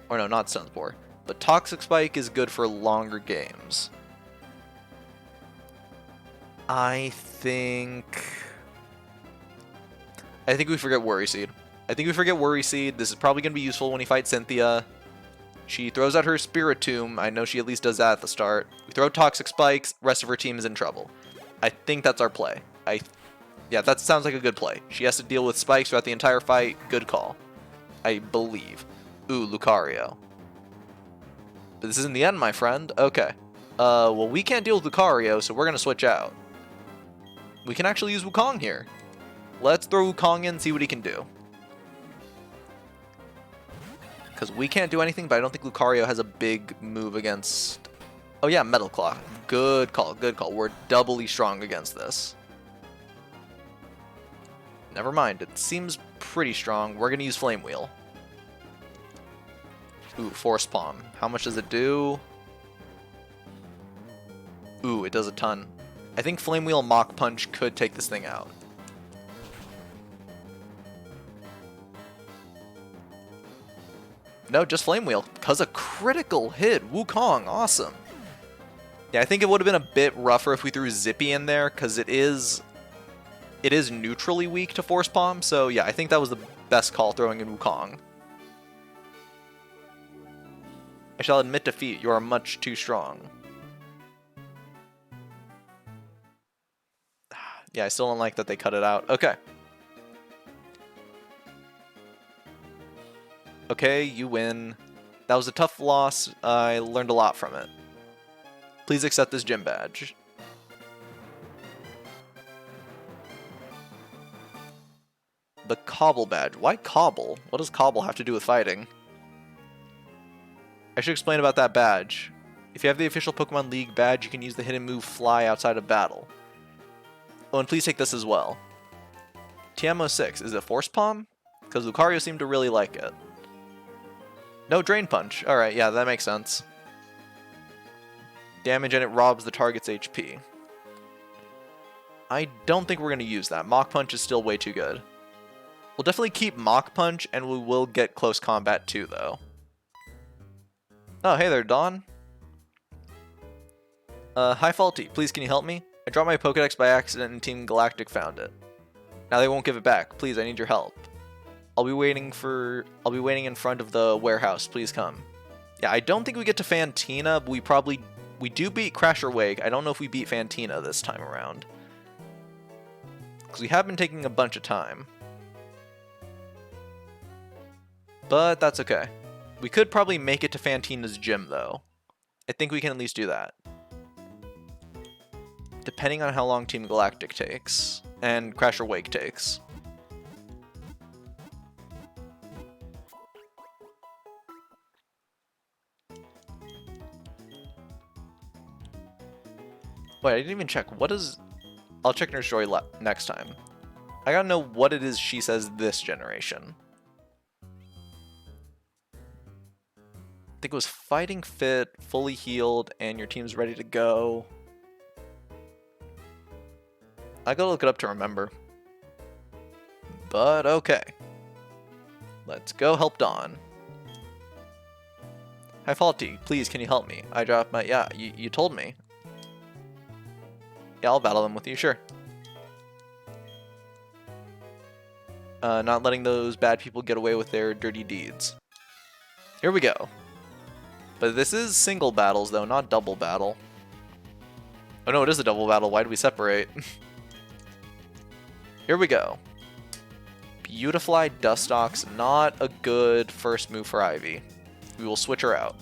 Or no, not Stun Spore. But Toxic Spike is good for longer games. I think we forget Worry Seed. This is probably going to be useful when you fight Cynthia. She throws out her Spiritomb. I know she at least does that at the start. We throw Toxic Spikes, rest of her team is in trouble. I think that's our play. Yeah, that sounds like a good play. She has to deal with spikes throughout the entire fight. Good call. I believe. Ooh, Lucario. But this isn't the end, my friend. Okay. Well, we can't deal with Lucario, so we're going to switch out. We can actually use Wukong here. Let's throw Wukong in and see what he can do. Because we can't do anything, but I don't think Lucario has a big move against... Oh yeah, Metal Claw. Good call, good call. We're doubly strong against this. Never mind, it seems pretty strong. We're going to use Flame Wheel. Ooh, Force Palm. How much does it do? Ooh, it does a ton. I think Flame Wheel Mach Punch could take this thing out. No, just Flame Wheel. Because a critical hit. Wukong, awesome. Yeah, I think it would have been a bit rougher if we threw Zippy in there, because it is neutrally weak to Force Palm, so yeah, I think that was the best call, throwing in Wukong. I shall admit defeat, you are much too strong. Yeah, I still don't like that they cut it out. Okay. Okay, you win. That was a tough loss. I learned a lot from it. Please accept this gym badge. The Cobble badge. Why Cobble? What does Cobble have to do with fighting? I should explain about that badge. If you have the official Pokemon League badge, you can use the hidden move Fly outside of battle. Oh, and please take this as well. Pt.18, is it Force Palm? Because Lucario seemed to really like it. No Drain Punch. Alright, yeah, that makes sense. Damage and it robs the target's HP. I don't think we're going to use that. Mach Punch is still way too good. We'll definitely keep Mach Punch, and we will get Close Combat too, though. Oh, hey there, Dawn. Hi, Faulty. Please, can you help me? I dropped my Pokedex by accident and Team Galactic found it. Now they won't give it back. Please, I need your help. I'll be waiting in front of the warehouse. Please come. Yeah, I don't think we get to Fantina, but we do beat Crasher Wake. I don't know if we beat Fantina this time around. Because we have been taking a bunch of time. But that's okay. We could probably make it to Fantina's gym, though. I think we can at least do that. Depending on how long Team Galactic takes. And Crasher Wake takes. Wait, I didn't even check. What is... I'll check Nurse Joy next time. I gotta know what it is she says this generation. I think it was Fighting Fit, fully healed, and your team's ready to go. I gotta look it up to remember. But okay. Let's go help Dawn. Hi, Faulty. Please, can you help me? I dropped my... Yeah, you told me. Yeah, I'll battle them with you, sure. Not letting those bad people get away with their dirty deeds. Here we go. But this is single battles, though, not double battle. Oh no, it is a double battle. Why did we separate? Here we go. Beautifly Dustox, not a good first move for Ivy. We will switch her out.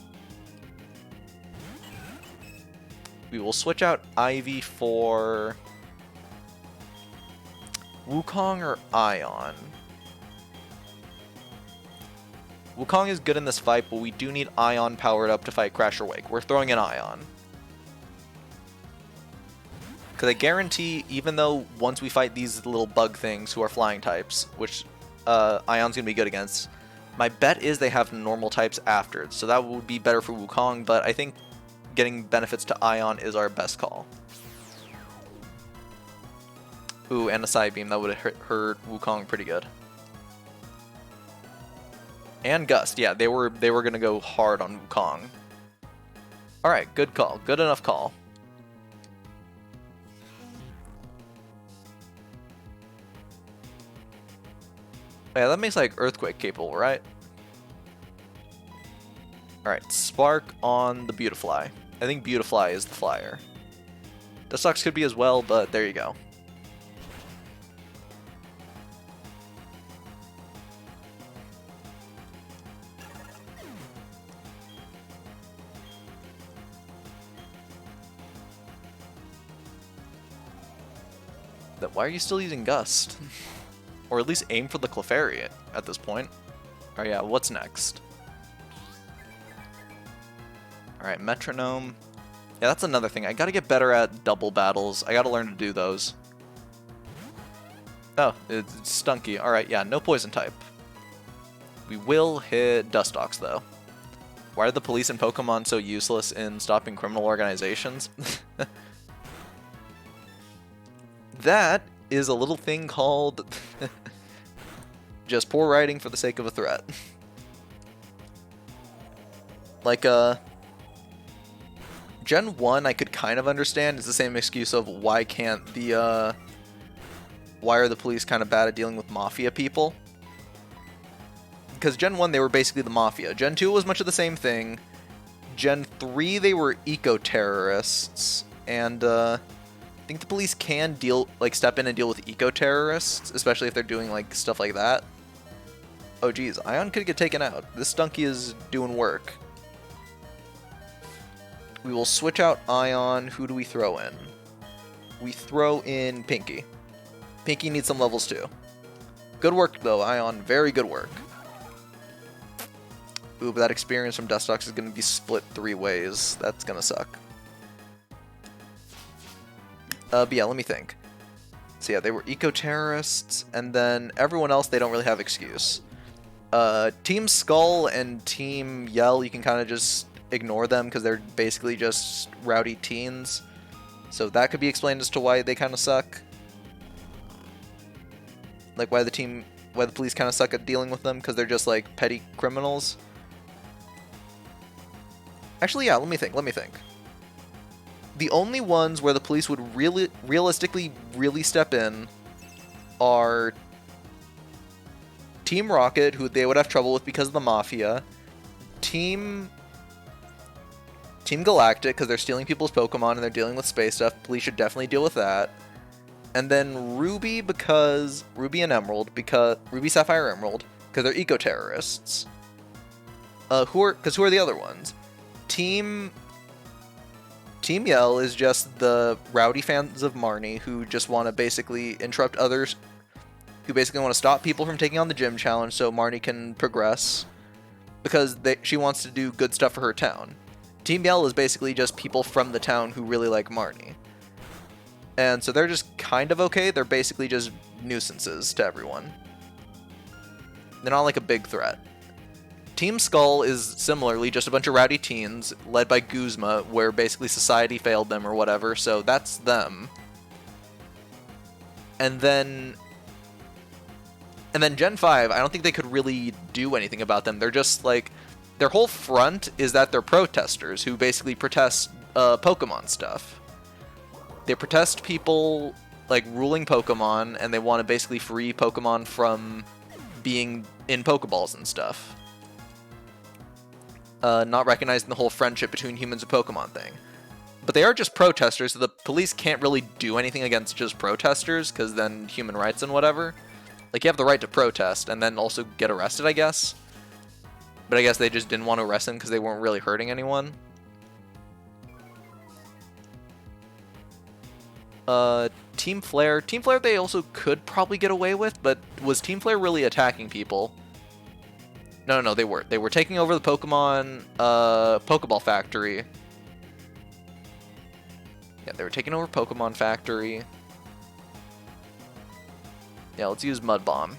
We will switch out Ivy for Wukong or Ion. Wukong is good in this fight, but we do need Ion powered up to fight Crasher Wake. We're throwing in Ion. Because I guarantee, even though once we fight these little bug things who are flying types, which Ion's going to be good against, my bet is they have normal types after, so that would be better for Wukong, but I think getting benefits to Ion is our best call. Ooh, and a Side Beam, that would have hurt Wukong pretty good. And Gust, yeah, they were going to go hard on Wukong. Alright, good call. Good enough call. Yeah, that makes like Earthquake capable, right? Alright, Spark on the Beautifly. I think Beautifly is the flyer. Dustox could be as well, but there you go. Why are you still using Gust? Or at least aim for the Clefairy at this point. Oh yeah, what's next? Alright, Metronome. Yeah, that's another thing. I gotta get better at double battles. I gotta learn to do those. Oh, it's Stunky. Alright, yeah, no poison type. We will hit Dustox, though. Why are the police and Pokemon so useless in stopping criminal organizations? That is a little thing called just poor writing for the sake of a threat. Like, Gen 1 I could kind of understand. It's the same excuse of why can't the, why are the police kind of bad at dealing with Mafia people? Because Gen 1 they were basically the Mafia. Gen 2 was much of the same thing. Gen 3 they were eco-terrorists. And, I think the police can step in and deal with eco-terrorists, especially if they're doing, like, stuff like that. Oh, geez, Ion could get taken out. This donkey is doing work. We will switch out Ion. Who do we throw in? We throw in Pinky. Pinky needs some levels too. Good work though, Ion. Very good work. Ooh, but that experience from Dustox is going to be split 3 ways. That's going to suck. But yeah, let me think. So yeah, they were eco-terrorists, and then everyone else, they don't really have excuse. Team Skull and Team Yell, you can kind of just ignore them because they're basically just rowdy teens. So that could be explained as to why they kind of suck. Like why the police kind of suck at dealing with them, because they're just like petty criminals. Actually, yeah, let me think. The only ones where the police would realistically step in are Team Rocket, who they would have trouble with because of the Mafia, Team Galactic, because they're stealing people's Pokemon and they're dealing with space stuff. Police should definitely deal with that. And then Ruby, Ruby and Emerald, Ruby, Sapphire, Emerald, because they're eco-terrorists. Who are the other ones? Team Yell is just the rowdy fans of Marnie who just want to basically interrupt others, who basically want to stop people from taking on the gym challenge so Marnie can progress, because she wants to do good stuff for her town. Team Yell is basically just people from the town who really like Marnie. And so they're just kind of okay. They're basically just nuisances to everyone. They're not like a big threat. Team Skull is similarly just a bunch of rowdy teens led by Guzma, where basically society failed them or whatever, so that's them. And then Gen 5, I don't think they could really do anything about them. They're just like, their whole front is that they're protesters who basically protest Pokemon stuff. They protest people like ruling Pokemon, and they want to basically free Pokemon from being in Pokeballs and stuff. Not recognizing the whole friendship between humans and Pokemon thing. But they are just protesters, so the police can't really do anything against just protesters, because then human rights and whatever. Like, you have the right to protest, and then also get arrested, I guess. But I guess they just didn't want to arrest them because they weren't really hurting anyone. Team Flare they also could probably get away with, but was Team Flare really attacking people? No, they weren't. They were taking over the Pokemon, Pokeball Factory. Yeah, they were taking over Pokemon Factory. Yeah, let's use Mud Bomb.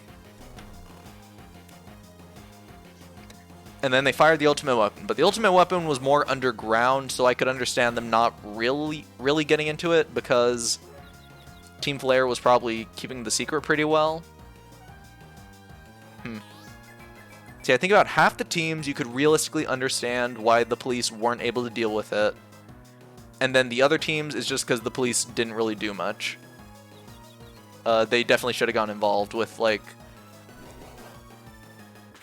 And then they fired the ultimate weapon, but the ultimate weapon was more underground, so I could understand them not really getting into it, because Team Flare was probably keeping the secret pretty well. See, I think about half the teams you could realistically understand why the police weren't able to deal with it. And then the other teams is just because the police didn't really do much. They definitely should have gone involved with, like...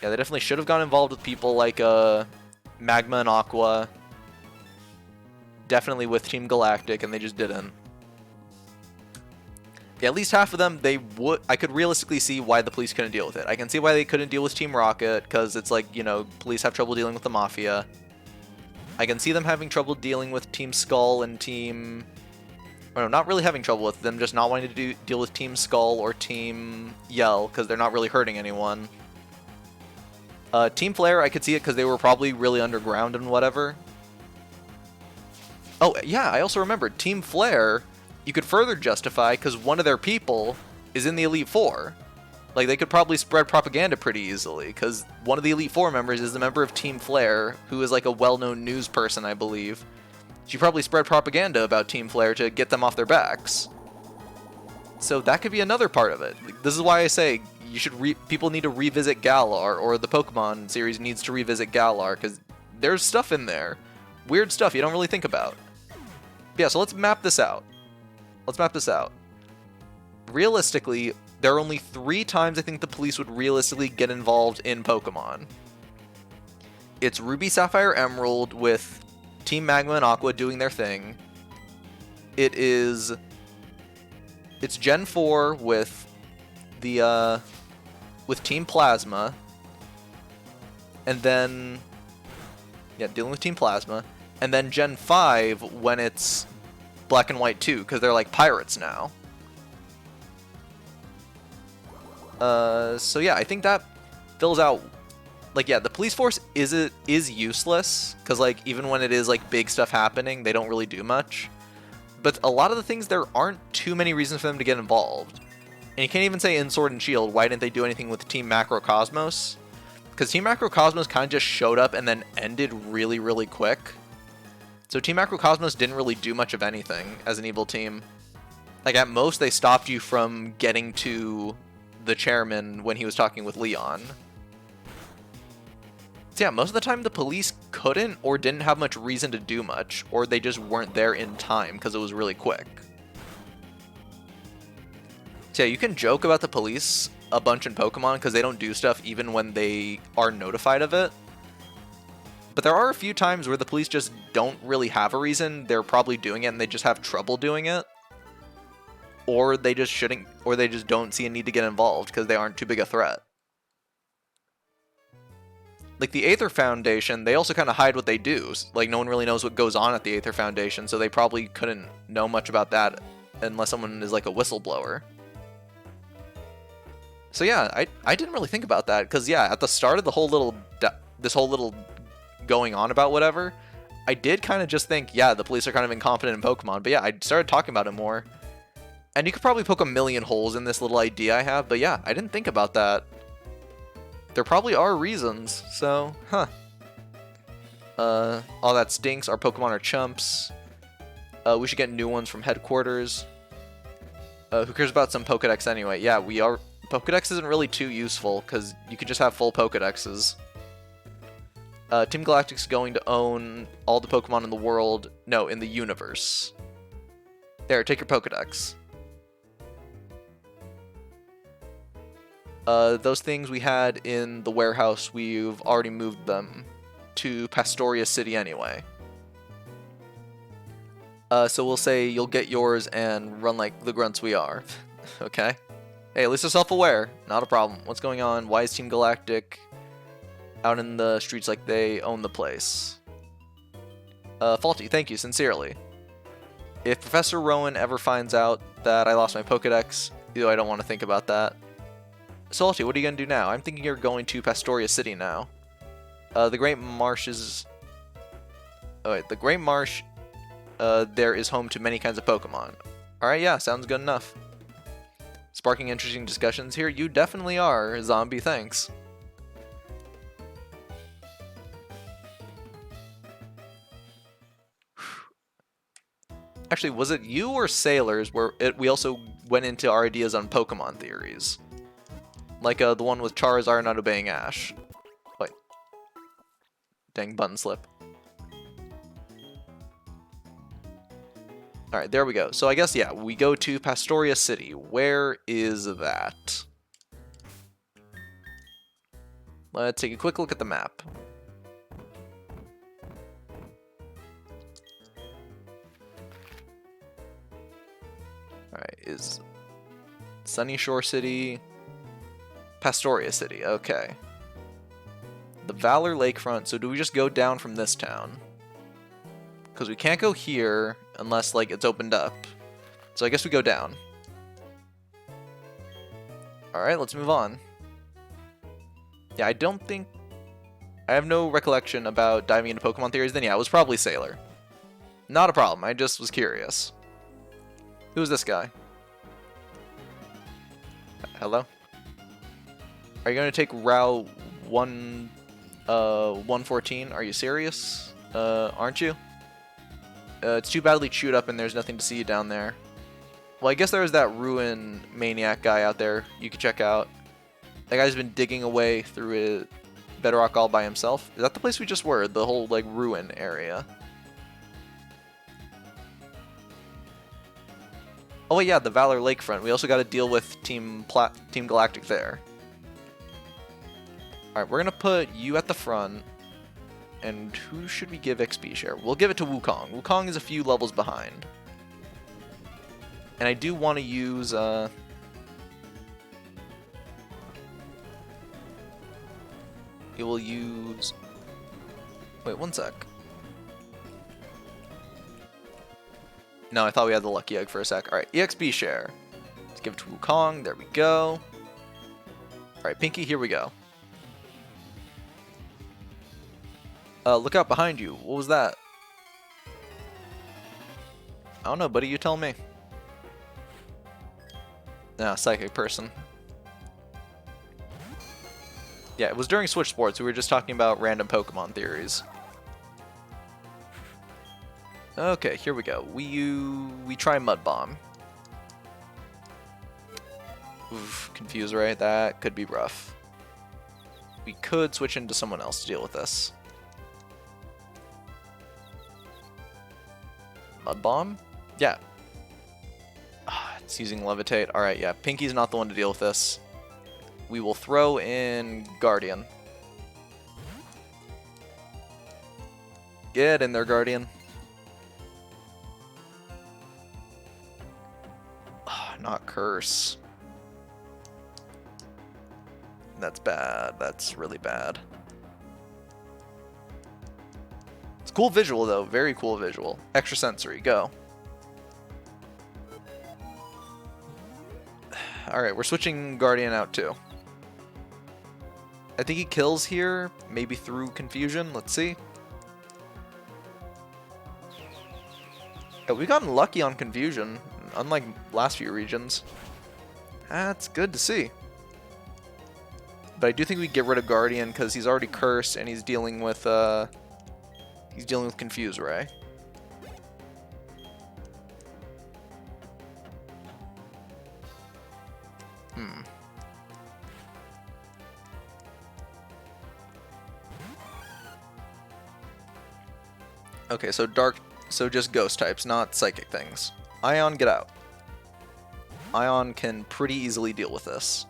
Yeah, they definitely should have gone involved with people like Magma and Aqua. Definitely with Team Galactic, and they just didn't. Yeah, at least half of them, I could realistically see why the police couldn't deal with it. I can see why they couldn't deal with Team Rocket, because it's like, you know, police have trouble dealing with the Mafia. I can see them having trouble dealing with Team Skull and Team... Or no, not really having trouble with them, just not wanting to deal with Team Skull or Team Yell, because they're not really hurting anyone. Team Flare, I could see it because they were probably really underground and whatever. Oh, yeah, I also remembered, Team Flare... You could further justify because one of their people is in the Elite Four. Like, they could probably spread propaganda pretty easily, because one of the Elite Four members is a member of Team Flare, who is like a well-known news person, I believe. She probably spread propaganda about Team Flare to get them off their backs. So that could be another part of it. This is why I say people need to revisit Galar, or the Pokemon series needs to revisit Galar, because there's stuff in there. Weird stuff you don't really think about. But yeah, so let's map this out. Realistically, there are only 3 times I think the police would realistically get involved in Pokemon. It's Ruby, Sapphire, Emerald with Team Magma and Aqua doing their thing. It's Gen 4 with Team Plasma. And then dealing with Team Plasma. And then Gen 5 when it's Black and White 2, because they're like pirates now. So yeah, I think that fills out, like, yeah, the police force is useless, because, like, even when it is, like, big stuff happening, they don't really do much. But a lot of the things, there aren't too many reasons for them to get involved. And you can't even say in Sword and Shield, why didn't they do anything with Team Macrocosmos? Because Team Macrocosmos kind of just showed up and then ended really, really quick. So Team Macrocosmos didn't really do much of anything as an evil team. Like, at most, they stopped you from getting to the chairman when he was talking with Leon. So yeah, most of the time the police couldn't or didn't have much reason to do much, or they just weren't there in time because it was really quick. So yeah, you can joke about the police a bunch in Pokemon because they don't do stuff even when they are notified of it. But there are a few times where the police just don't really have a reason. They're probably doing it and they just have trouble doing it. Or they just shouldn't, or they just don't see a need to get involved because they aren't too big a threat. Like the Aether Foundation, they also kind of hide what they do. Like, no one really knows what goes on at the Aether Foundation, so they probably couldn't know much about that unless someone is like a whistleblower. So yeah, I didn't really think about that, because yeah, at the start of the whole this whole little going on about whatever, I did kind of just think, yeah, the police are kind of incompetent in Pokemon, but yeah, I started talking about it more. And you could probably poke a million holes in this little idea I have, but yeah, I didn't think about that. There probably are reasons, so, huh. All that stinks, our Pokemon are chumps. We should get new ones from headquarters. Who cares about some Pokedex anyway? Yeah, Pokedex isn't really too useful, because you could just have full Pokedexes. Team Galactic's going to own all the Pokemon in the world. No, in the universe. There, take your Pokedex. Those things we had in the warehouse, we've already moved them to Pastoria City anyway. So we'll say you'll get yours and run like the grunts we are. Okay? Hey, at least they're self-aware. Not a problem. What's going on? Why is Team Galactic out in the streets like they own the place? Faulty, thank you, sincerely. If Professor Rowan ever finds out that I lost my Pokedex, I don't want to think about that. Salty, what are you going to do now? I'm thinking you're going to Pastoria City now. The Great Marsh is... Oh wait, the Great Marsh, there is home to many kinds of Pokemon. Alright, yeah, sounds good enough. Sparking interesting discussions here? You definitely are, Zombie, thanks. Actually, was it you or Sailors where we also went into our ideas on Pokemon theories? Like the one with Charizard not obeying Ash. Wait. Dang, button slip. Alright, there we go. So I guess, yeah, we go to Pastoria City. Where is that? Let's take a quick look at the map. Alright, is Sunny Shore City... Pastoria City, okay. The Valor Lakefront, so do we just go down from this town? Because we can't go here unless, like, it's opened up. So I guess we go down. Alright, let's move on. Yeah, I don't think... I have no recollection about diving into Pokemon theories, then yeah, it was probably Sailor. Not a problem, I just was curious. Who's this guy? Hello? Are you gonna take Route 114? Are you serious? Aren't you? It's too badly chewed up and there's nothing to see down there. Well, I guess there was that ruin maniac guy out there you could check out. That guy's been digging away through bedrock all by himself. Is that the place we just were? The whole, like, ruin area? Oh, wait, yeah, the Valor Lakefront. We also got to deal with Team Galactic there. Alright, we're going to put you at the front. And who should we give XP share? We'll give it to Wukong. Wukong is a few levels behind. And I do want to use... We will use... Wait, one sec. No, I thought we had the lucky egg for a sec. Alright, EXP share. Let's give it to Wukong. There we go. Alright, Pinky, here we go. Look out behind you. What was that? I don't know, buddy. You tell me. Nah, psychic person. Yeah, it was during Switch Sports. We were just talking about random Pokemon theories. Okay, here we go. We try Mud Bomb. Oof, confused, right? That could be rough. We could switch into someone else to deal with this. Mud Bomb? Yeah. It's using Levitate. Alright, yeah. Pinky's not the one to deal with this. We will throw in Guardian. Get in there, Guardian. Not Curse. That's bad. That's really bad. It's cool visual, though. Very cool visual. Extra sensory. Go. Alright, we're switching Guardian out, too. I think he kills here. Maybe through confusion. Let's see. Yeah, we've gotten lucky on confusion. Unlike last few regions. That's good to see. But I do think we get rid of Guardian because he's already cursed and he's dealing with Confuse Ray. Okay, so just ghost types, not psychic things. Ion, get out. Ion can pretty easily deal with this.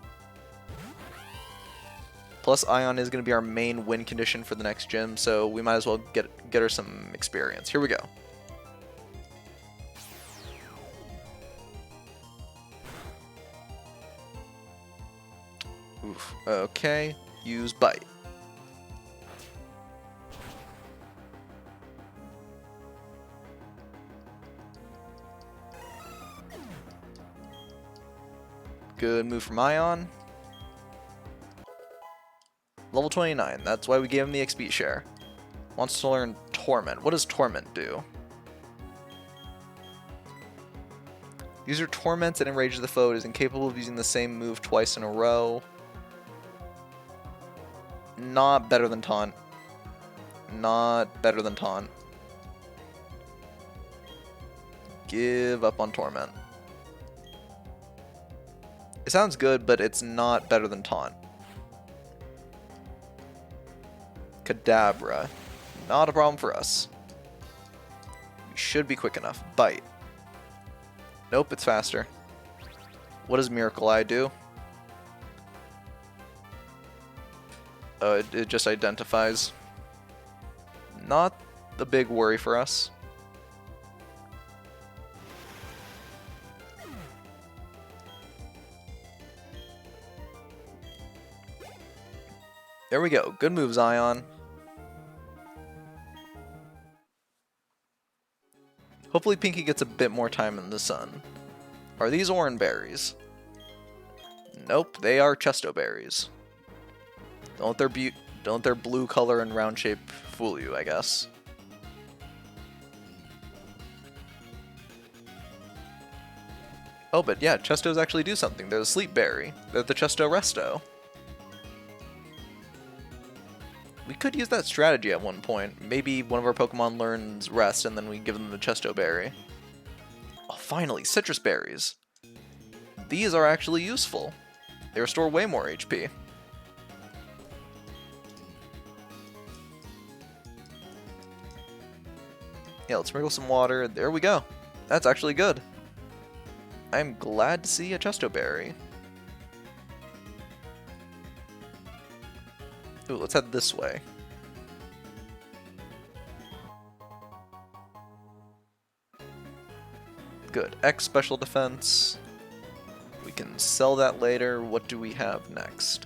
Plus, Ion is going to be our main win condition for the next gym, so we might as well get her some experience. Here we go. Oof. Okay, use Bite. Good move from Ion. Level 29, that's why we gave him the XP share. Wants to learn Torment. What does Torment do? User torments and enrages the foe. It is incapable of using the same move twice in a row. Not better than Taunt. Not better than Taunt. Give up on Torment. It sounds good, but it's not better than Taunt. Kadabra. Not a problem for us. We should be quick enough. Bite. Nope, it's faster. What does Miracle Eye do? Oh, it just identifies. Not the big worry for us. There we go. Good moves, Ion. Hopefully Pinky gets a bit more time in the sun. Are these Oran berries? Nope, they are Chesto berries. Don't their blue color and round shape fool you, I guess. Oh, but yeah, Chestos actually do something. They're the sleep berry. They're the Chesto Resto. We could use that strategy at one point. Maybe one of our Pokemon learns Rest and then we give them the Chesto Berry. Oh, finally, citrus berries. These are actually useful. They restore way more HP. Yeah, let's sprinkle some water. There we go. That's actually good. I'm glad to see a Chesto Berry. Ooh, let's head this way. Good. X special defense. We can sell that later. What do we have next?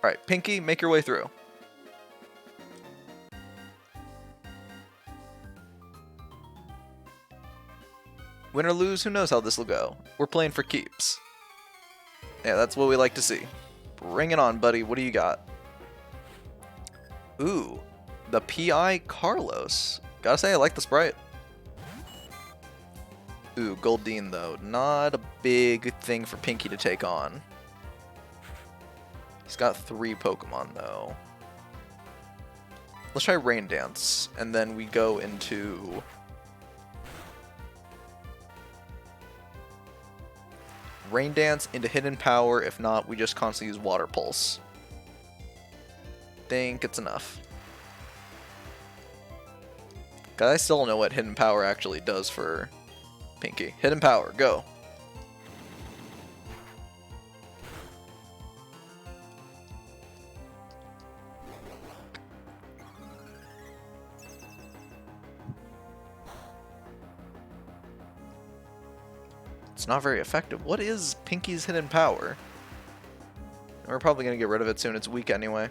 Alright, Pinky, make your way through. Win or lose, who knows how this will go. We're playing for keeps. Yeah, that's what we like to see. Bring it on, buddy. What do you got? Ooh, the PI Carlos. Gotta say, I like the sprite. Ooh, Goldeen, though. Not a big thing for Pinky to take on. He's got 3 Pokemon, though. Let's try Rain Dance, and then we go into... Rain Dance into Hidden Power. If not, we just constantly use Water Pulse. Think it's enough. Cause I still don't know what Hidden Power actually does for Pinky. Hidden Power, go. It's not very effective. What is Pinky's Hidden Power? We're probably going to get rid of it soon. It's weak anyway.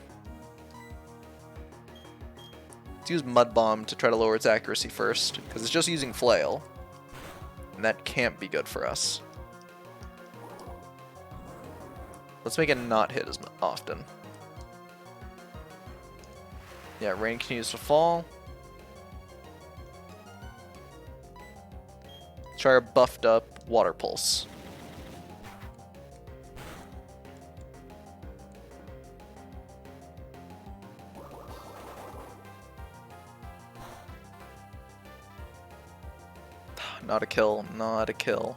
Let's use Mud Bomb to try to lower its accuracy first, because it's just using Flail. And that can't be good for us. Let's make it not hit as often. Yeah, rain continues to fall. Let's try our buffed up Water Pulse. Not a kill, not a kill.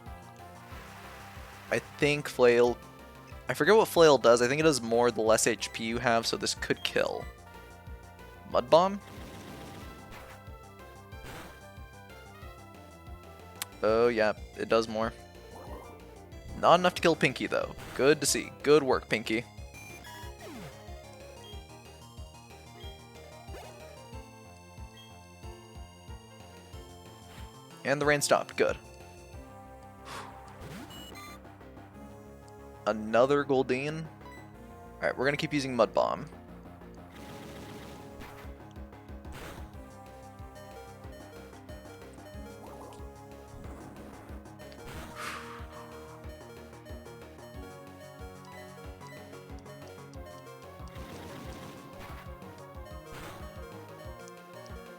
I think Flail... I forget what Flail does. I think it does more the less HP you have, so this could kill. Mud Bomb? Oh yeah, it does more. Not enough to kill Pinky though. Good to see. Good work, Pinky. And the rain stopped. Good. Another Goldeen. Alright, we're going to keep using Mud Bomb.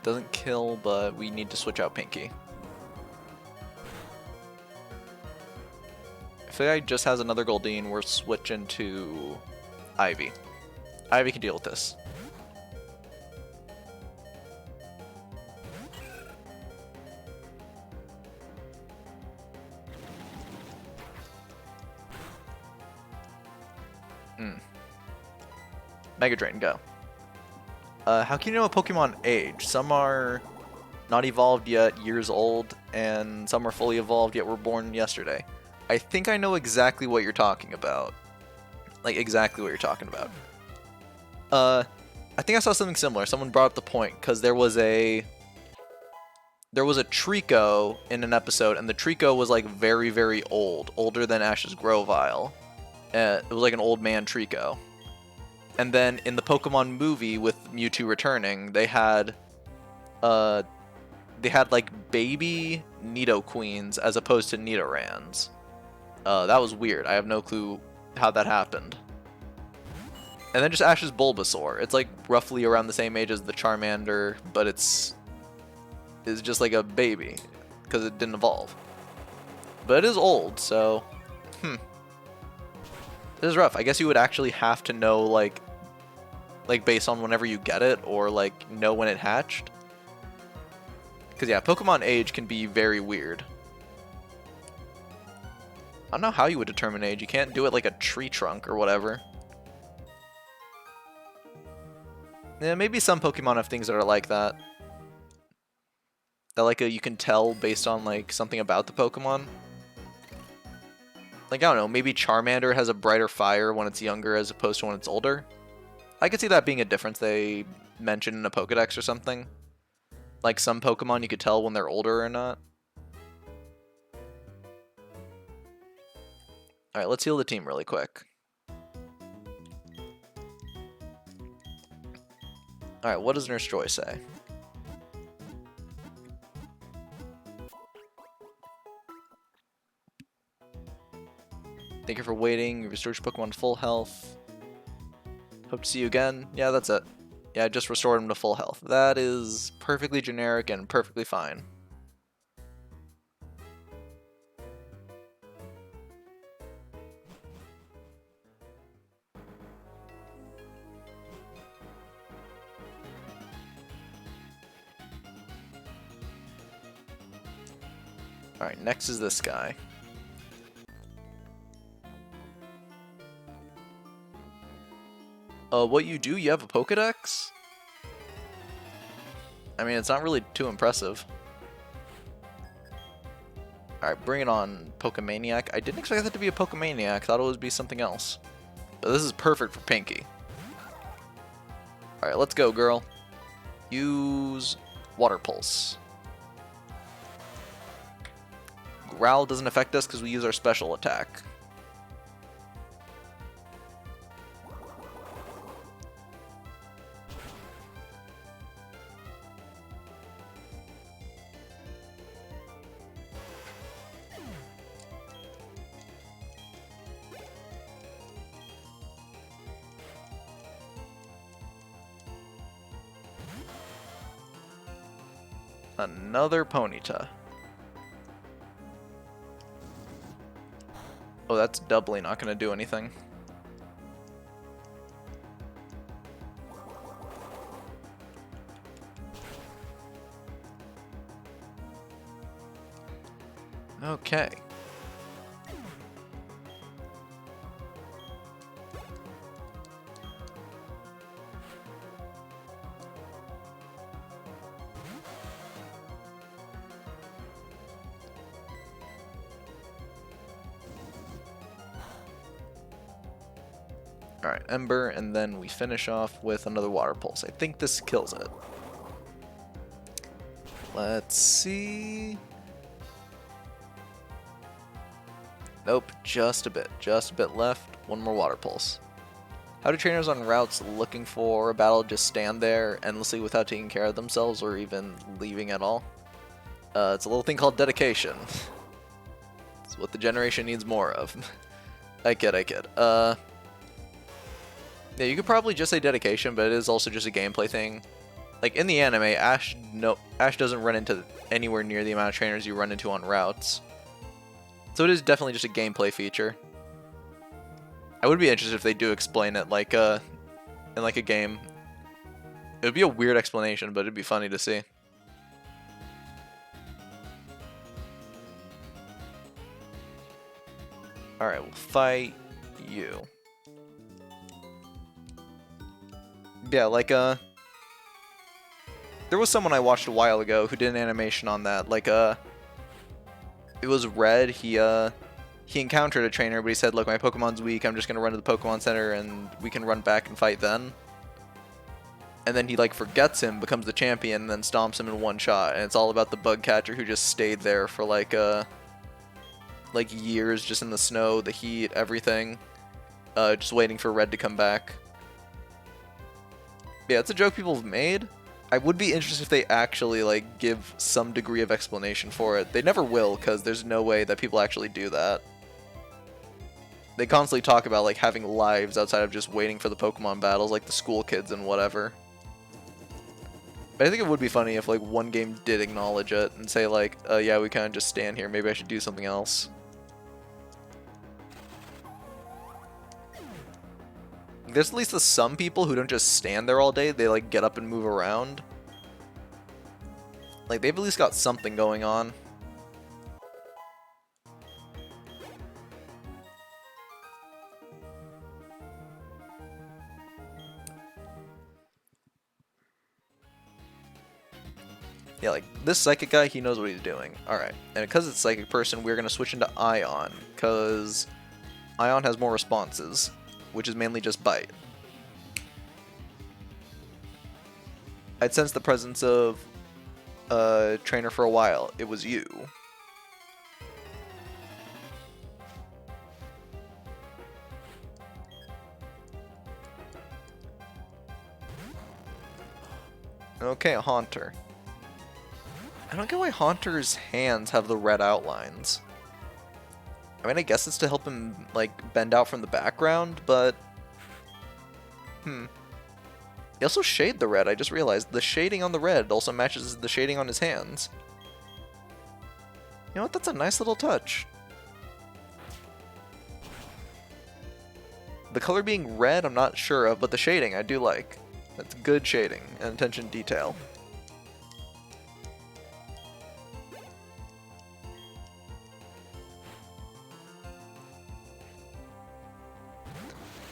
Doesn't kill, but we need to switch out Pinky. If the guy just has another Goldeen, we're switching to Ivy. Ivy can deal with this. Mega Drain, go. How can you know a Pokemon age? Some are not evolved yet, years old, and some are fully evolved yet were born yesterday. I think I know exactly what you're talking about. Like, exactly what you're talking about. I think I saw something similar. Someone brought up the point, because there was a Trico in an episode, and the Trico was, like, very, very old. Older than Ash's Grovyle. It was like an old man Trico. And then in the Pokemon movie with Mewtwo returning, they had like baby Nidoqueens as opposed to Nidorans. That was weird. I have no clue how that happened. And then just Ash's Bulbasaur. It's like roughly around the same age as the Charmander, but it's just like a baby because it didn't evolve. But it is old, so this is rough. I guess you would actually have to know like like based on whenever you get it or like know when it hatched. Because yeah, Pokemon age can be very weird. I don't know how you would determine age. You can't do it like a tree trunk or whatever. Yeah, maybe some Pokemon have things that are like that. That like you can tell based on like something about the Pokemon. Like, I don't know, maybe Charmander has a brighter fire when it's younger as opposed to when it's older. I could see that being a difference they mentioned in a Pokedex or something. Like some Pokemon you could tell when they're older or not. Alright, let's heal the team really quick. Alright, what does Nurse Joy say? Thank you for waiting. You restored your Pokemon to full health. Hope to see you again. Yeah, that's it. Yeah, I just restored him to full health. That is perfectly generic and perfectly fine. Alright, next is this guy. What you do? You have a Pokedex? I mean, it's not really too impressive. Alright, bring it on, Pokemaniac. I didn't expect that to be a Pokemaniac. Thought it would be something else. But this is perfect for Pinky. Alright, let's go, girl. Use Water Pulse. Growl doesn't affect us because we use our special attack. Another Ponyta. Oh, that's doubly not going to do anything. Okay. Alright, Ember, and then we finish off with another Water Pulse. I think this kills it. Let's see... Nope, just a bit left. One more Water Pulse. How do trainers on routes looking for a battle just stand there endlessly without taking care of themselves or even leaving at all? It's a little thing called dedication. It's what the generation needs more of. I kid. Yeah, you could probably just say dedication, but it is also just a gameplay thing. Like, in the anime, Ash doesn't run into anywhere near the amount of trainers you run into on routes. So it is definitely just a gameplay feature. I would be interested if they do explain it like in like a game. It would be a weird explanation, but it'd be funny to see. Alright, we'll fight you. Yeah, like, there was someone I watched a while ago who did an animation on that. Like, it was Red. He encountered a trainer, but he said, look, my Pokemon's weak. I'm just going to run to the Pokemon Center, and we can run back and fight then. And then he, like, forgets him, becomes the champion, and then stomps him in one shot. And it's all about the bug catcher who just stayed there for, like years just in the snow, the heat, everything. Just waiting for Red to come back. Yeah, it's a joke people have made. I would be interested if they actually, like, give some degree of explanation for it. They never will, because there's no way that people actually do that. They constantly talk about, like, having lives outside of just waiting for the Pokemon battles, like the school kids and whatever. But I think it would be funny if, like, one game did acknowledge it and say, like, yeah, we kind of just stand here. Maybe I should do something else. There's at least some people who don't just stand there all day, they like get up and move around. Like they've at least got something going on. Yeah, like this psychic guy, he knows what he's doing. Alright, and because it's psychic person, we're going to switch into Ion, because Ion has more responses, which is mainly just bite. I'd sensed the presence of a trainer for a while. It was you. Okay, a Haunter. I don't get why Haunter's hands have the red outlines. I mean, I guess it's to help him, like, bend out from the background, but... He also shade the red, I just realized. The shading on the red also matches the shading on his hands. You know what, that's a nice little touch. The color being red, I'm not sure of, but the shading I do like. That's good shading and attention to detail.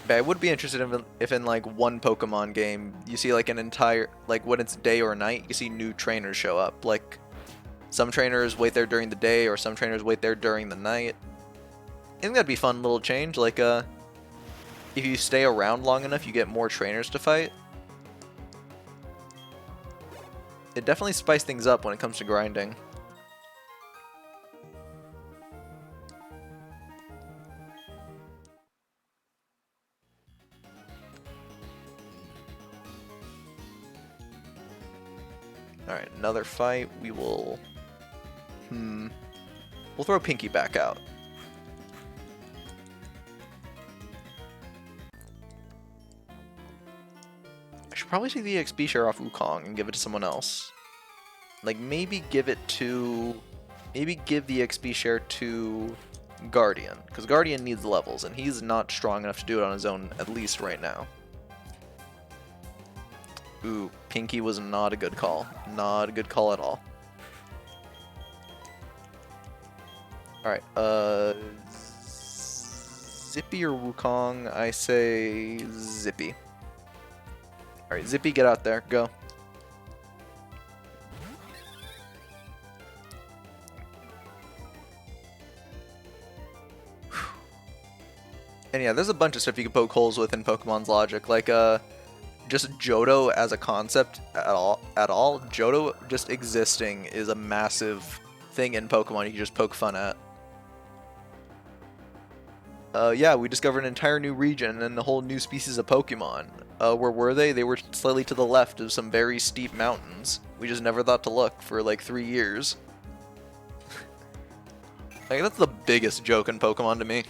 I would be interested if in like one Pokemon game you see like an entire, like when it's day or night, you see new trainers show up. Like some trainers wait there during the day or some trainers wait there during the night. I think that'd be a fun little change. Like if you stay around long enough, you get more trainers to fight. It definitely spices things up when it comes to grinding. Alright, another fight. We will... We'll throw Pinky back out. I should probably take the XP share off Wukong and give it to someone else. Like, maybe give it to... Maybe give the XP share to Guardian. Because Guardian needs levels, and he's not strong enough to do it on his own, at least right now. Ooh, Pinky was not a good call. Not a good call at all. Alright, Zippy or Wukong? I say Zippy. Alright, Zippy, get out there. Go. And yeah, there's a bunch of stuff you can poke holes with in Pokemon's logic. Like, just Johto as a concept at all. Johto just existing is a massive thing in Pokemon you can just poke fun at. Yeah, we discovered an entire new region and a whole new species of Pokemon. Where were they? They were slightly to the left of some very steep mountains. We just never thought to look for like 3 years. Like, that's the biggest joke in Pokemon to me.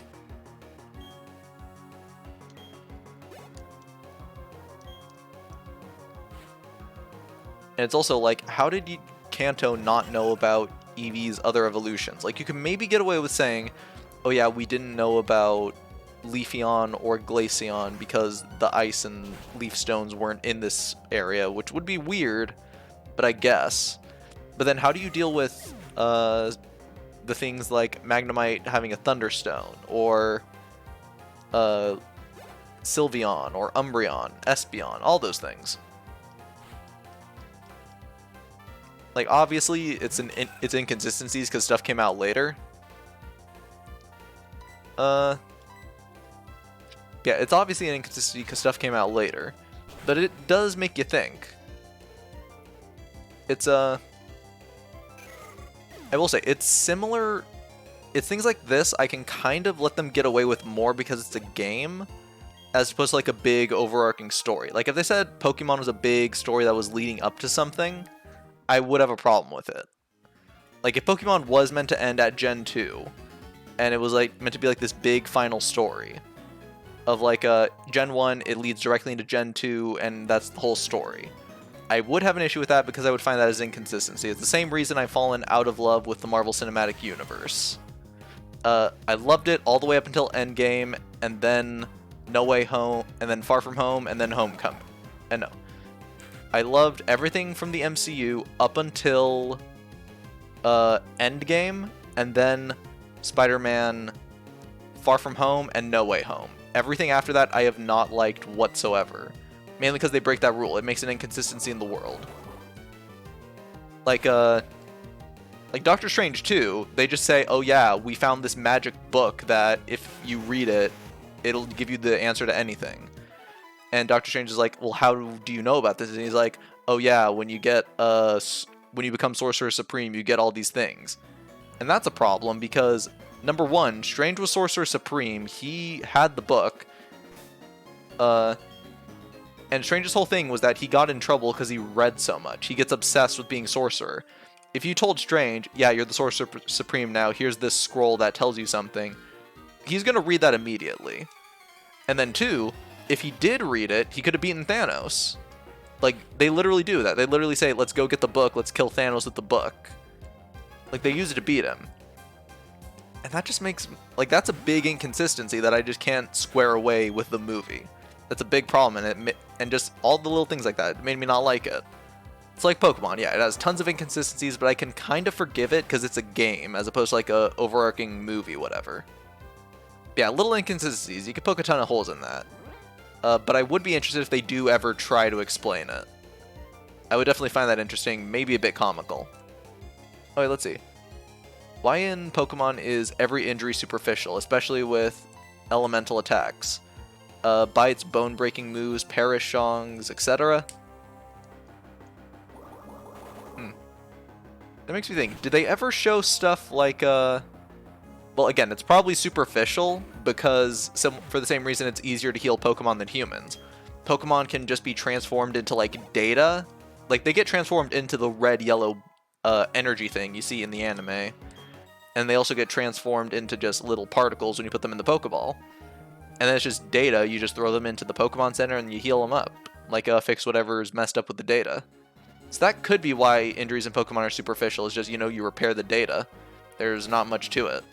And it's also like, how did Kanto not know about Eevee's other evolutions? Like, you can maybe get away with saying, oh yeah, we didn't know about Leafeon or Glaceon because the ice and leaf stones weren't in this area, which would be weird, but I guess. But then how do you deal with the things like Magnemite having a Thunderstone, or Sylveon, or Umbreon, Espeon, all those things? Like, obviously, it's inconsistencies because stuff came out later. Yeah, it's obviously an inconsistency because stuff came out later. But it does make you think. It's, I will say, it's similar... It's things like this, I can kind of let them get away with more because it's a game, as opposed to, like, a big overarching story. Like, if they said Pokemon was a big story that was leading up to something, I would have a problem with it. Like, if Pokemon was meant to end at Gen 2, and it was like meant to be like this big final story of like Gen 1, it leads directly into Gen 2, and that's the whole story. I would have an issue with that because I would find that as inconsistency. It's the same reason I've fallen out of love with the Marvel Cinematic Universe. I loved it all the way up until Endgame, and then No Way Home, and then Far From Home, and then Homecoming. And no, I loved everything from the MCU up until Endgame, and then Spider-Man, Far From Home, and No Way Home. Everything after that I have not liked whatsoever. Mainly because they break that rule. It makes an inconsistency in the world. Like Doctor Strange 2, they just say, oh yeah, we found this magic book that if you read it, it'll give you the answer to anything. And Doctor Strange is like, well, how do you know about this? And he's like, oh yeah, when you become Sorcerer Supreme, you get all these things. And that's a problem because, number one, Strange was Sorcerer Supreme. He had the book. And Strange's whole thing was that he got in trouble because he read so much. He gets obsessed with being Sorcerer. If you told Strange, yeah, you're the Sorcerer Supreme now, here's this scroll that tells you something, he's going to read that immediately. And then two, if he did read it, he could have beaten Thanos. Like, they literally do that. They literally say, let's go get the book, let's kill Thanos with the book. Like, they use it to beat him. And that just makes, like, that's a big inconsistency that I just can't square away with the movie. That's a big problem, and just all the little things like that, it made me not like it. It's like Pokemon, yeah, it has tons of inconsistencies, but I can kind of forgive it because it's a game, as opposed to like a overarching movie, whatever. Yeah, little inconsistencies, you could poke a ton of holes in that. But I would be interested if they do ever try to explain it. I would definitely find that interesting, maybe a bit comical. Oh, wait, let's see. Why in Pokemon is every injury superficial, especially with elemental attacks? Bites, bone-breaking moves, perish songs, etc. That makes me think, did they ever show stuff like, well, again, it's probably superficial, because for the same reason it's easier to heal Pokemon than humans. Pokemon can just be transformed into, like, data. Like, they get transformed into the red-yellow energy thing you see in the anime. And they also get transformed into just little particles when you put them in the Pokeball. And then it's just data, you just throw them into the Pokemon Center and you heal them up. Like, fix whatever's messed up with the data. So that could be why injuries in Pokemon are superficial, is just, you know, you repair the data. There's not much to it.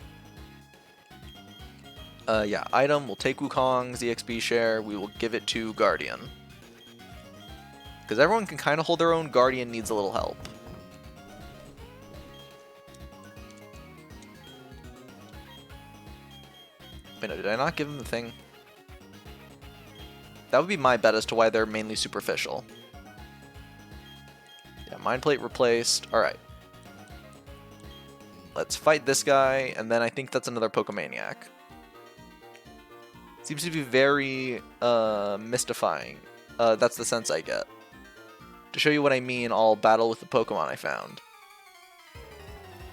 Yeah, item, we'll take Wukong's EXP share, we will give it to Guardian. Because everyone can kind of hold their own, Guardian needs a little help. Wait, no, did I not give him the thing? That would be my bet as to why they're mainly superficial. Yeah, Mind Plate replaced. Alright. Let's fight this guy, and then I think that's another Pokemaniac. Seems to be very mystifying. That's the sense I get. To show you what I mean, I'll battle with the Pokemon I found.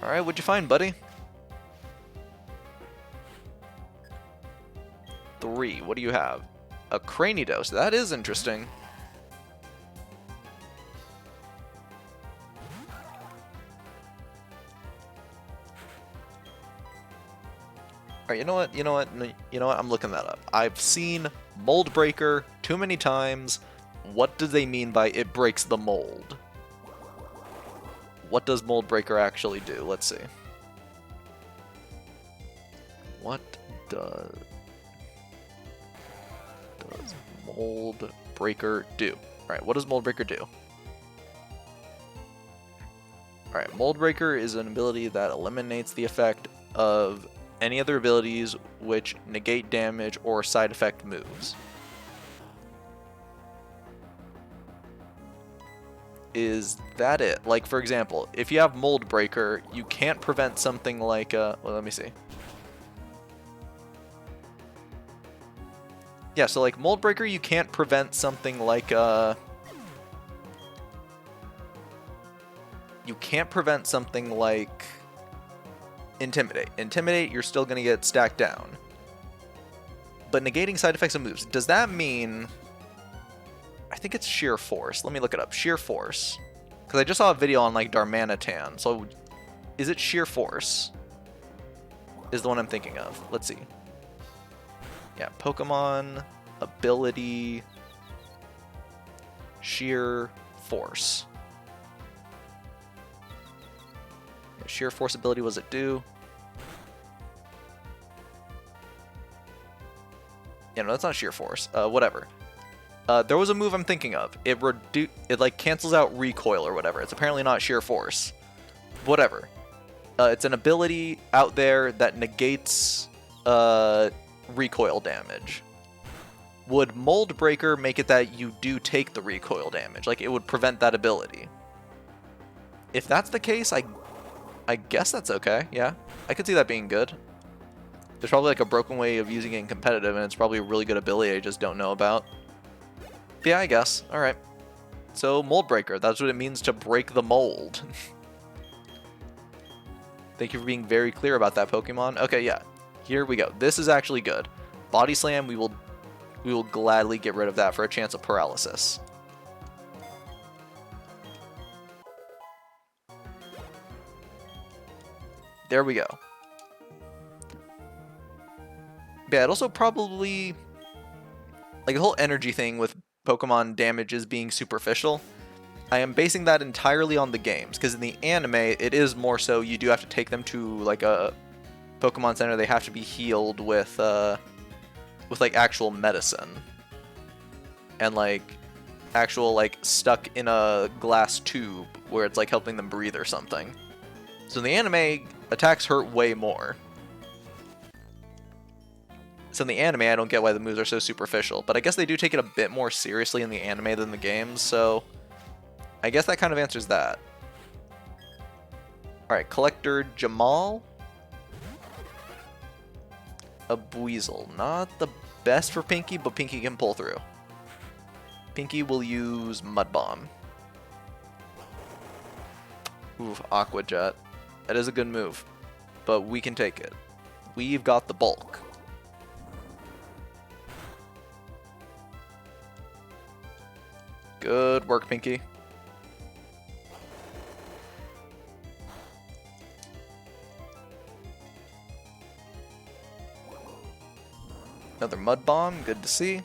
Alright, what'd you find, buddy? 3. What do you have? A Cranidos. That is interesting. Alright, you know what? I'm looking that up. I've seen Mold Breaker too many times. What do they mean by it breaks the mold? What does Mold Breaker actually do? Let's see. What does Mold Breaker do? Alright, what does Mold Breaker do? Alright, Mold Breaker is an ability that eliminates the effect of any other abilities which negate damage or side effect moves. Is that it? Like, for example, if you have Mold Breaker, you can't prevent something like, well, let me see. Yeah, so like Mold Breaker, you can't prevent something like, you can't prevent something like Intimidate. Intimidate, you're still going to get stacked down. But negating side effects of moves, does that mean... I think it's Sheer Force. Let me look it up. Sheer Force. Because I just saw a video on, like, Darmanitan. So, is it Sheer Force? Is the one I'm thinking of. Let's see. Yeah, Pokemon, ability, Sheer Force. Sheer Force ability, was it do? Yeah, no, that's not sheer force. Whatever. There was a move I'm thinking of. It like cancels out recoil or whatever. It's apparently not sheer force. Whatever. It's an ability out there that negates recoil damage. Would Mold Breaker make it that you do take the recoil damage? Like, it would prevent that ability. If that's the case, I guess that's okay, yeah. I could see that being good. There's probably like a broken way of using it in competitive, and it's probably a really good ability I just don't know about. But yeah, I guess. Alright. So, Mold Breaker, that's what it means to break the mold. Thank you for being very clear about that, Pokemon. Okay, yeah. Here we go. This is actually good. Body Slam, we will gladly get rid of that for a chance of paralysis. There we go. Yeah, it also probably... Like, the whole energy thing with Pokemon damages being superficial, I am basing that entirely on the games, because in the anime, it is more so you do have to take them to, like, a Pokemon Center. They have to be healed with like, actual medicine. And, like, actual, like, stuck in a glass tube where it's, like, helping them breathe or something. So in the anime, attacks hurt way more. So in the anime, I don't get why the moves are so superficial, but I guess they do take it a bit more seriously in the anime than the games, so I guess that kind of answers that. Alright, Collector Jamal. A Buizel. Not the best for Pinky, but Pinky can pull through. Pinky will use Mud Bomb. Ooh, Aqua Jet. That is a good move, but we can take it. We've got the bulk. Good work, Pinky. Another Mud Bomb, good to see.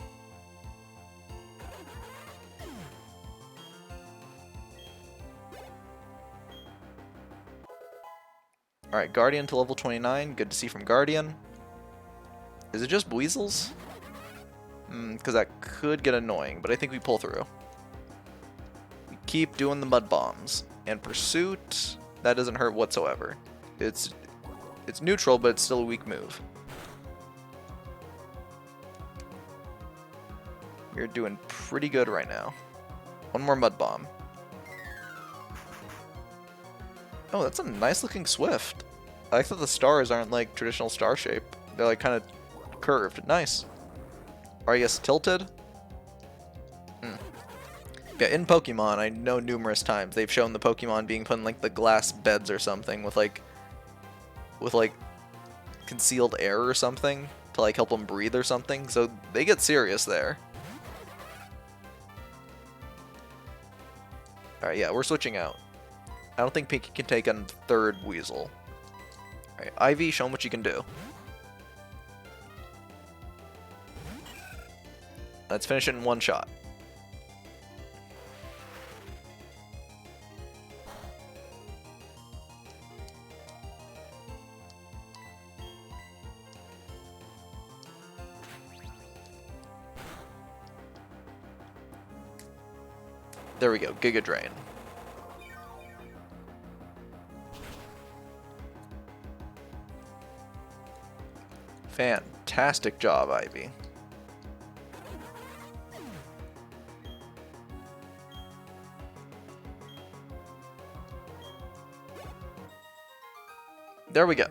Alright, Guardian to level 29, good to see from Guardian. Is it just Buizels? Because that could get annoying, but I think we pull through. We keep doing the Mud Bombs. And Pursuit, that doesn't hurt whatsoever. It's neutral, but it's still a weak move. We're doing pretty good right now. One more Mud Bomb. Oh, that's a nice looking Swift. I like that the stars aren't like traditional star shape. They're like kind of curved. Nice. Are you tilted? Yeah, in Pokemon, I know numerous times they've shown the Pokemon being put in like the glass beds or something with like concealed air or something to like help them breathe or something. So they get serious there. Alright, yeah, we're switching out. I don't think Pinky can take a third Weasel. Alright, Ivy, show him what you can do. Let's finish it in one shot. There we go, Giga Drain. Fantastic job, Ivy. There we go.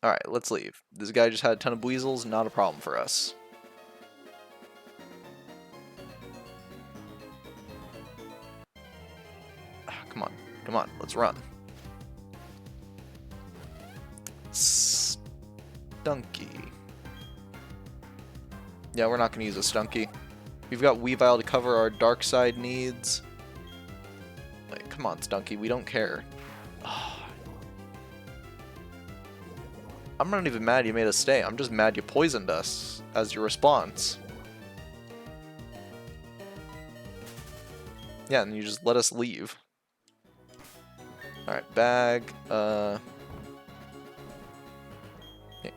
Alright, let's leave. This guy just had a ton of Buizels, not a problem for us. Come on, come on, let's run. Stunky. Yeah, we're not going to use a Stunky. We've got Weavile to cover our dark side needs. Like, come on, Stunky, we don't care. I'm not even mad you made us stay. I'm just mad you poisoned us as your response. Yeah, and you just let us leave. Alright, bag. Yeah,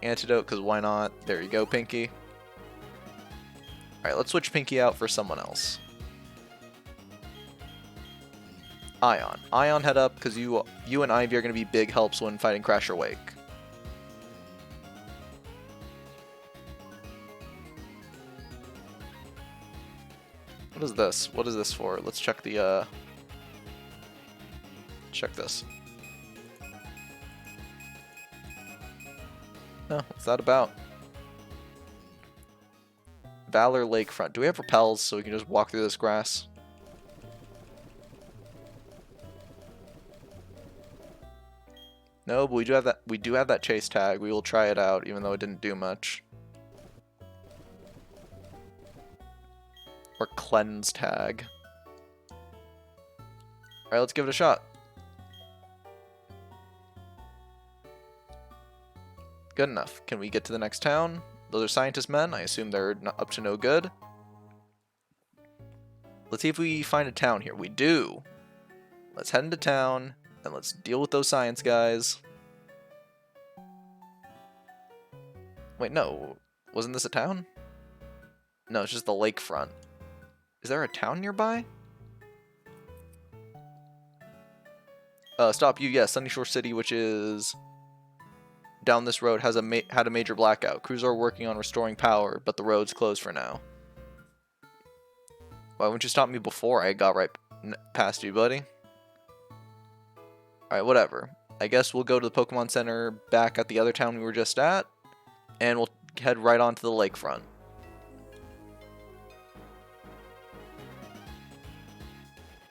Antidote, because why not? There you go, Pinky. Alright, let's switch Pinky out for someone else. Ion. Ion, head up, because you and Ivy are going to be big helps when fighting Crasher Wake. What is this? What is this for? Let's check the, check this. Oh, what's that about? Valor Lakefront. Do we have repels so we can just walk through this grass? No, but we do have that. We do have that chase tag. We will try it out, even though it didn't do much. Or cleanse tag. All right, let's give it a shot. Good enough. Can we get to the next town? Those are scientist men. I assume they're not up to no good. Let's see if we find a town here. We do. Let's head into town, and let's deal with those science guys. Wait, no. Wasn't this a town? No, it's just the lakefront. Is there a town nearby? Stop you. Yes, Sunny Shore City, which is down this road, has had a major blackout. Crews are working on restoring power, but the road's closed for now. Why wouldn't you stop me before I got right past you, buddy? Alright, whatever. I guess we'll go to the Pokemon Center back at the other town we were just at, and we'll head right on to the lakefront.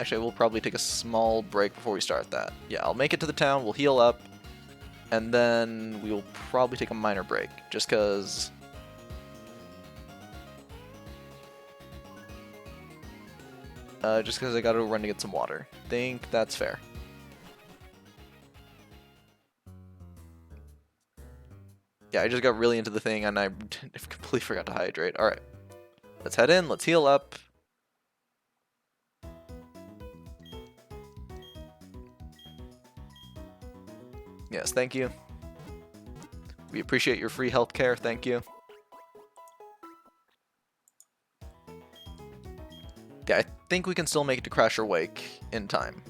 Actually, we'll probably take a small break before we start that. Yeah, I'll make it to the town, we'll heal up, and then we will probably take a minor break, just because... I gotta run to get some water. Think that's fair. Yeah, I just got really into the thing and I completely forgot to hydrate. Alright. Let's head in, let's heal up. Yes, thank you. We appreciate your free healthcare, thank you. Yeah, I think we can still make it to Crasher Wake in time.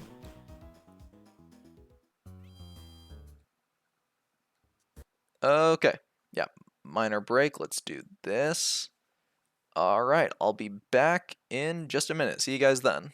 Okay. Yeah, minor break. Let's do this. Alright, I'll be back in just a minute. See you guys then.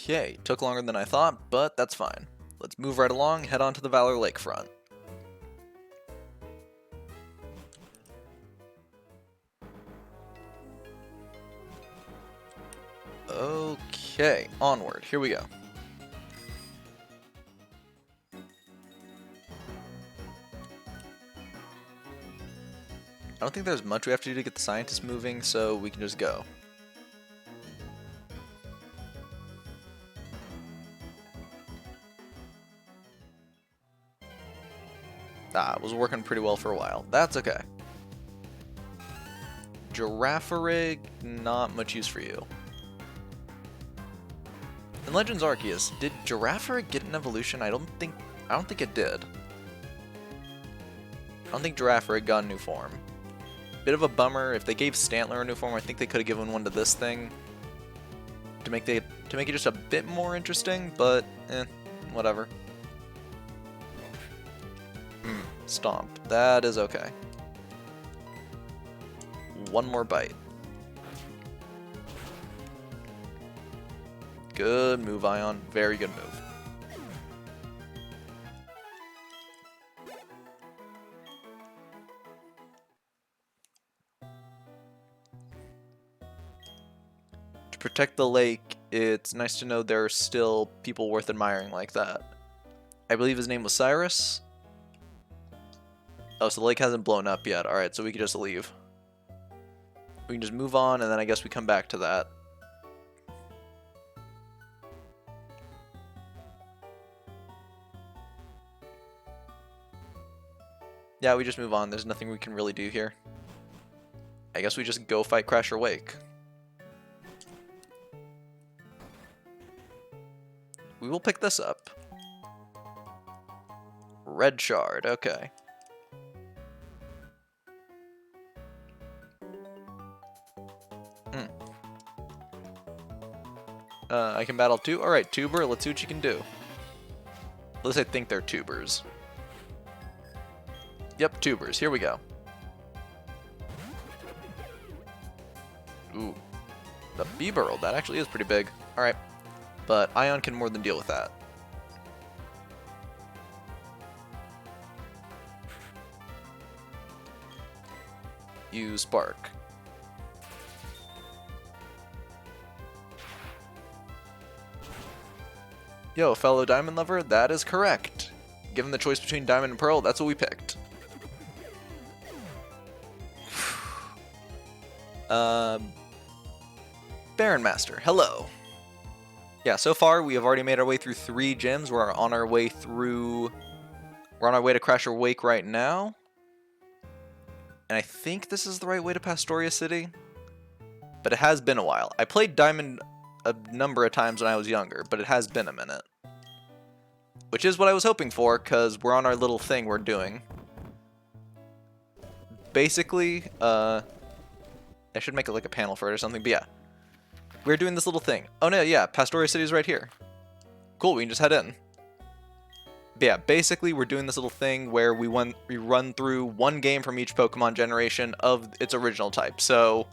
Okay, took longer than I thought, but that's fine. Let's move right along, head on to the Valor Lakefront. Okay, onward, here we go. I don't think there's much we have to do to get the scientists moving, so we can just go. Ah, it was working pretty well for a while. That's okay. Giraffarig, not much use for you. In Legends Arceus, did Giraffarig get an evolution? I don't think it did. I don't think Giraffarig got a new form. Bit of a bummer. If they gave Stantler a new form, I think they could have given one to this thing to make it just a bit more interesting, but whatever. Stomp. That is okay. One more bite. Good move, Ion. Very good move. To protect the lake, it's nice to know there are still people worth admiring like that. I believe his name was Cyrus. Oh, so the lake hasn't blown up yet. Alright, so we can just leave. We can just move on, and then I guess we come back to that. Yeah, we just move on. There's nothing we can really do here. I guess we just go fight Crash or Wake. We will pick this up. Red Shard, okay. I can battle two. Alright, Tuber, let's see what you can do. At least I think they're Tubers. Yep, Tubers. Here we go. Ooh. The Beeburl, that actually is pretty big. Alright. But Ion can more than deal with that. Use Spark. Yo, fellow Diamond lover, that is correct. Given the choice between Diamond and Pearl, that's what we picked. Baron Master, hello. Yeah, so far we have already made our way through 3 gyms. We're on our way to Crash or Wake right now. And I think this is the right way to Pastoria City. But it has been a while. I played Diamond a number of times when I was younger, but it has been a minute. Which is what I was hoping for, because we're on our little thing we're doing. Basically, I should make it like a panel for it or something, but yeah. We're doing this little thing. Oh no, yeah, Pastoria City is right here. Cool, we can just head in. But yeah, basically we're doing this little thing where we run through one game from each Pokemon generation of its original type. So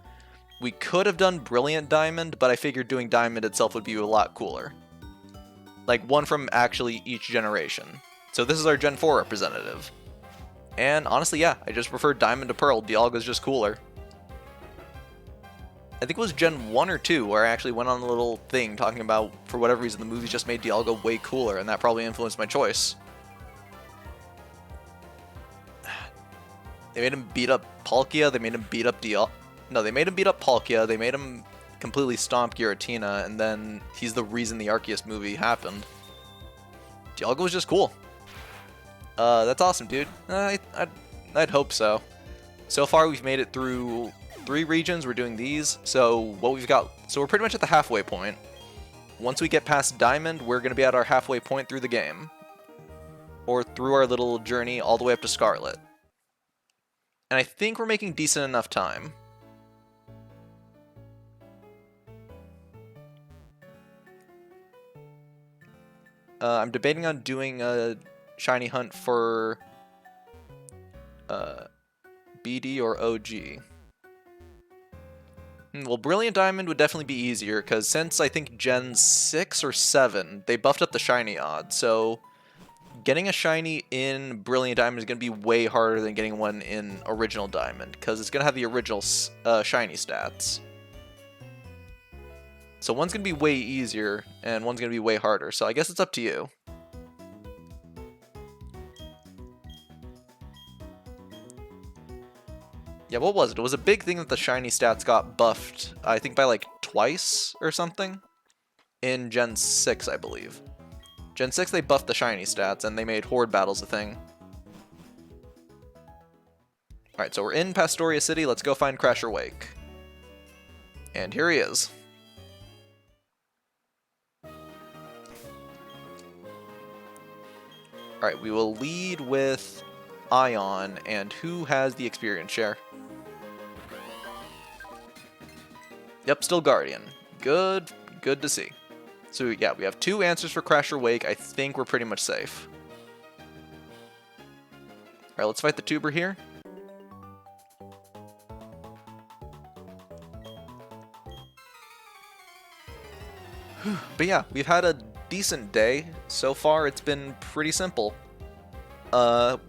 we could have done Brilliant Diamond, but I figured doing Diamond itself would be a lot cooler. Like one from actually each generation. So this is our Gen 4 representative. And honestly, yeah, I just prefer Diamond to Pearl. Dialga's just cooler. I think it was Gen 1 or 2 where I actually went on a little thing talking about, for whatever reason, the movies just made Dialga way cooler, and that probably influenced my choice. They made him beat up Palkia, they made him beat up No, they made him beat up Palkia, they made him completely stomp Giratina, and then he's the reason the Arceus movie happened. Dialga was just cool. That's awesome, dude. I'd hope so. So far, we've made it through 3 regions, we're doing these. So what we've got, so we're pretty much at the halfway point. Once we get past Diamond, we're going to be at our halfway point through the game. Or through our little journey all the way up to Scarlet. And I think we're making decent enough time. I'm debating on doing a shiny hunt for BD or OG. Well, Brilliant Diamond would definitely be easier, because since I think Gen 6 or 7, they buffed up the shiny odds, so getting a shiny in Brilliant Diamond is going to be way harder than getting one in Original Diamond, because it's going to have the original shiny stats. So one's going to be way easier, and one's going to be way harder, so I guess it's up to you. Yeah, what was it? It was a big thing that the shiny stats got buffed, I think by like twice or something, in Gen 6, I believe. Gen 6, they buffed the shiny stats, and they made Horde battles a thing. Alright, so we're in Pastoria City, let's go find Crasher Wake. And here he is. Alright, we will lead with Ion, and who has the experience share? Yep, still Guardian. Good to see. So yeah, we have 2 answers for Crasher Wake. I think we're pretty much safe. Alright, let's fight the tuber here. But yeah, we've had a decent day. So far, it's been pretty simple.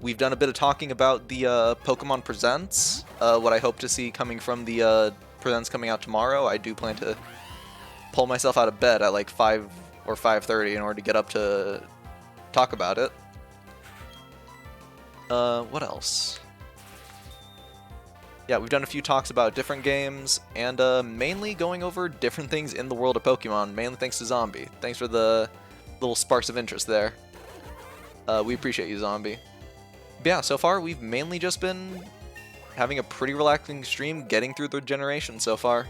We've done a bit of talking about the Pokemon Presents, what I hope to see coming from the Presents coming out tomorrow. I do plan to pull myself out of bed at like 5 or 5:30 in order to get up to talk about it. What else? Yeah, we've done a few talks about different games, and mainly going over different things in the world of Pokemon, mainly thanks to Zombie. Thanks for the little sparks of interest there. We appreciate you, Zombie. But yeah, so far we've mainly just been having a pretty relaxing stream, getting through the generation so far.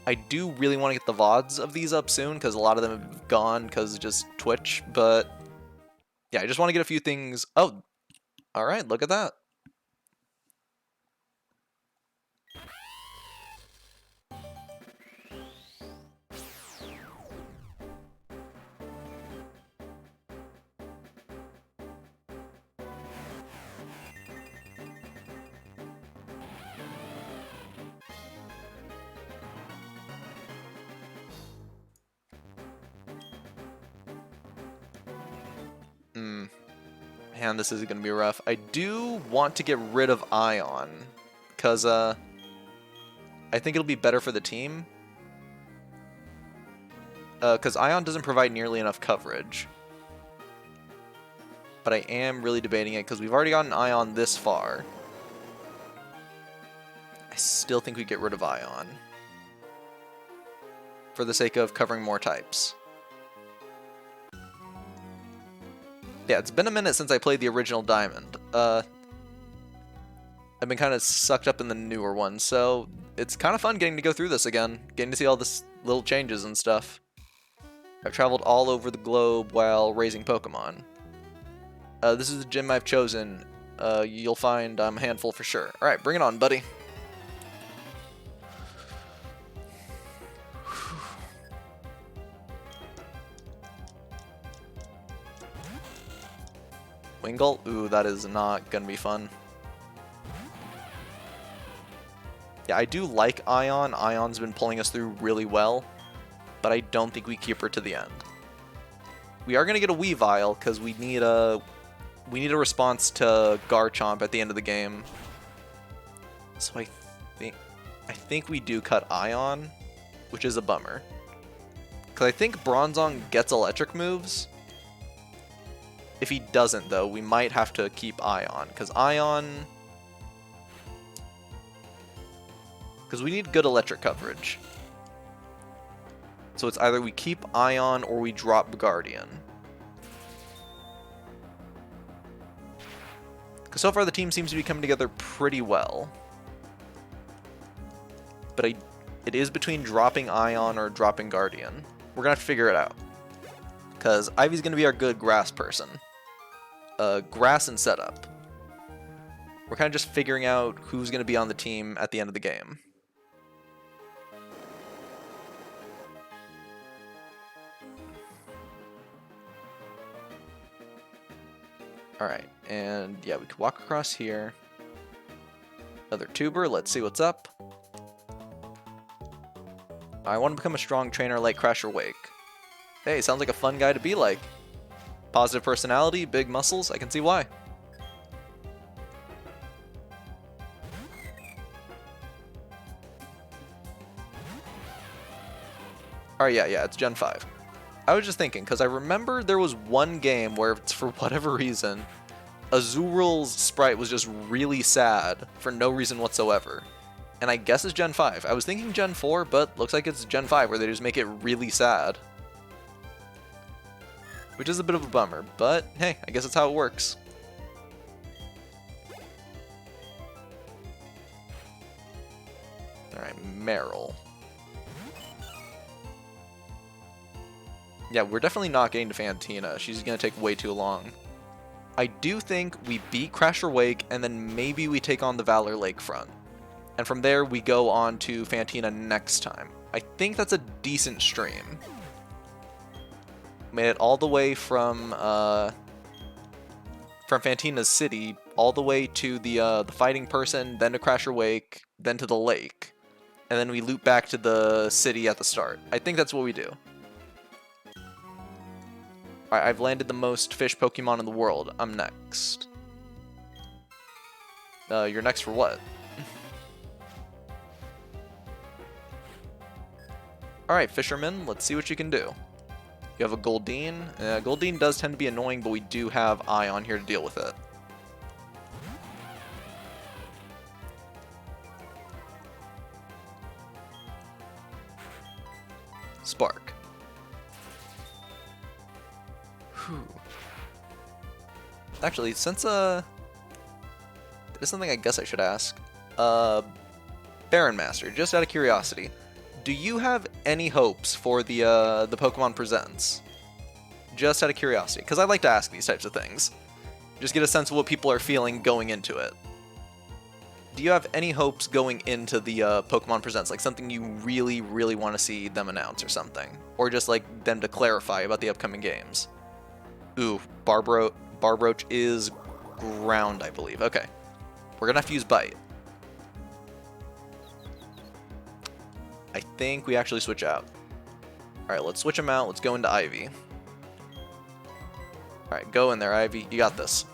I do really want to get the VODs of these up soon, because a lot of them have gone because of just Twitch, but yeah, I just want to get a few things. Oh, alright, look at that. Man, this is going to be rough. I do want to get rid of Ion, because I think it'll be better for the team. Because Ion doesn't provide nearly enough coverage. But I am really debating it, because we've already gotten Ion this far. I still think we get rid of Ion, for the sake of covering more types. Yeah, it's been a minute since I played the original Diamond. I've been kind of sucked up in the newer one, so it's kind of fun getting to go through this again, getting to see all this little changes and stuff. I've traveled all over the globe while raising Pokemon. This is the gym I've chosen. You'll find I'm a handful for sure. Alright, bring it on, buddy. Wingull? Ooh, that is not gonna be fun. Yeah, I do like Ion. Ion's been pulling us through really well, but I don't think we keep her to the end. We are gonna get a Weavile because we need a response to Garchomp at the end of the game. So I think we do cut Ion, which is a bummer. Because I think Bronzong gets electric moves. If he doesn't, though, we might have to keep Ion, because we need good electric coverage. So it's either we keep Ion or we drop Guardian. Because so far the team seems to be coming together pretty well. but it is between dropping Ion or dropping Guardian. We're gonna have to figure it out. Because Ivy's gonna be our good grass person. Grass and setup. We're kind of just figuring out who's gonna be on the team at the end of the game. Alright, and yeah, we could walk across here. Another tuber, let's see what's up. I want to become a strong trainer like Crash or Wake. Hey, sounds like a fun guy to be like. Positive personality, big muscles, I can see why. Alright, yeah, it's Gen 5. I was just thinking, because I remember there was one game where, for whatever reason, Azural's sprite was just really sad for no reason whatsoever. And I guess it's Gen 5. I was thinking Gen 4, but looks like it's Gen 5 where they just make it really sad. Which is a bit of a bummer, but hey, I guess that's how it works. Alright, Meryl. Yeah, we're definitely not getting to Fantina. She's going to take way too long. I do think we beat Crash or Wake, and then maybe we take on the Valor Lakefront. And from there, we go on to Fantina next time. I think that's a decent stream. Made it all the way from Fantina's city, all the way to the fighting person, then to Crash or Wake, then to the lake. And then we loop back to the city at the start. I think that's what we do. Alright, I've landed the most fish Pokemon in the world. I'm next. You're next for what? Alright, Fisherman, let's see what you can do. You have a Goldeen. Goldeen does tend to be annoying, but we do have Ion here to deal with it. Spark. Whew. Actually, since there's something I guess I should ask. Baron Master, just out of curiosity, do you have any hopes for the Pokemon Presents? Just out of curiosity, because I like to ask these types of things. Just get a sense of what people are feeling going into it. Do you have any hopes going into the Pokemon Presents? Like something you really, really want to see them announce or something? Or just like them to clarify about the upcoming games? Ooh, Barbroach is ground, I believe. Okay. We're going to have to use Bite. I think we actually switch out. Alright, let's switch them out. Let's go into Ivy. Alright, go in there, Ivy. You got this.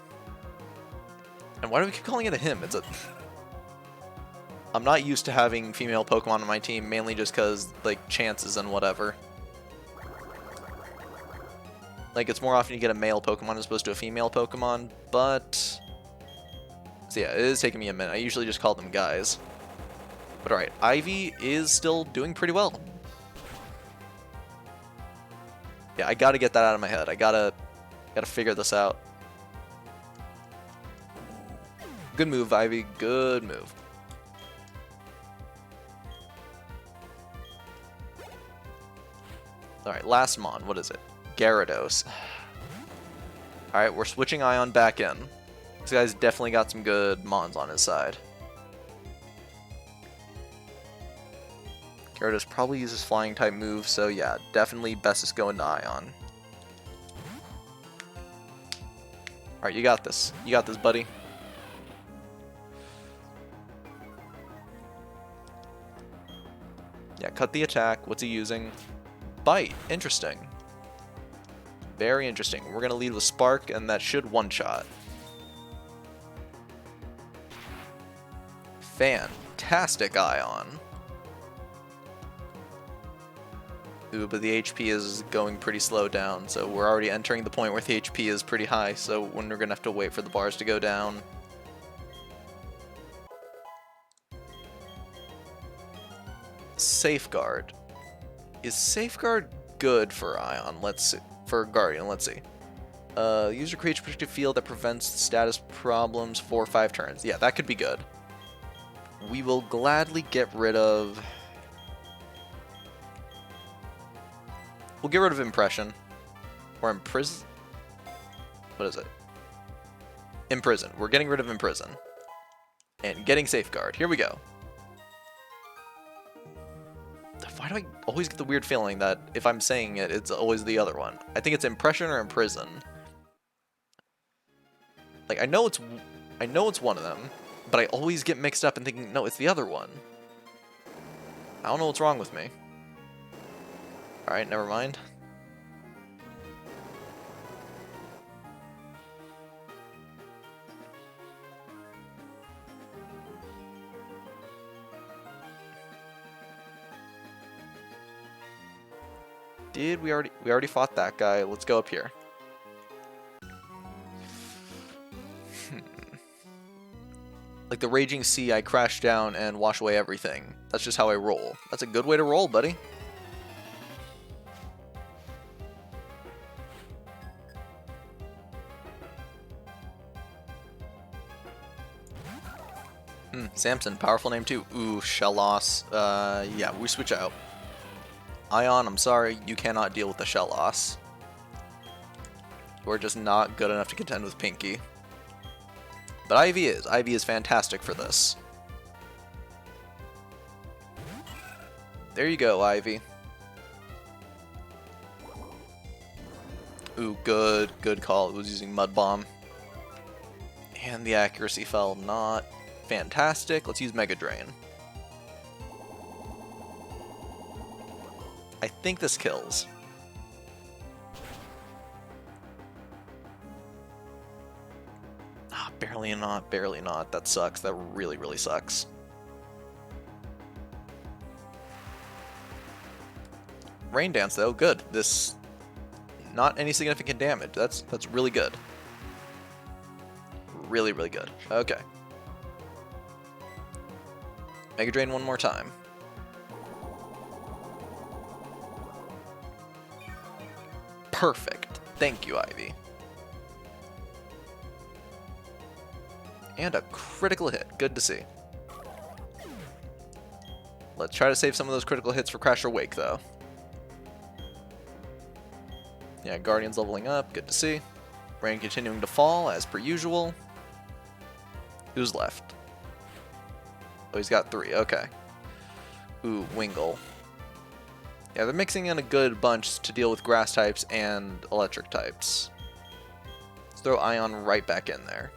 And why do we keep calling it a him? It's a... I'm not used to having female Pokemon on my team, mainly just because, like, chances and whatever. Like, it's more often you get a male Pokemon as opposed to a female Pokemon, but... So yeah, it is taking me a minute. I usually just call them guys. But alright, Ivy is still doing pretty well. Yeah, I gotta get that out of my head. I gotta figure this out. Good move, Ivy. Good move. Alright, last Mon. What is it? Gyarados. Alright, we're switching Ion back in. This guy's definitely got some good Mons on his side. Gyarados probably uses flying type moves, so yeah, definitely best to go into Ion. Alright, you got this. You got this, buddy. Yeah, cut the attack. What's he using? Bite. Interesting. Very interesting. We're going to lead with Spark, and that should one-shot. Fantastic Ion. Ooh, but the HP is going pretty slow down, so we're already entering the point where the HP is pretty high, so when we're going to have to wait for the bars to go down. Safeguard. Is Safeguard good for Ion? Let's see. For Guardian, let's see. User creates a protective field that prevents status problems for 5 turns. Yeah, that could be good. We will gladly get rid of... We'll get rid of Impression. Or Imprison? What is it? Imprison. We're getting rid of Imprison. And getting Safeguard. Here we go. Why do I always get the weird feeling that if I'm saying it, it's always the other one? I think it's Impression or Imprison. Like, I know it's one of them, but I always get mixed up and thinking, no, it's the other one. I don't know what's wrong with me. Alright, never mind. Did we already fought that guy? Let's go up here. Like the raging sea, I crash down and wash away everything. That's just how I roll. That's a good way to roll, buddy. Samson, powerful name too. Ooh, shell loss. Yeah, we switch out. Ion, I'm sorry, you cannot deal with the shell loss. We're just not good enough to contend with Pinky. But Ivy is. Ivy is fantastic for this. There you go, Ivy. Ooh, good call. It was using Mud Bomb. And the accuracy fell not fantastic. Let's use Mega Drain. I think this kills. Ah, barely not, barely not. That sucks. That really sucks. Rain Dance though, good. This not any significant damage. That's really good. Really good. Okay. Mega Drain one more time. Perfect. Thank you, Ivy. And a critical hit. Good to see. Let's try to save some of those critical hits for Crash or Wake, though. Yeah, Guardian's leveling up. Good to see. Rain continuing to fall, as per usual. Who's left? Oh, he's got 3. Okay. Ooh, Wingull. Yeah, they're mixing in a good bunch to deal with grass types and electric types. Let's throw Ion right back in there.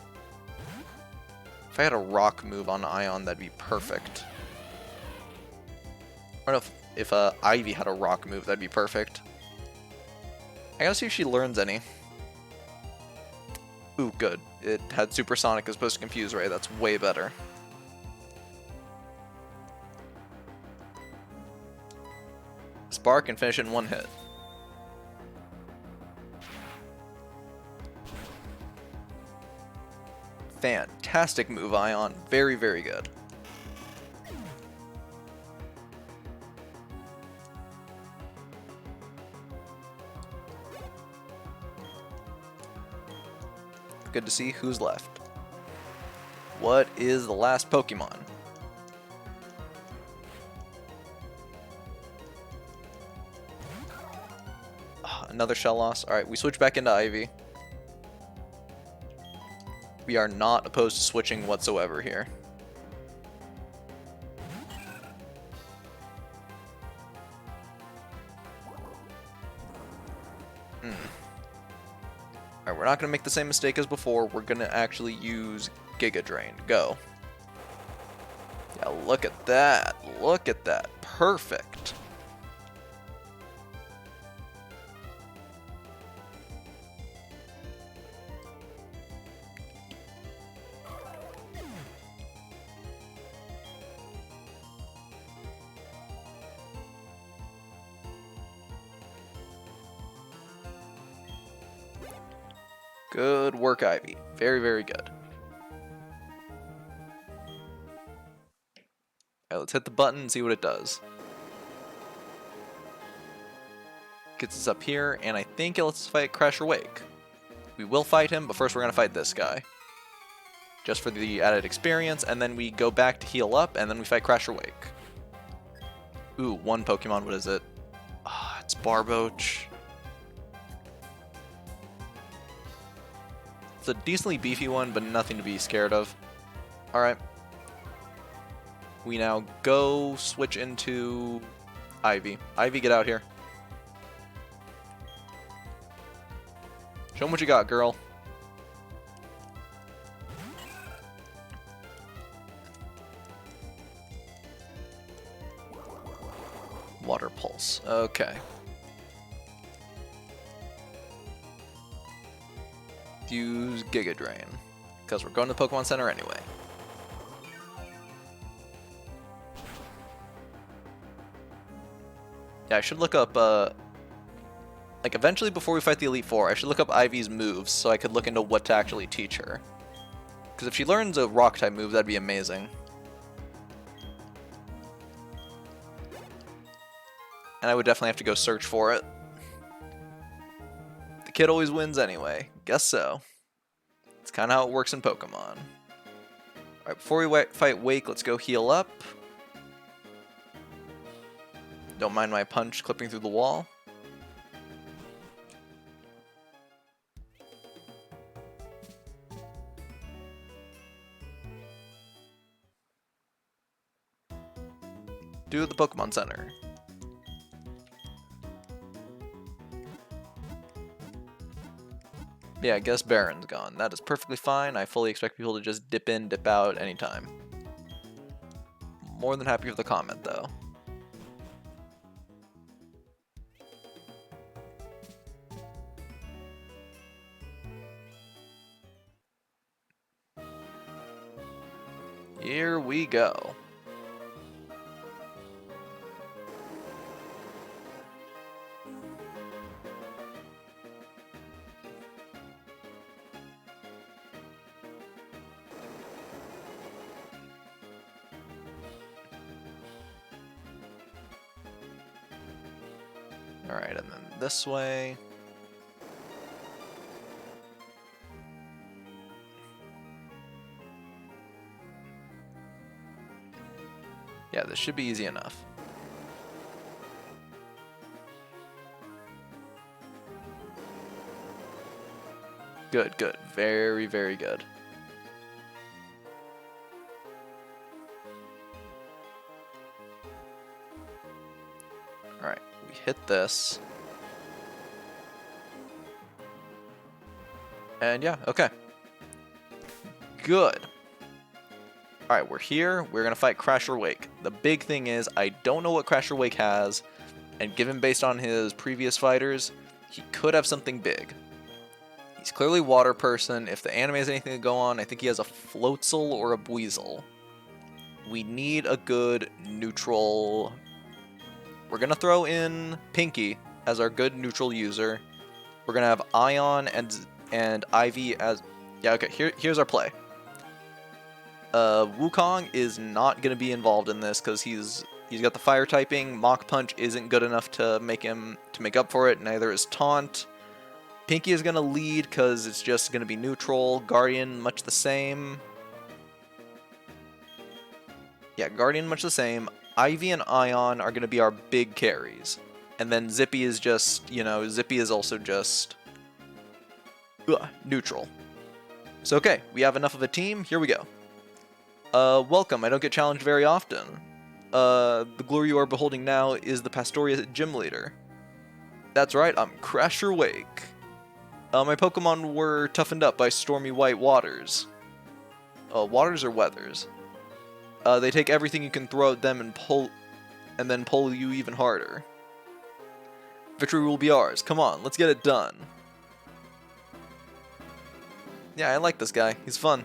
If I had a rock move on Ion, that'd be perfect. I don't know if Ivy had a rock move, that'd be perfect. I gotta see if she learns any. Ooh, good. It had Supersonic as opposed to Confuse Ray. That's way better. Spark and finish it in one hit. Fantastic move, Ion. Very good. Good to see who's left. What is the last Pokemon? Another shell loss. Alright, we switch back into Ivy. We are not opposed to switching whatsoever here. Alright, we're not going to make the same mistake as before. We're going to actually use Giga Drain. Go. Yeah, look at that. Look at that. Perfect. Good work, Ivy. Very good. Alright, let's hit the button and see what it does. Gets us up here, and I think it lets us fight Crash or Wake. We will fight him, but first we're going to fight this guy. Just for the added experience, and then we go back to heal up, and then we fight Crash or Wake. Ooh, one Pokemon, what is it? Ah, it's Barboach. It's a decently beefy one, but nothing to be scared of. Alright. We now go switch into Ivy. Ivy, get out here. Show them what you got, girl. Water Pulse. Okay. Use Giga Drain, because we're going to the Pokemon Center anyway. Yeah, I should look up, like, eventually before we fight the Elite Four, I should look up Ivy's moves so I could look into what to actually teach her. Because if she learns a Rock-type move, that'd be amazing. And I would definitely have to go search for it. The kid always wins anyway. Guess so. It's kind of how it works in Pokemon. Alright, before we fight Wake, let's go heal up. Don't mind my punch clipping through the wall. Do the Pokemon Center. Yeah, I guess Baron's gone. That is perfectly fine. I fully expect people to just dip in, dip out anytime. More than happy with the comment, though. Here we go. Alright, and then this way. Yeah, this should be easy enough. Good, good. Very, very good. Alright, we hit this. And yeah, okay. Good. Alright, we're here. We're going to fight Crasher Wake. The big thing is, I don't know what Crasher Wake has, and given based on his previous fighters, he could have something big. He's clearly Water Person. If the anime has anything to go on, I think he has a Floatzel or a Buizel. We need a good neutral. We're going to throw in Pinky as our good neutral user. We're going to have Ion and Ivy as... Yeah, okay, here's our play. Wukong is not going to be involved in this because he's got the fire typing. Mach Punch isn't good enough to make up for it. Neither is Taunt. Pinky is going to lead because it's just going to be neutral. Guardian, much the same. Yeah, Guardian, much the same. Ivy and Ion are going to be our big carries. And then Zippy is just, Zippy is also just neutral. So okay, we have enough of a team. Here we go. Welcome. I don't get challenged very often. The glory you are beholding now is the Pastoria gym leader. That's right, I'm Crasher Wake. My Pokemon were toughened up by stormy white waters. Waters or weathers? They take everything you can throw at them and then pull you even harder. Victory will be ours. Come on, let's get it done. Yeah, I like this guy. He's fun.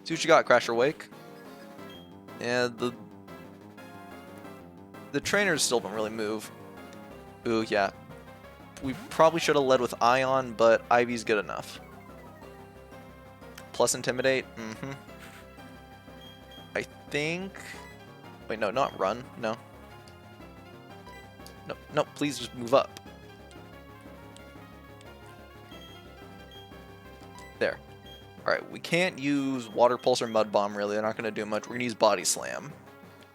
See what you got, Crasher Wake. Yeah, the trainers still don't really move. Ooh, yeah. We probably should have led with Ion, but Ivy's good enough. Plus Intimidate? Mm-hmm. I think... Wait, no, not Run. No. No, no, please just move up. There. Alright, we can't use Water Pulse or Mud Bomb, really. They're not going to do much. We're going to use Body Slam.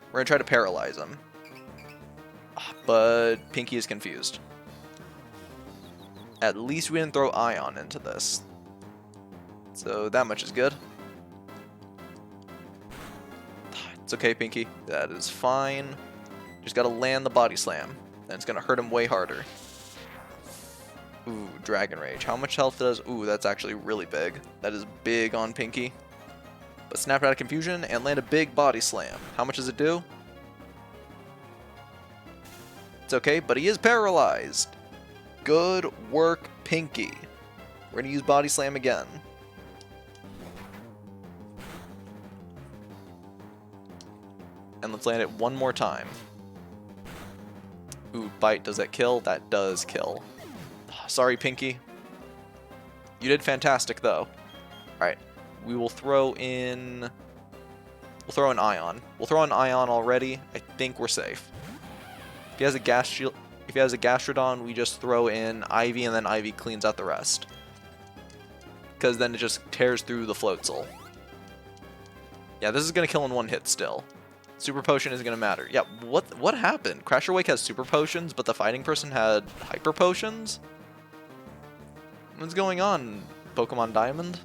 We're going to try to paralyze him. But Pinky is confused. At least we didn't throw Ion into this. So that much is good. It's okay, Pinky. That is fine. Just gotta land the body slam. And it's gonna hurt him way harder. Ooh, Dragon Rage. How much health does... Ooh, that's actually really big. That is big on Pinky. But snap out of confusion and land a big body slam. How much does it do? It's okay, but he is paralyzed. Good work, Pinky. We're gonna use body slam again. And let's land it one more time. Ooh, bite. Does that kill? That does kill. Sorry, Pinky. You did fantastic, though. Alright. We will throw in... We'll throw an Ion. We'll throw an Ion already. I think we're safe. If he has a gas shield... If he has a Gastrodon, we just throw in Ivy, and then Ivy cleans out the rest. Because then it just tears through the Floatzel. Yeah, this is going to kill in one hit still. Super Potion isn't going to matter. Yeah, what happened? Crasher Wake has Super Potions, but the fighting person had Hyper Potions? What's going on, Pokemon Diamond?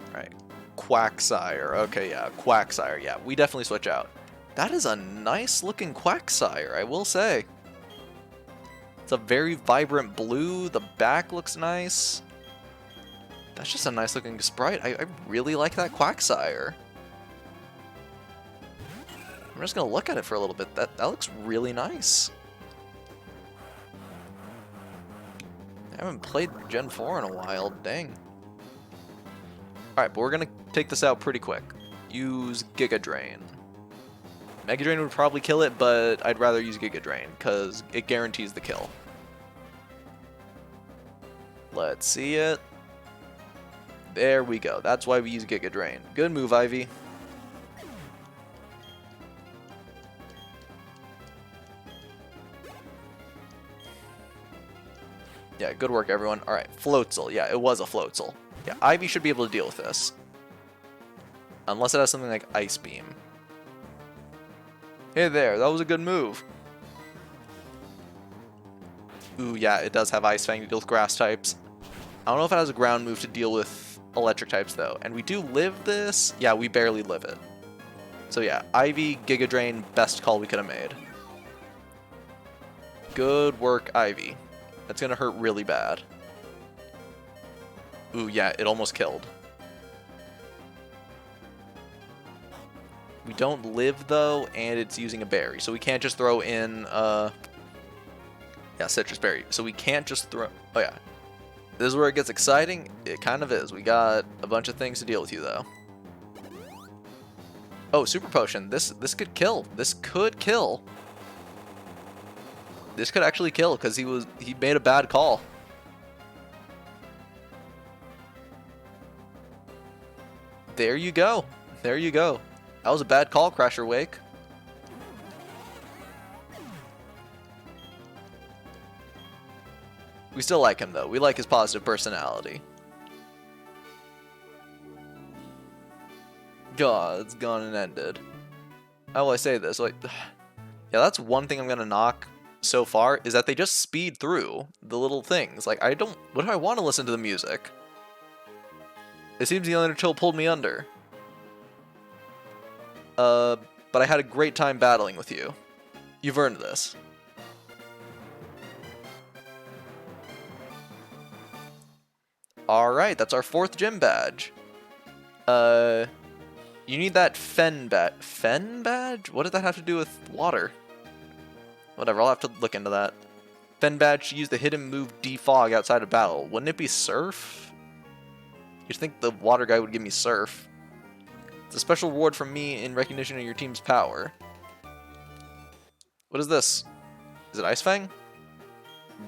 Alright. Quagsire. Okay, yeah, Quagsire. Yeah, we definitely switch out. That is a nice looking Quagsire, I will say. It's a very vibrant blue. The back looks nice. That's just a nice looking sprite. I really like that Quagsire. I'm just gonna look at it for a little bit. That looks really nice. I haven't played Gen 4 in a while. Dang. Alright, but we're gonna take this out pretty quick. Use Giga Drain. Mega Drain would probably kill it, but I'd rather use Giga Drain, because it guarantees the kill. Let's see it. There we go. That's why we use Giga Drain. Good move, Ivy. Yeah, good work, everyone. Alright, Floatzel. Yeah, it was a Floatzel. Yeah, Ivy should be able to deal with this. Unless it has something like Ice Beam. Hey there, that was a good move. Ooh, yeah, it does have Ice Fang to deal with grass types. I don't know if it has a ground move to deal with electric types, though. And we do live this. Yeah, we barely live it. So yeah, Ivy, Giga Drain, best call we could have made. Good work, Ivy. That's gonna hurt really bad. Ooh, yeah, it almost killed. We don't live, though, and it's using a berry. So we can't just throw in, yeah, Citrus Berry. So we can't just throw... Oh, yeah. This is where it gets exciting. It kind of is. We got a bunch of things to deal with you, though. Oh, Super Potion. This could kill. This could kill. This could actually kill, because he made a bad call. There you go. There you go. That was a bad call, Crasher Wake. We still like him, though. We like his positive personality. God, it's gone and ended. How will I say this? Like, yeah, that's one thing I'm gonna knock so far, is that they just speed through the little things. Like, what do I want to listen to the music? It seems the Undertow pulled me under. But I had a great time battling with you. You've earned this. Alright, that's our 4th gym badge. You need that Fen badge. Fen badge? What did that have to do with water? Whatever, I'll have to look into that. Fen badge to use the hidden move Defog outside of battle. Wouldn't it be Surf? You'd think the water guy would give me Surf. It's a special reward from me in recognition of your team's power. What is this? Is it Ice Fang?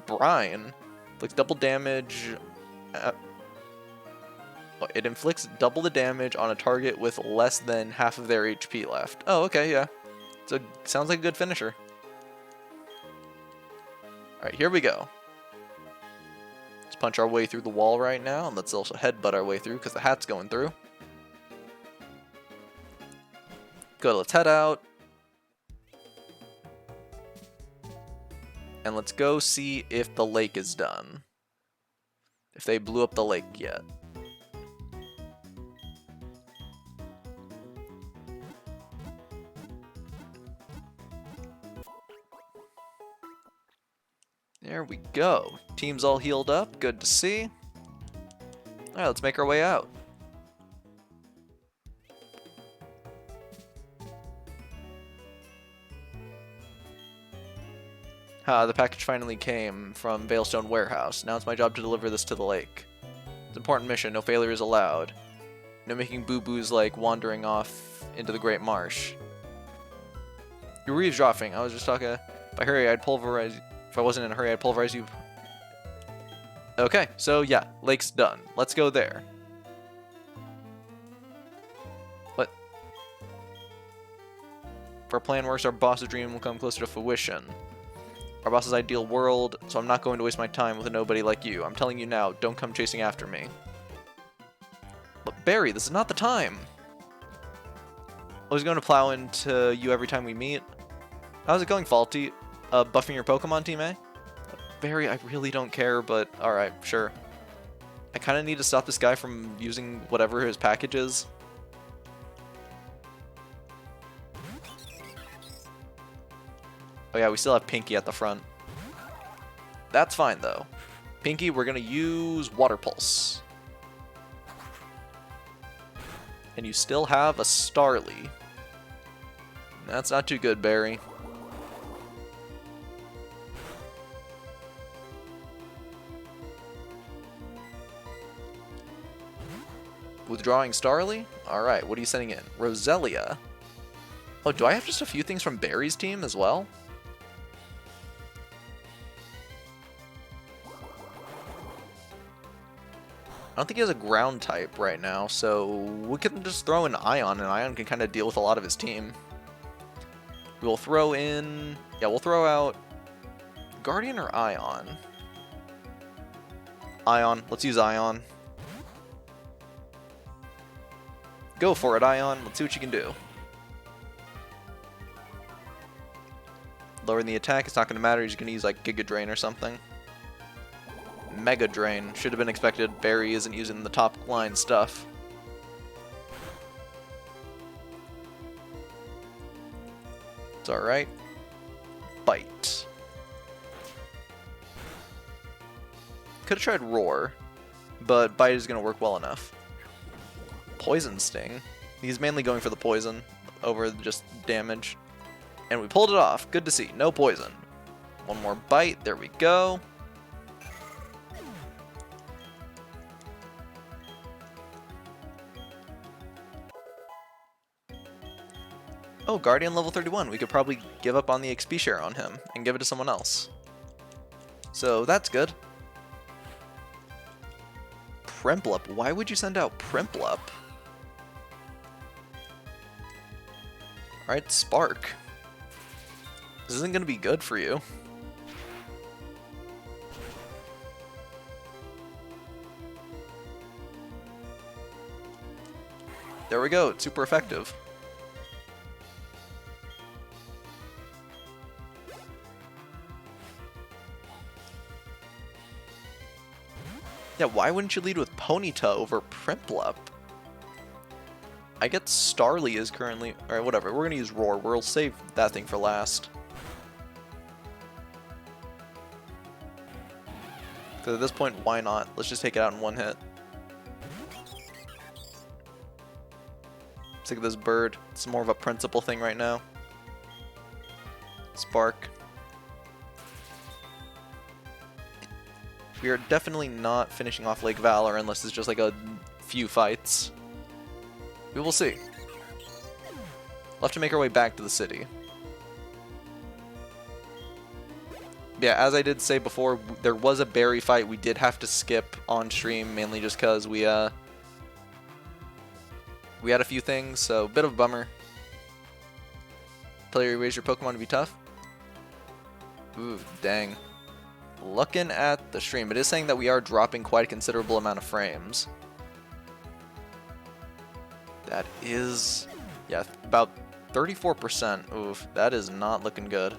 Brine. Inflicts double damage. It inflicts double the damage on a target with less than half of their HP left. Oh, okay, yeah. So sounds like a good finisher. Alright, here we go. Let's punch our way through the wall right now, and let's also headbutt our way through because the hat's going through. Good, let's head out. And let's go see if the lake is done. If they blew up the lake yet. There we go. Team's all healed up. Good to see. Alright, let's make our way out. The package finally came from Veilstone Warehouse. Now it's my job to deliver this to the lake. It's an important mission. No failure is allowed. No making boo-boos like wandering off into the Great Marsh. You were eavesdropping. I was just talking. If I hurry, I'd pulverize. If I wasn't in a hurry, I'd pulverize you. Okay, so yeah, lake's done. Let's go there. What? If our plan works, our boss's dream will come closer to fruition. Our boss's ideal world, so I'm not going to waste my time with a nobody like you. I'm telling you now, don't come chasing after me. But Barry, this is not the time. I was going to plow into you every time we meet. How's it going, Faulty? Buffing your Pokemon team, eh? Barry, I really don't care, but alright, sure. I kind of need to stop this guy from using whatever his package is. Oh yeah, we still have Pinky at the front. That's fine, though. Pinky, we're going to use Water Pulse. And you still have a Starly. That's not too good, Barry. Withdrawing Starly? Alright, what are you sending in? Roselia. Oh, do I have just a few things from Barry's team as well? I don't think he has a ground type right now, so we can just throw in Ion, and Ion can kind of deal with a lot of his team. We will throw in... Yeah, we'll throw out Guardian or Ion? Ion. Let's use Ion. Go for it, Ion. Let's see what you can do. Lowering the attack, it's not going to matter. He's going to use like Giga Drain or something. Mega Drain. Should have been expected. Barry isn't using the top line stuff. It's alright. Bite. Could have tried Roar, but Bite is going to work well enough. Poison Sting. He's mainly going for the poison over just damage. And we pulled it off. Good to see. No poison. One more bite. There we go. Oh, Guardian level 31. We could probably give up on the XP share on him and give it to someone else. So that's good. Primplup. Why would you send out Primplup? Alright, Spark. This isn't going to be good for you. There we go. It's super effective. Yeah, why wouldn't you lead with Ponyta over Primplup? I get Starly is currently... Alright, whatever. We're going to use Roar. We'll save that thing for last. Because at this point, why not? Let's just take it out in one hit. Sick of this bird. It's more of a principle thing right now. Spark. We are definitely not finishing off Lake Valor unless it's just like a few fights. We will see. We'll have to make our way back to the city. Yeah, as I did say before, there was a Barry fight we did have to skip on stream, mainly just because we had a few things, so a bit of a bummer. Player, you raise your Pokemon to be tough? Ooh, dang. looking at the stream, it is saying that we are dropping quite a considerable amount of frames. That is, yeah, about 34%. Oof, that is not looking good.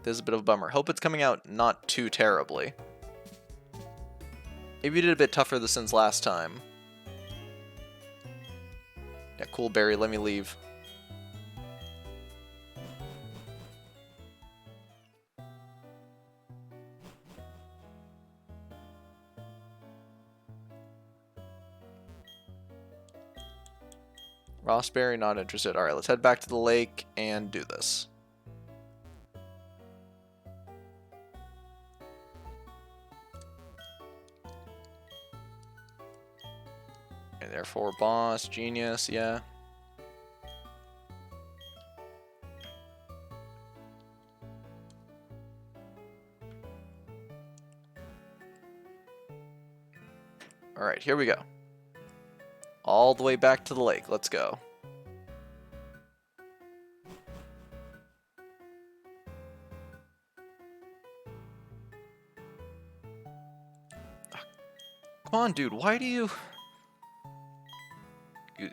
This is a bit of a bummer. Hope it's coming out not too terribly. Maybe you did a bit tougher since last time. Yeah, cool, Barry, let me leave. Rossberry, not interested. Alright, let's head back to the lake and do this. And therefore, boss, genius, yeah. Alright, here we go. All the way back to the lake. Let's go. Come on, dude. Why do you...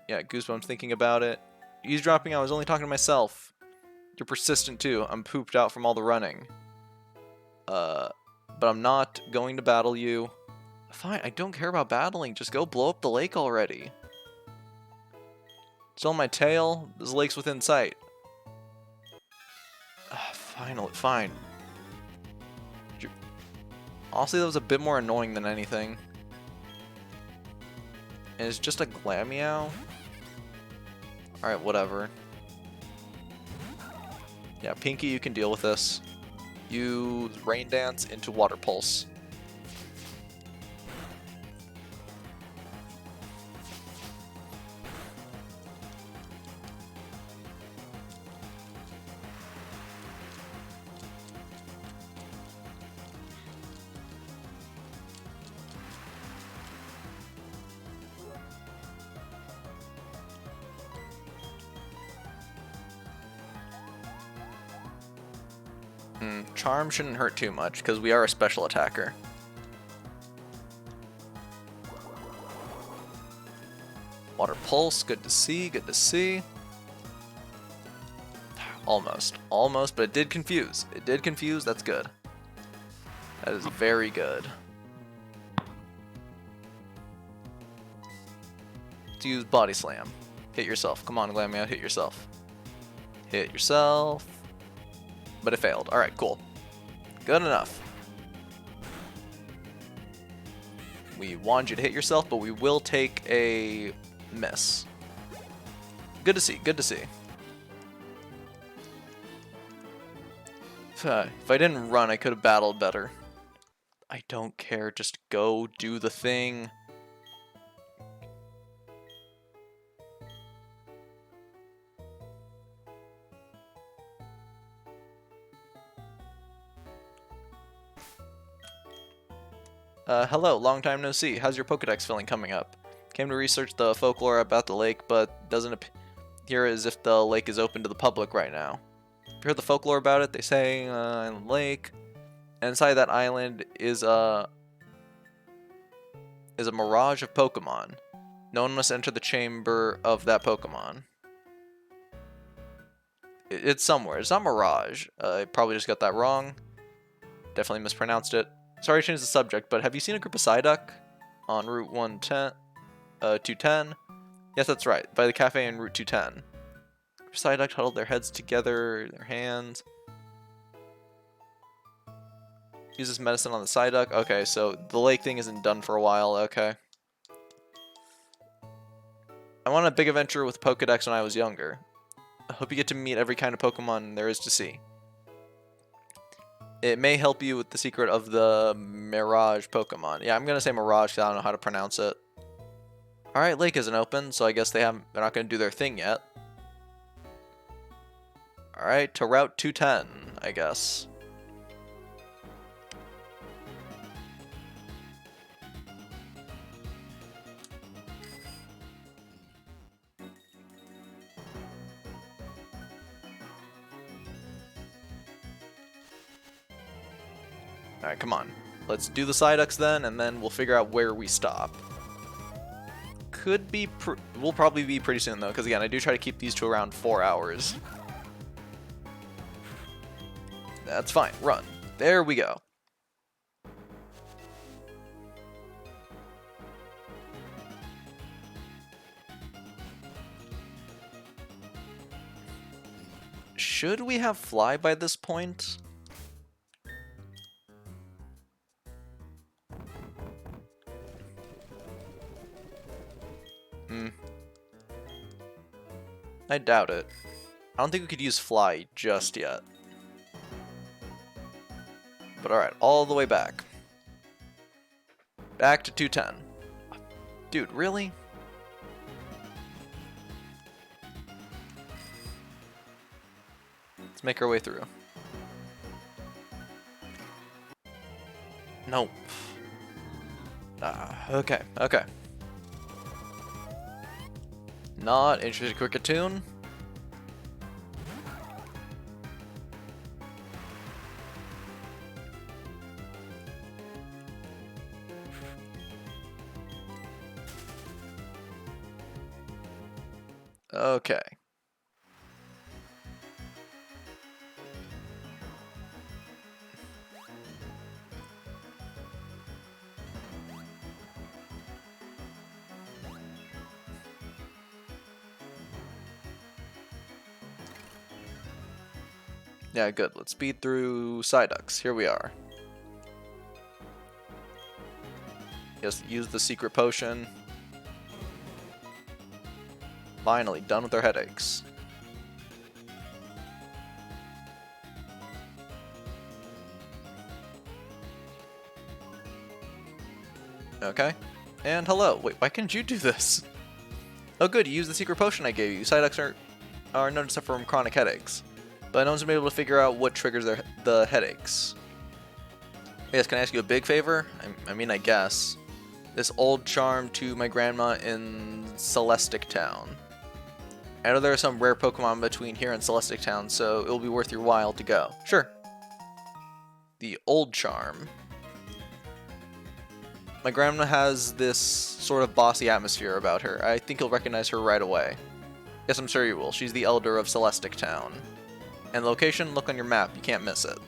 Yeah, Goosebumps thinking about it. Eavesdropping, I was only talking to myself. You're persistent, too. I'm pooped out from all the running. But I'm not going to battle you. Fine, I don't care about battling. Just go blow up the lake already. It's on my tail. This lake's within sight. Finally, fine. Honestly, that was a bit more annoying than anything. And it's just a Glameow? Alright, whatever. Yeah, Pinky, you can deal with this. Use Rain Dance into Water Pulse. Charm shouldn't hurt too much, because we are a special attacker. Water Pulse, good to see, good to see. Almost, but it did confuse. It did confuse, that's good. That is very good. Let's use Body Slam. Hit yourself. Come on, Glameow, hit yourself. Hit yourself. But it failed. Alright, cool. Good enough. We wanted you to hit yourself, but we will take a miss. Good to see, good to see. If I didn't run, I could have battled better. I don't care, just go do the thing. Hello, long time no see. How's your Pokedex filling coming up? Came to research the folklore about the lake, but doesn't appear as if the lake is open to the public right now. If you heard the folklore about it, they say island lake, and inside that island is a mirage of Pokemon. No one must enter the chamber of that Pokemon. It's somewhere. It's not Mirage. I probably just got that wrong. Definitely mispronounced it. Sorry to change the subject, but have you seen a group of Psyduck on Route 210? Yes, that's right. By the cafe en Route 210. Psyduck huddled their heads together, their hands. Uses medicine on the Psyduck. Okay, so the lake thing isn't done for a while. Okay. I wanted a big adventure with Pokedex when I was younger. I hope you get to meet every kind of Pokemon there is to see. It may help you with the secret of the Mirage Pokemon. Yeah, I'm gonna say Mirage because I don't know how to pronounce it. Alright, lake isn't open, so I guess they're not gonna do their thing yet. Alright, to Route 210, I guess. Alright, come on. Let's do the Psyducks then, and then we'll figure out where we stop. Could be, we'll probably be pretty soon though, because again, I do try to keep these to around 4 hours. That's fine, run. There we go. Should we have Fly by this point? I doubt it. I don't think we could use Fly just yet. But alright, all the way back. Back to 210. Dude, really? Let's make our way through. Nope. Okay, okay. Not interested in Cricketune. Okay. Yeah, good. Let's speed through Psyducks. Here we are. Just use the secret potion. Finally, done with our headaches. Okay. And hello. Wait, why can't you do this? Oh good, you used the secret potion I gave you. Psyducks are known to suffer from chronic headaches. But no one's been able to figure out what triggers the headaches. Yes, can I ask you a big favor? I mean, I guess. This old charm to my grandma in Celestic Town. I know there are some rare Pokemon between here and Celestic Town, so it'll be worth your while to go. Sure. The old charm. My grandma has this sort of bossy atmosphere about her. I think you'll recognize her right away. Yes, I'm sure you will. She's the elder of Celestic Town. And location, look on your map. You can't miss it.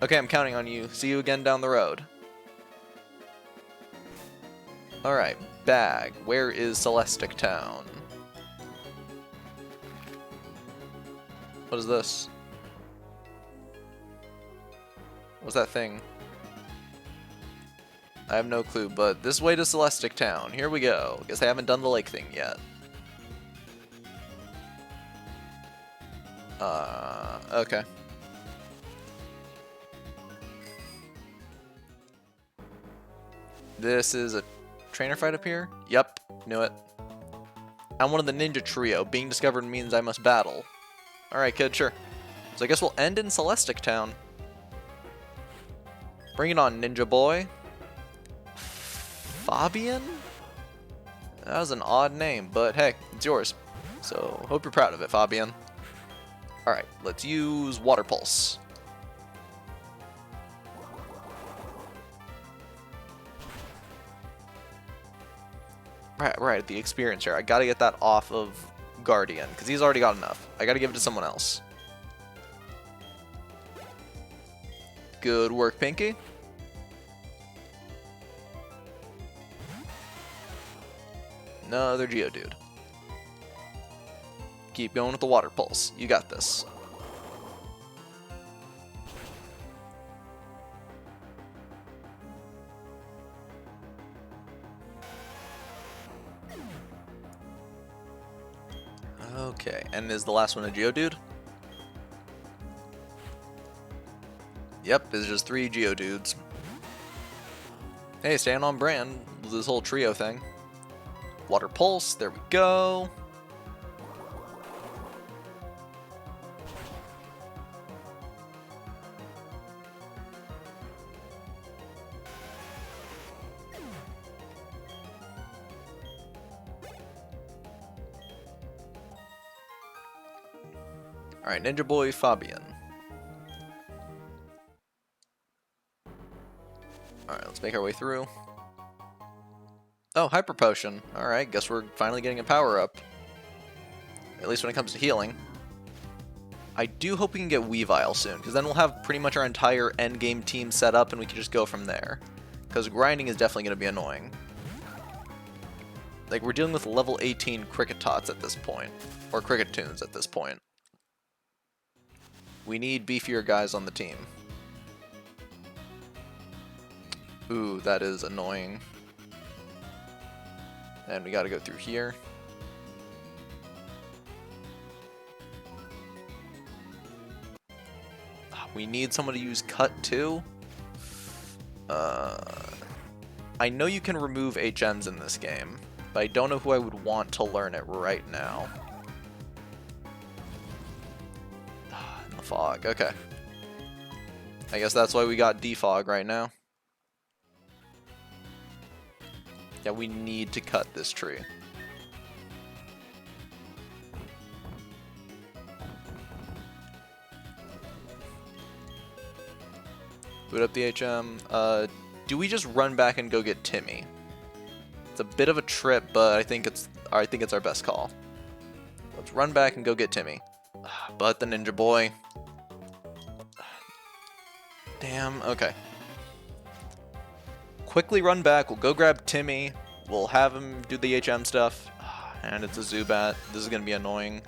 Okay, I'm counting on you. See you again down the road. Alright, bag. Where is Celestic Town? What is this? What's that thing? I have no clue, but this way to Celestic Town. Here we go. Guess I haven't done the lake thing yet. Okay. This is a trainer fight up here? Yep, knew it. I'm one of the ninja trio. Being discovered means I must battle. Alright, kid, sure. So I guess we'll end in Celestic Town. Bring it on, ninja boy. Fabian? That was an odd name, but hey, it's yours. So, hope you're proud of it, Fabian. Alright, let's use Water Pulse. Right, the experience here. I gotta get that off of Guardian, because he's already got enough. I gotta give it to someone else. Good work, Pinky. Another Geodude. Keep going with the Water Pulse. You got this. Okay, and is the last one a Geodude? Yep, it's just 3 Geodudes. Hey, staying on brand with this whole trio thing. Water Pulse, there we go. Alright, Ninja Boy Fabian. make our way through. Oh, Hyper Potion. Alright, guess we're finally getting a power up. At least when it comes to healing. I do hope we can get Weavile soon, because then we'll have pretty much our entire endgame team set up and we can just go from there. Because grinding is definitely going to be annoying. Like, we're dealing with level 18 Cricketots at this point. Or Cricketoons at this point. We need beefier guys on the team. Ooh, that is annoying. And we gotta go through here. We need someone to use Cut too. I know you can remove HMs in this game, but I don't know who I would want to learn it right now. The Fog, okay. I guess that's why we got Defog right now. Yeah, we need to cut this tree. Boot up the HM. Do we just run back and go get Timmy? It's a bit of a trip, but I think it's our best call. Let's run back and go get Timmy. But the Ninja Boy. Damn, okay. Quickly run back, we'll go grab Timmy, we'll have him do the HM stuff, and it's a Zubat. This is going to be annoying.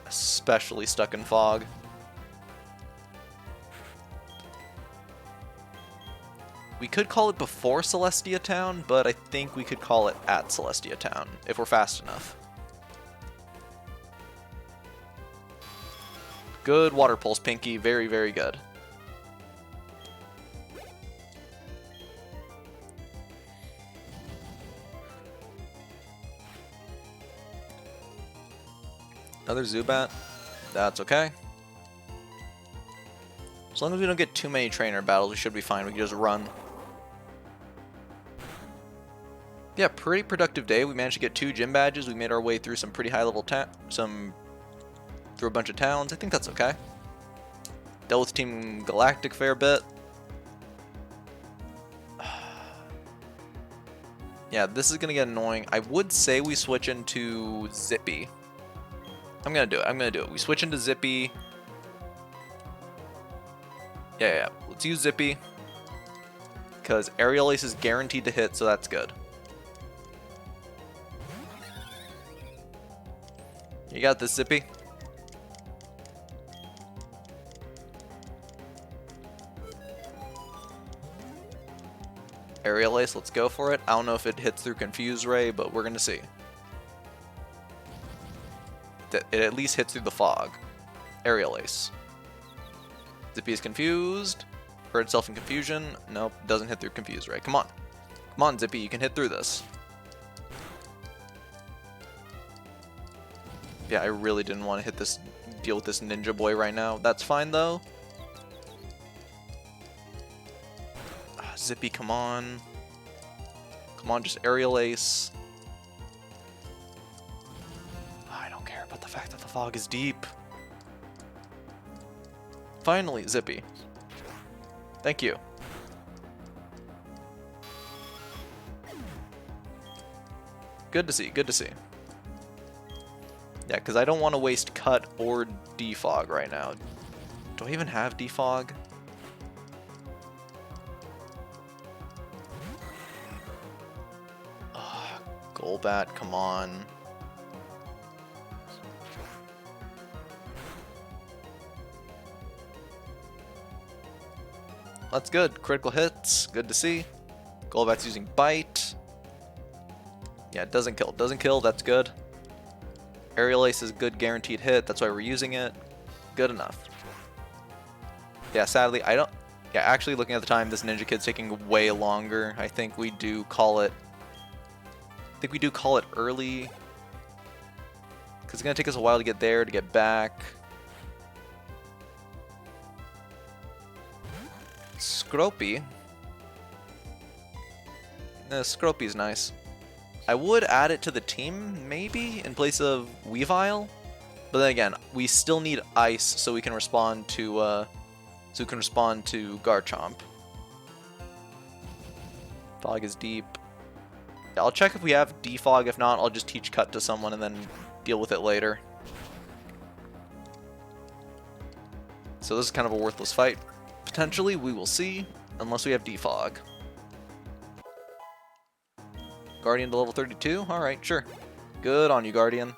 Especially stuck in fog. We could call it before Celestia Town, but I think we could call it at Celestia Town, if we're fast enough. Good Water Pulse, Pinky. Very, very good. Another Zubat. That's okay. As long as we don't get too many trainer battles, we should be fine. We can just run. Yeah, pretty productive day. We managed to get 2 gym badges. We made our way through some pretty high level through a bunch of towns. I think that's okay. Dealt with Team Galactic fair bit. Yeah, this is gonna get annoying. I would say we switch into Zippy. I'm gonna do it. We switch into Zippy. Yeah. Let's use Zippy. Because Aerial Ace is guaranteed to hit, so that's good. You got this, Zippy. Aerial Ace, let's go for it. I don't know if it hits through Confuse Ray, but we're going to see. It at least hits through the fog. Aerial Ace. Zippy is confused. Hurt itself in confusion. Nope, doesn't hit through Confuse Ray. Come on. Come on, Zippy, you can hit through this. Yeah, I really didn't want to deal with this Ninja Boy right now. That's fine, though. Zippy, come on. Come on, just Aerial Ace. I don't care about the fact that the fog is deep. Finally, Zippy. Thank you. Good to see, good to see. Yeah, because I don't want to waste Cut or Defog right now. Do I even have Defog? Golbat, come on. That's good. Critical hits. Good to see. Golbat's using Bite. Yeah, it doesn't kill. Doesn't kill. That's good. Aerial Ace is a good guaranteed hit. That's why we're using it. Good enough. Yeah, sadly, I don't... Yeah, actually, looking at the time, this Ninja Kid's taking way longer. I think we do call it... early. Because it's going to take us a while to get there, to get back. Scropy. Scropy's nice. I would add it to the team, maybe, in place of Weavile. But then again, we still need Ice so we can respond to Garchomp. Fog is deep. Yeah, I'll check if we have defog. If not, I'll just teach cut to someone and then deal with it later. So this is kind of a worthless fight. Potentially, we will see, unless we have defog. Guardian to level 32? Alright, sure. Good on you, Guardian.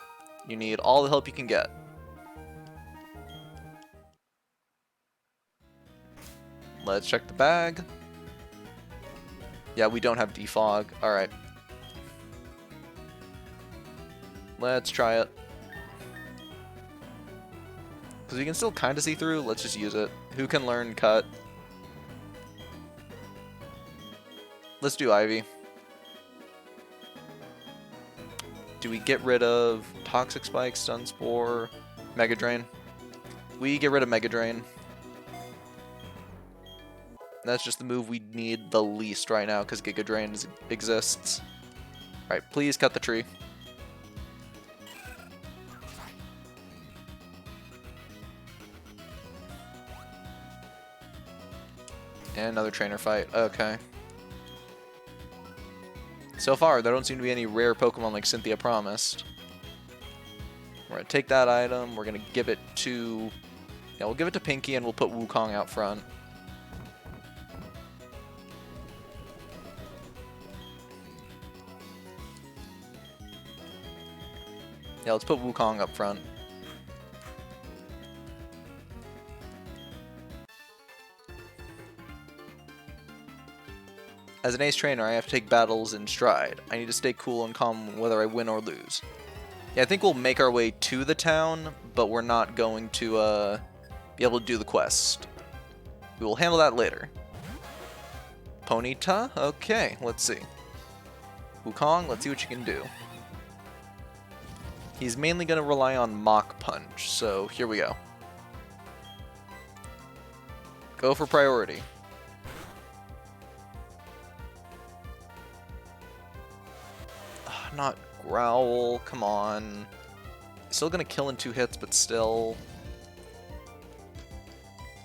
You need all the help you can get. Let's check the bag. Yeah, we don't have defog. Alright. Let's try it. Because we can still kind of see through. Let's just use it. Who can learn cut? Let's do Ivy. Do we get rid of Toxic Spike, Stun Spore, Mega Drain? We get rid of Mega Drain. That's just the move we need the least right now because Giga Drain exists. Alright, please cut the tree. And another trainer fight. Okay. So far, there don't seem to be any rare Pokemon like Cynthia promised. We're going to take that item. We're going to give it to... Yeah, we'll give it to Pinky and we'll put Wukong out front. Yeah, let's put Wukong up front. As an ace trainer, I have to take battles in stride. I need to stay cool and calm whether I win or lose. Yeah, I think we'll make our way to the town, but we're not going to be able to do the quest. We will handle that later. Ponyta? Okay, let's see. Wukong, let's see what you can do. He's mainly going to rely on Mach Punch, so here we go. Go for priority. Not Growl, come on. Still gonna kill in 2 hits, but still.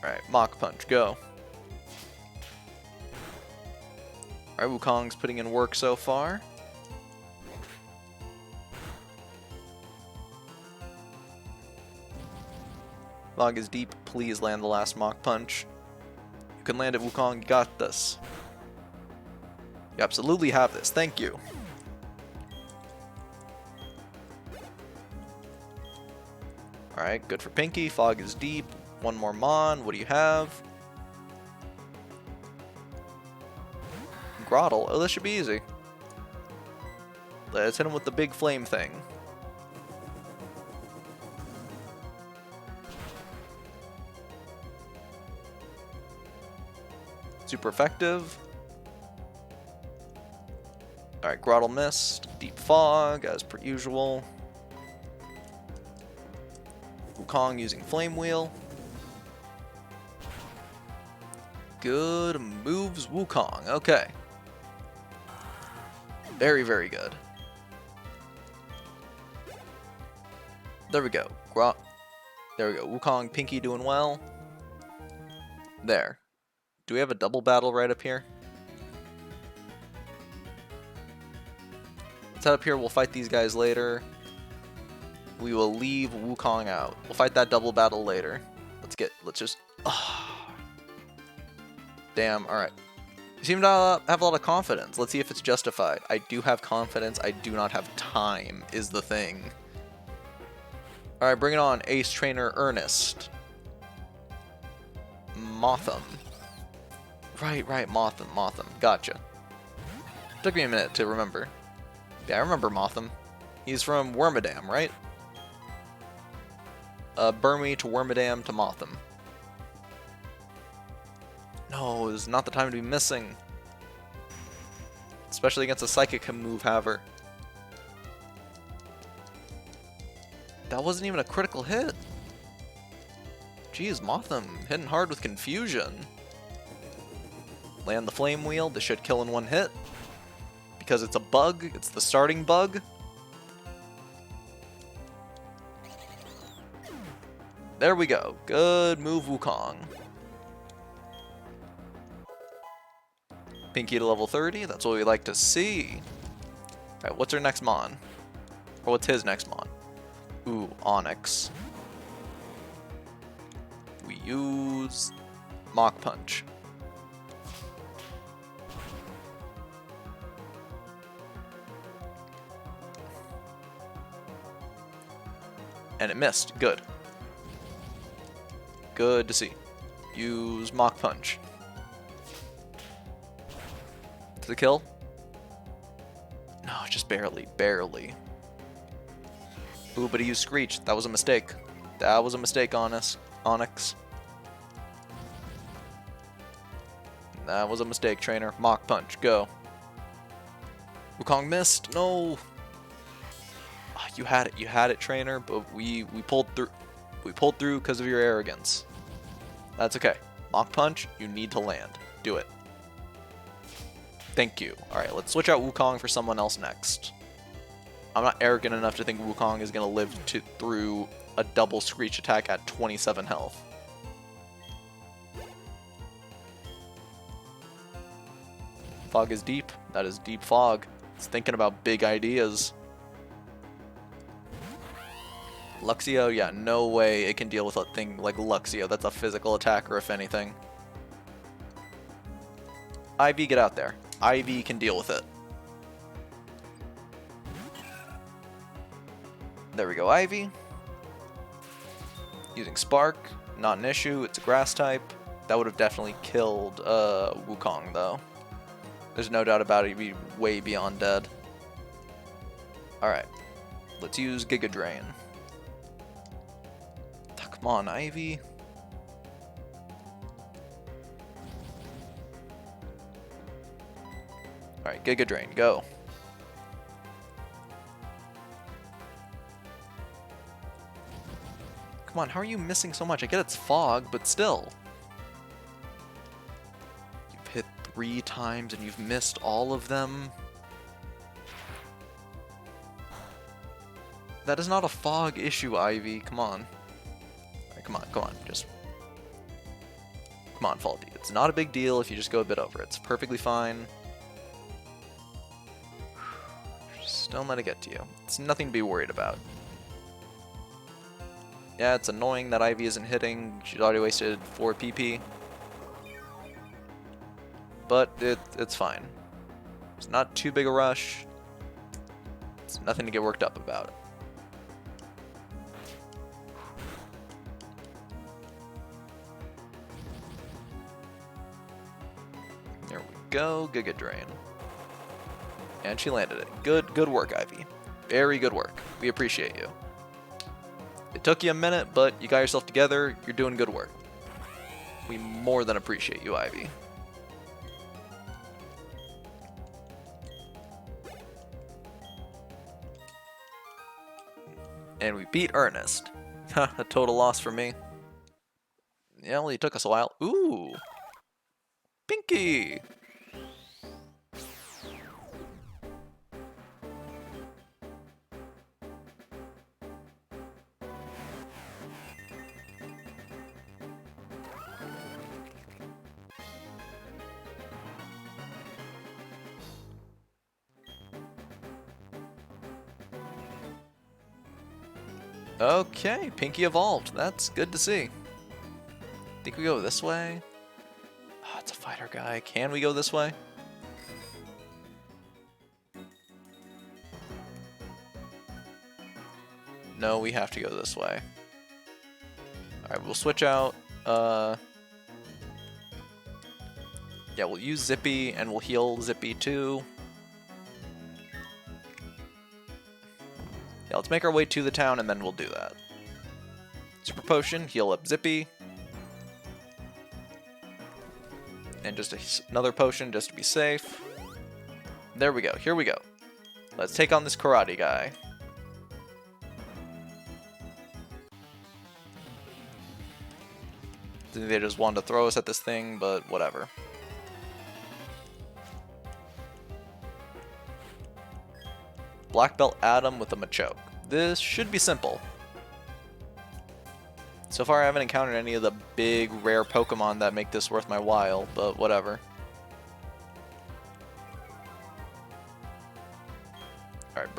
Alright, Mach Punch, go. Alright, Wukong's putting in work so far. Fog is deep, please land the last Mach Punch. You can land it, Wukong, you got this. You absolutely have this, thank you. Alright, good for Pinky. Fog is deep. One more Mon. What do you have? Grottle. Oh, this should be easy. Let's hit him with the big flame thing. Super effective. Alright, Grottle missed. Deep Fog, as per usual. Wukong using Flame Wheel. Good moves, Wukong. Okay. Very, very good. There we go. There we go. Wukong, Pinky doing well. There. Do we have a double battle right up here? Let's head up here. We'll fight these guys later. We will leave Wukong out. We'll fight that double battle later. Let's just... Damn, alright. You seem to have a lot of confidence. Let's see if it's justified. I do have confidence. I do not have time, is the thing. Alright, bring it on. Ace Trainer Ernest. Motham. Right, Motham. Gotcha. Took me a minute to remember. Yeah, I remember Motham. He's from Wormadam, right? Burmy to Wormadam to Motham. No, this is not the time to be missing. Especially against a Psychic move haver. That wasn't even a critical hit. Jeez, Motham hitting hard with confusion. Land the Flame Wheel. This should kill in 1 hit. Because it's a bug. It's the starting bug. There we go. Good move, Wukong. Pinky to level 30, that's what we like to see. Alright, what's our next mon? Or what's his next mon? Ooh, Onyx. We use Mach Punch. And it missed. Good. Good to see. Use Mach Punch. To the kill? No, just barely. Barely. Ooh, but he used Screech. That was a mistake. That was a mistake, Onyx. That was a mistake, trainer. Mach Punch. Go. Wukong missed. No. Oh, you had it, trainer. But we pulled through. We pulled through because of your arrogance. That's okay. Mach Punch. You need to land. Do it. Thank you. All right, let's switch out Wukong for someone else next. I'm not arrogant enough to think Wukong is gonna live through a double Screech attack at 27 health. Fog is deep. That is deep fog. It's thinking about big ideas. Luxio, yeah, no way it can deal with a thing like Luxio. That's a physical attacker, if anything. Ivy, get out there. Ivy can deal with it. There we go, Ivy. Using Spark, not an issue. It's a grass type. That would have definitely killed Wukong, though. There's no doubt about it. He'd be way beyond dead. Alright. Let's use Giga Drain. Come on, Ivy. Alright, Giga Drain, go. Come on, how are you missing so much? I get it's fog, but still. You've hit 3 times and you've missed all of them. That is not a fog issue, Ivy. Come on. Come on, just... Come on, Faulty. It's not a big deal if you just go a bit over. It's perfectly fine. Just don't let it get to you. It's nothing to be worried about. Yeah, it's annoying that Ivy isn't hitting. She's already wasted 4 PP. But it's fine. It's not too big a rush. It's nothing to get worked up about. There we go, Giga Drain. And she landed it. Good work, Ivy. Very good work. We appreciate you. It took you a minute, but you got yourself together. You're doing good work. We more than appreciate you, Ivy. And we beat Ernest. A total loss for me. Yeah, well, it took us a while. Ooh! Pinky! Okay, Pinky evolved. That's good to see. Think we go this way? Oh, it's a fighter guy. Can we go this way? No, we have to go this way. Alright, we'll switch out. Yeah, we'll use Zippy and we'll heal Zippy too. Yeah, let's make our way to the town and then we'll do that. Super Potion, heal up Zippy. And just another potion just to be safe. There we go, here we go. Let's take on this karate guy. They just wanted to throw us at this thing, but whatever. Black Belt Adam with a Machoke. This should be simple. So far I haven't encountered any of the big rare Pokemon that make this worth my while, but whatever.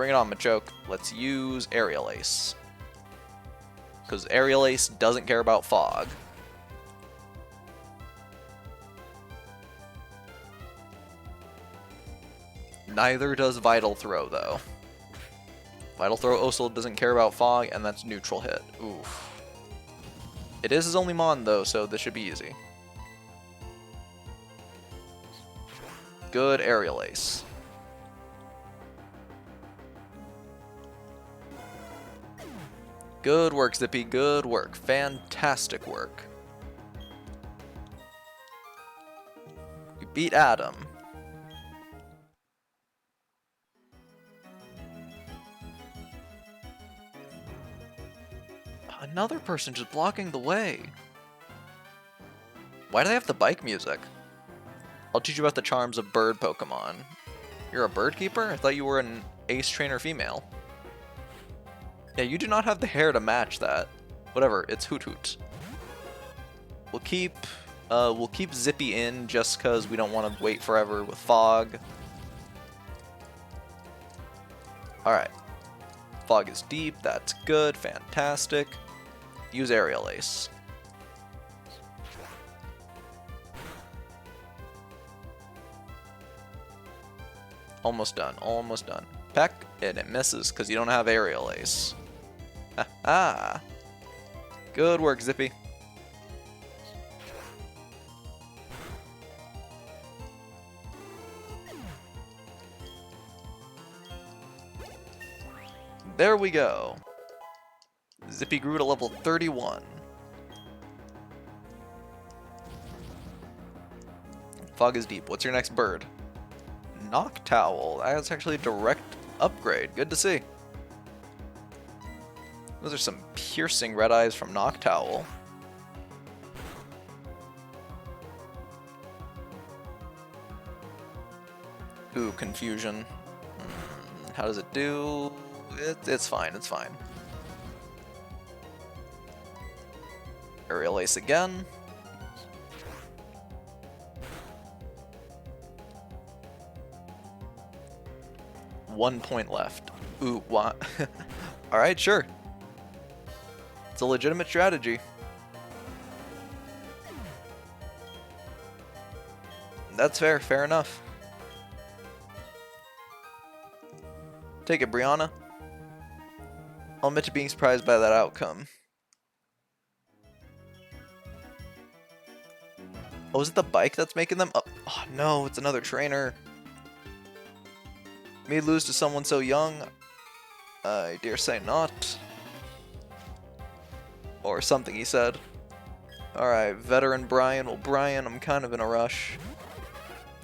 bring it on, Machoke. Let's use Aerial Ace. Because Aerial Ace doesn't care about fog. Neither does Vital Throw, though. Vital Throw also doesn't care about fog, and that's neutral hit. Oof. It is his only mon, though, so this should be easy. Good Aerial Ace. Good work, Zippy. Good work. Fantastic work. You beat Adam. Another person just blocking the way. Why do they have the bike music? I'll teach you about the charms of bird Pokemon. You're a bird keeper? I thought you were an ace trainer female. Yeah, you do not have the hair to match that. Whatever, it's Hoot Hoot. We'll keep Zippy in just because we don't want to wait forever with fog. Alright. Fog is deep, that's good, fantastic. Use Aerial Ace. Almost done, almost done. Peck, and it misses because you don't have Aerial Ace. Ha-ha! Good work, Zippy. There we go. Zippy grew to level 31. Fog is deep. What's your next bird? Noctowl. That's actually a direct upgrade. Good to see. Those are some piercing red eyes from Noctowl. Ooh, confusion. How does it do? It's fine, it's fine. Aerial Ace again. One point left. Ooh, what? Alright, sure. It's a legitimate strategy. That's fair, fair enough. Take it, Brianna. I'll admit to being surprised by that outcome. Oh, is it the bike that's making them up? Oh no, it's another trainer. Me lose to someone so young? I dare say not. Or something he said. Alright, veteran Brian. Well, Brian, I'm kind of in a rush.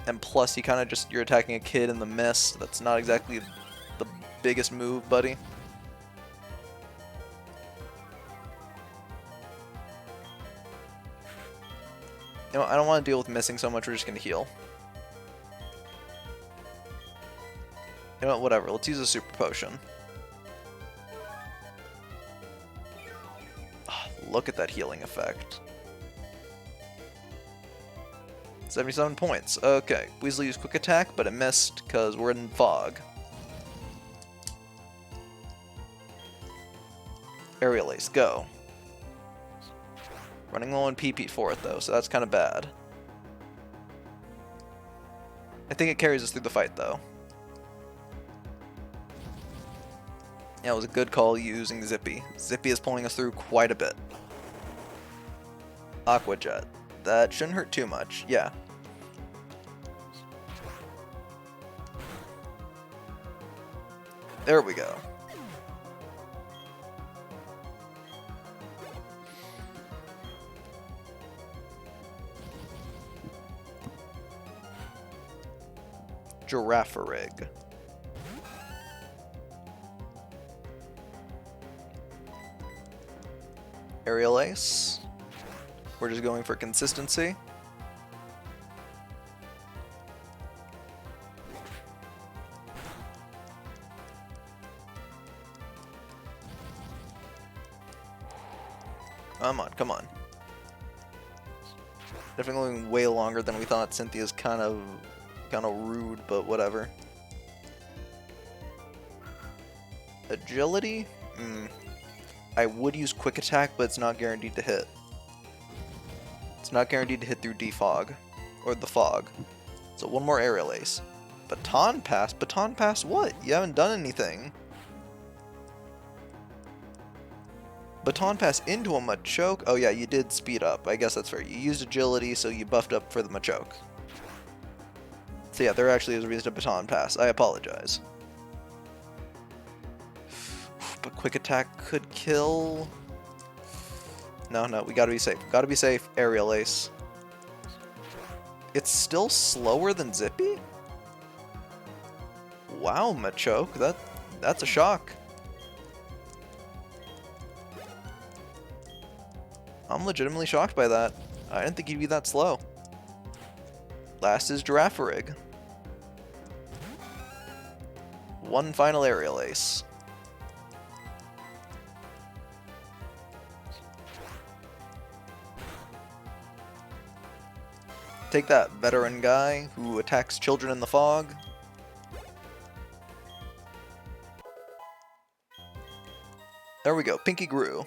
And plus, you kind of just, you're attacking a kid in the mist. That's not exactly the biggest move, buddy. You know, I don't want to deal with missing so much, we're just going to heal. You know what, whatever, let's use a super potion. Oh, look at that healing effect. 77 points, okay. Weasley used quick attack, but it missed because we're in fog. Aerial Ace, go. Running low on PP for it though, so that's kind of bad. I think it carries us through the fight though. Yeah, it was a good call using Zippy. Zippy is pulling us through quite a bit. Aqua Jet. That shouldn't hurt too much, yeah. There we go. Giraffarig. Aerial Ace. We're just going for consistency. Come on, come on. Definitely going way longer than we thought. Cynthia's kind of rude, but whatever. Agility? I would use quick attack, but it's not guaranteed to hit. It's not guaranteed to hit through defog, or the fog. So one more aerial ace. Baton pass? Baton pass what? You haven't done anything. Baton pass into a Machoke? Oh yeah, you did speed up. I guess that's fair. You used agility, so you buffed up for the Machoke. So yeah, there actually is a reason to baton pass. I apologize. But quick attack could kill... No, we gotta be safe. Gotta be safe. Aerial ace. It's still slower than Zippy? Wow, Machoke. That's a shock. I'm legitimately shocked by that. I didn't think he'd be that slow. Last is Girafarig. One final aerial ace. Take that, veteran guy who attacks children in the fog. There we go, Pinky grew.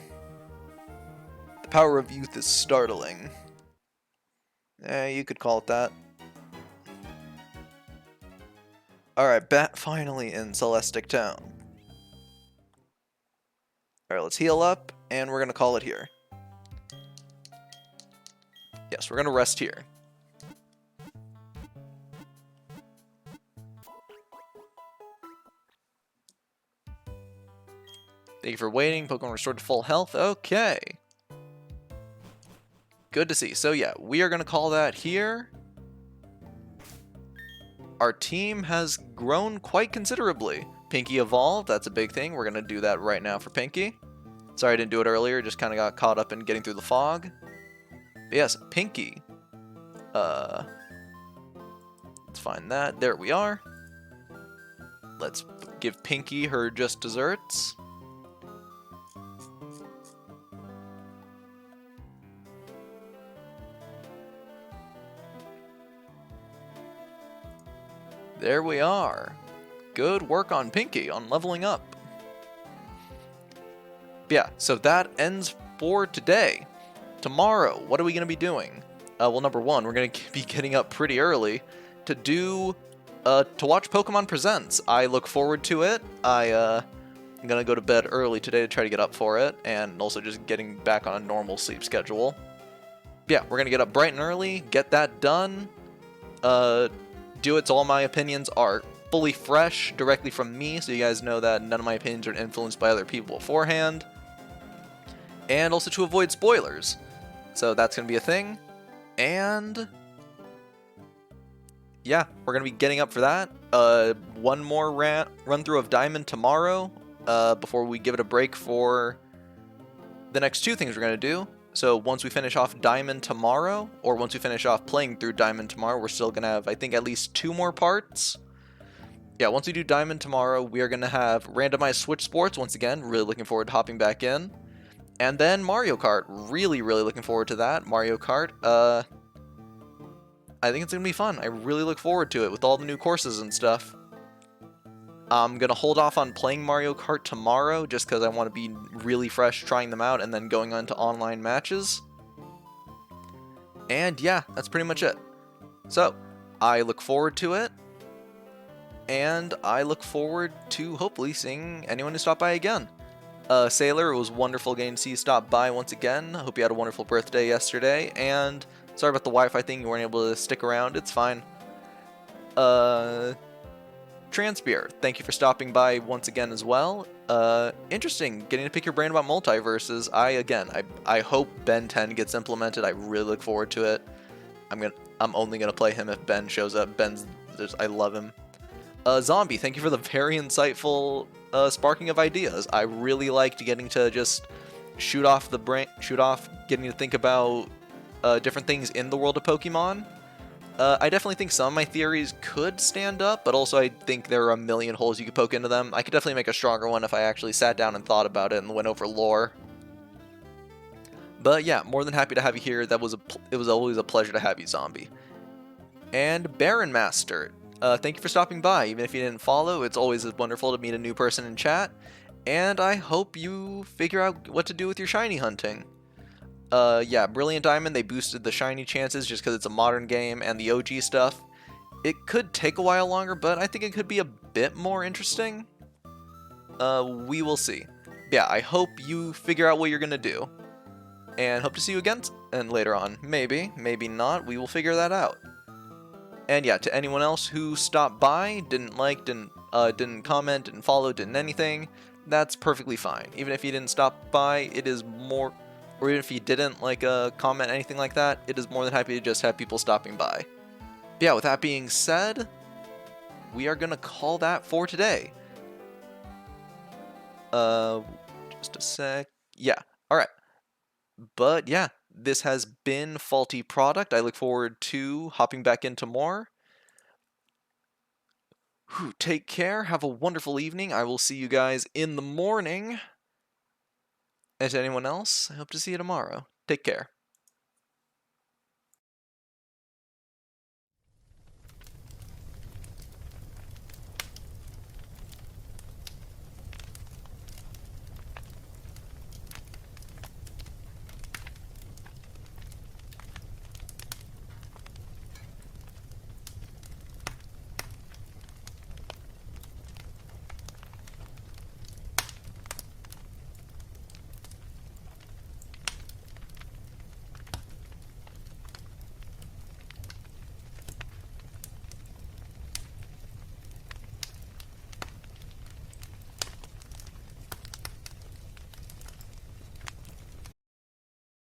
The power of youth is startling. You could call it that. Alright, bat finally in Celestic Town. Alright, let's heal up, and we're gonna call it here. Yes, we're gonna rest here. Thank you for waiting. Pokemon restored to full health. Okay. Good to see. So yeah, we are going to call that here. Our team has grown quite considerably. Pinky evolved. That's a big thing. We're going to do that right now for Pinky. Sorry I didn't do it earlier. Just kind of got caught up in getting through the fog. But yes, Pinky. Let's find that. There we are. Let's give Pinky her just desserts. There we are. Good work on Pinky on leveling up. Yeah, so that ends for today. Tomorrow, what are we going to be doing? Well, number one, we're going to be getting up pretty early to watch Pokemon Presents. I look forward to it. I'm going to go to bed early today to try to get up for it, and also just getting back on a normal sleep schedule. Yeah, we're going to get up bright and early, get that done, do it so all my opinions are fully fresh directly from me, so you guys know that none of my opinions are influenced by other people beforehand. And also to avoid spoilers. So that's going to be a thing. And yeah, we're going to be getting up for that. One more run through of Diamond tomorrow before we give it a break for the next two things we're going to do. So once we finish off Diamond tomorrow, or once we finish off playing through Diamond tomorrow, we're still going to have, I think, at least 2 more parts. Yeah, once we do Diamond tomorrow, we are going to have randomized Switch Sports, once again, really looking forward to hopping back in. And then Mario Kart, really looking forward to that. Mario Kart, I think it's going to be fun. I really look forward to it with all the new courses and stuff. I'm going to hold off on playing Mario Kart tomorrow just because I want to be really fresh trying them out and then going on to online matches. And yeah, that's pretty much it. So, I look forward to it. And I look forward to hopefully seeing anyone who stopped by again. Sailor, it was wonderful getting to see you stop by once again. I hope you had a wonderful birthday yesterday. And sorry about the Wi-Fi thing, you weren't able to stick around. It's fine. Transpeer, thank you for stopping by once again as well. Interesting, getting to pick your brain about multiverses. I hope Ben 10 gets implemented. I really look forward to it. I'm only gonna play him if Ben shows up. I love him. Zombie, thank you for the very insightful sparking of ideas. I really liked getting to just shoot off getting to think about different things in the world of Pokemon. I definitely think some of my theories could stand up, but also I think there are a million holes you could poke into them. I could definitely make a stronger one if I actually sat down and thought about it and went over lore. But yeah, more than happy to have you here. It was always a pleasure to have you, Zombie. And Baron Master, thank you for stopping by. Even if you didn't follow, it's always wonderful to meet a new person in chat. and I hope you figure out what to do with your shiny hunting. Yeah, Brilliant Diamond, they boosted the shiny chances just because it's a modern game and the OG stuff. It could take a while longer, but I think it could be a bit more interesting. We will see. Yeah, I hope you figure out what you're gonna do, and hope to see you again and later on. Maybe, maybe not. We will figure that out. And yeah, to anyone else who stopped by, didn't like, didn't comment, didn't follow, didn't anything, that's perfectly fine. Even if you didn't stop by, it is more, or even if you didn't like comment anything like that, it is more than happy to just have people stopping by. But yeah, with that being said, we are gonna call that for today. Just a sec. Yeah. All right. But yeah, this has been Faulty Product. I look forward to hopping back into more. Take care. Have a wonderful evening. I will see you guys in the morning. And to anyone else, I hope to see you tomorrow. Take care.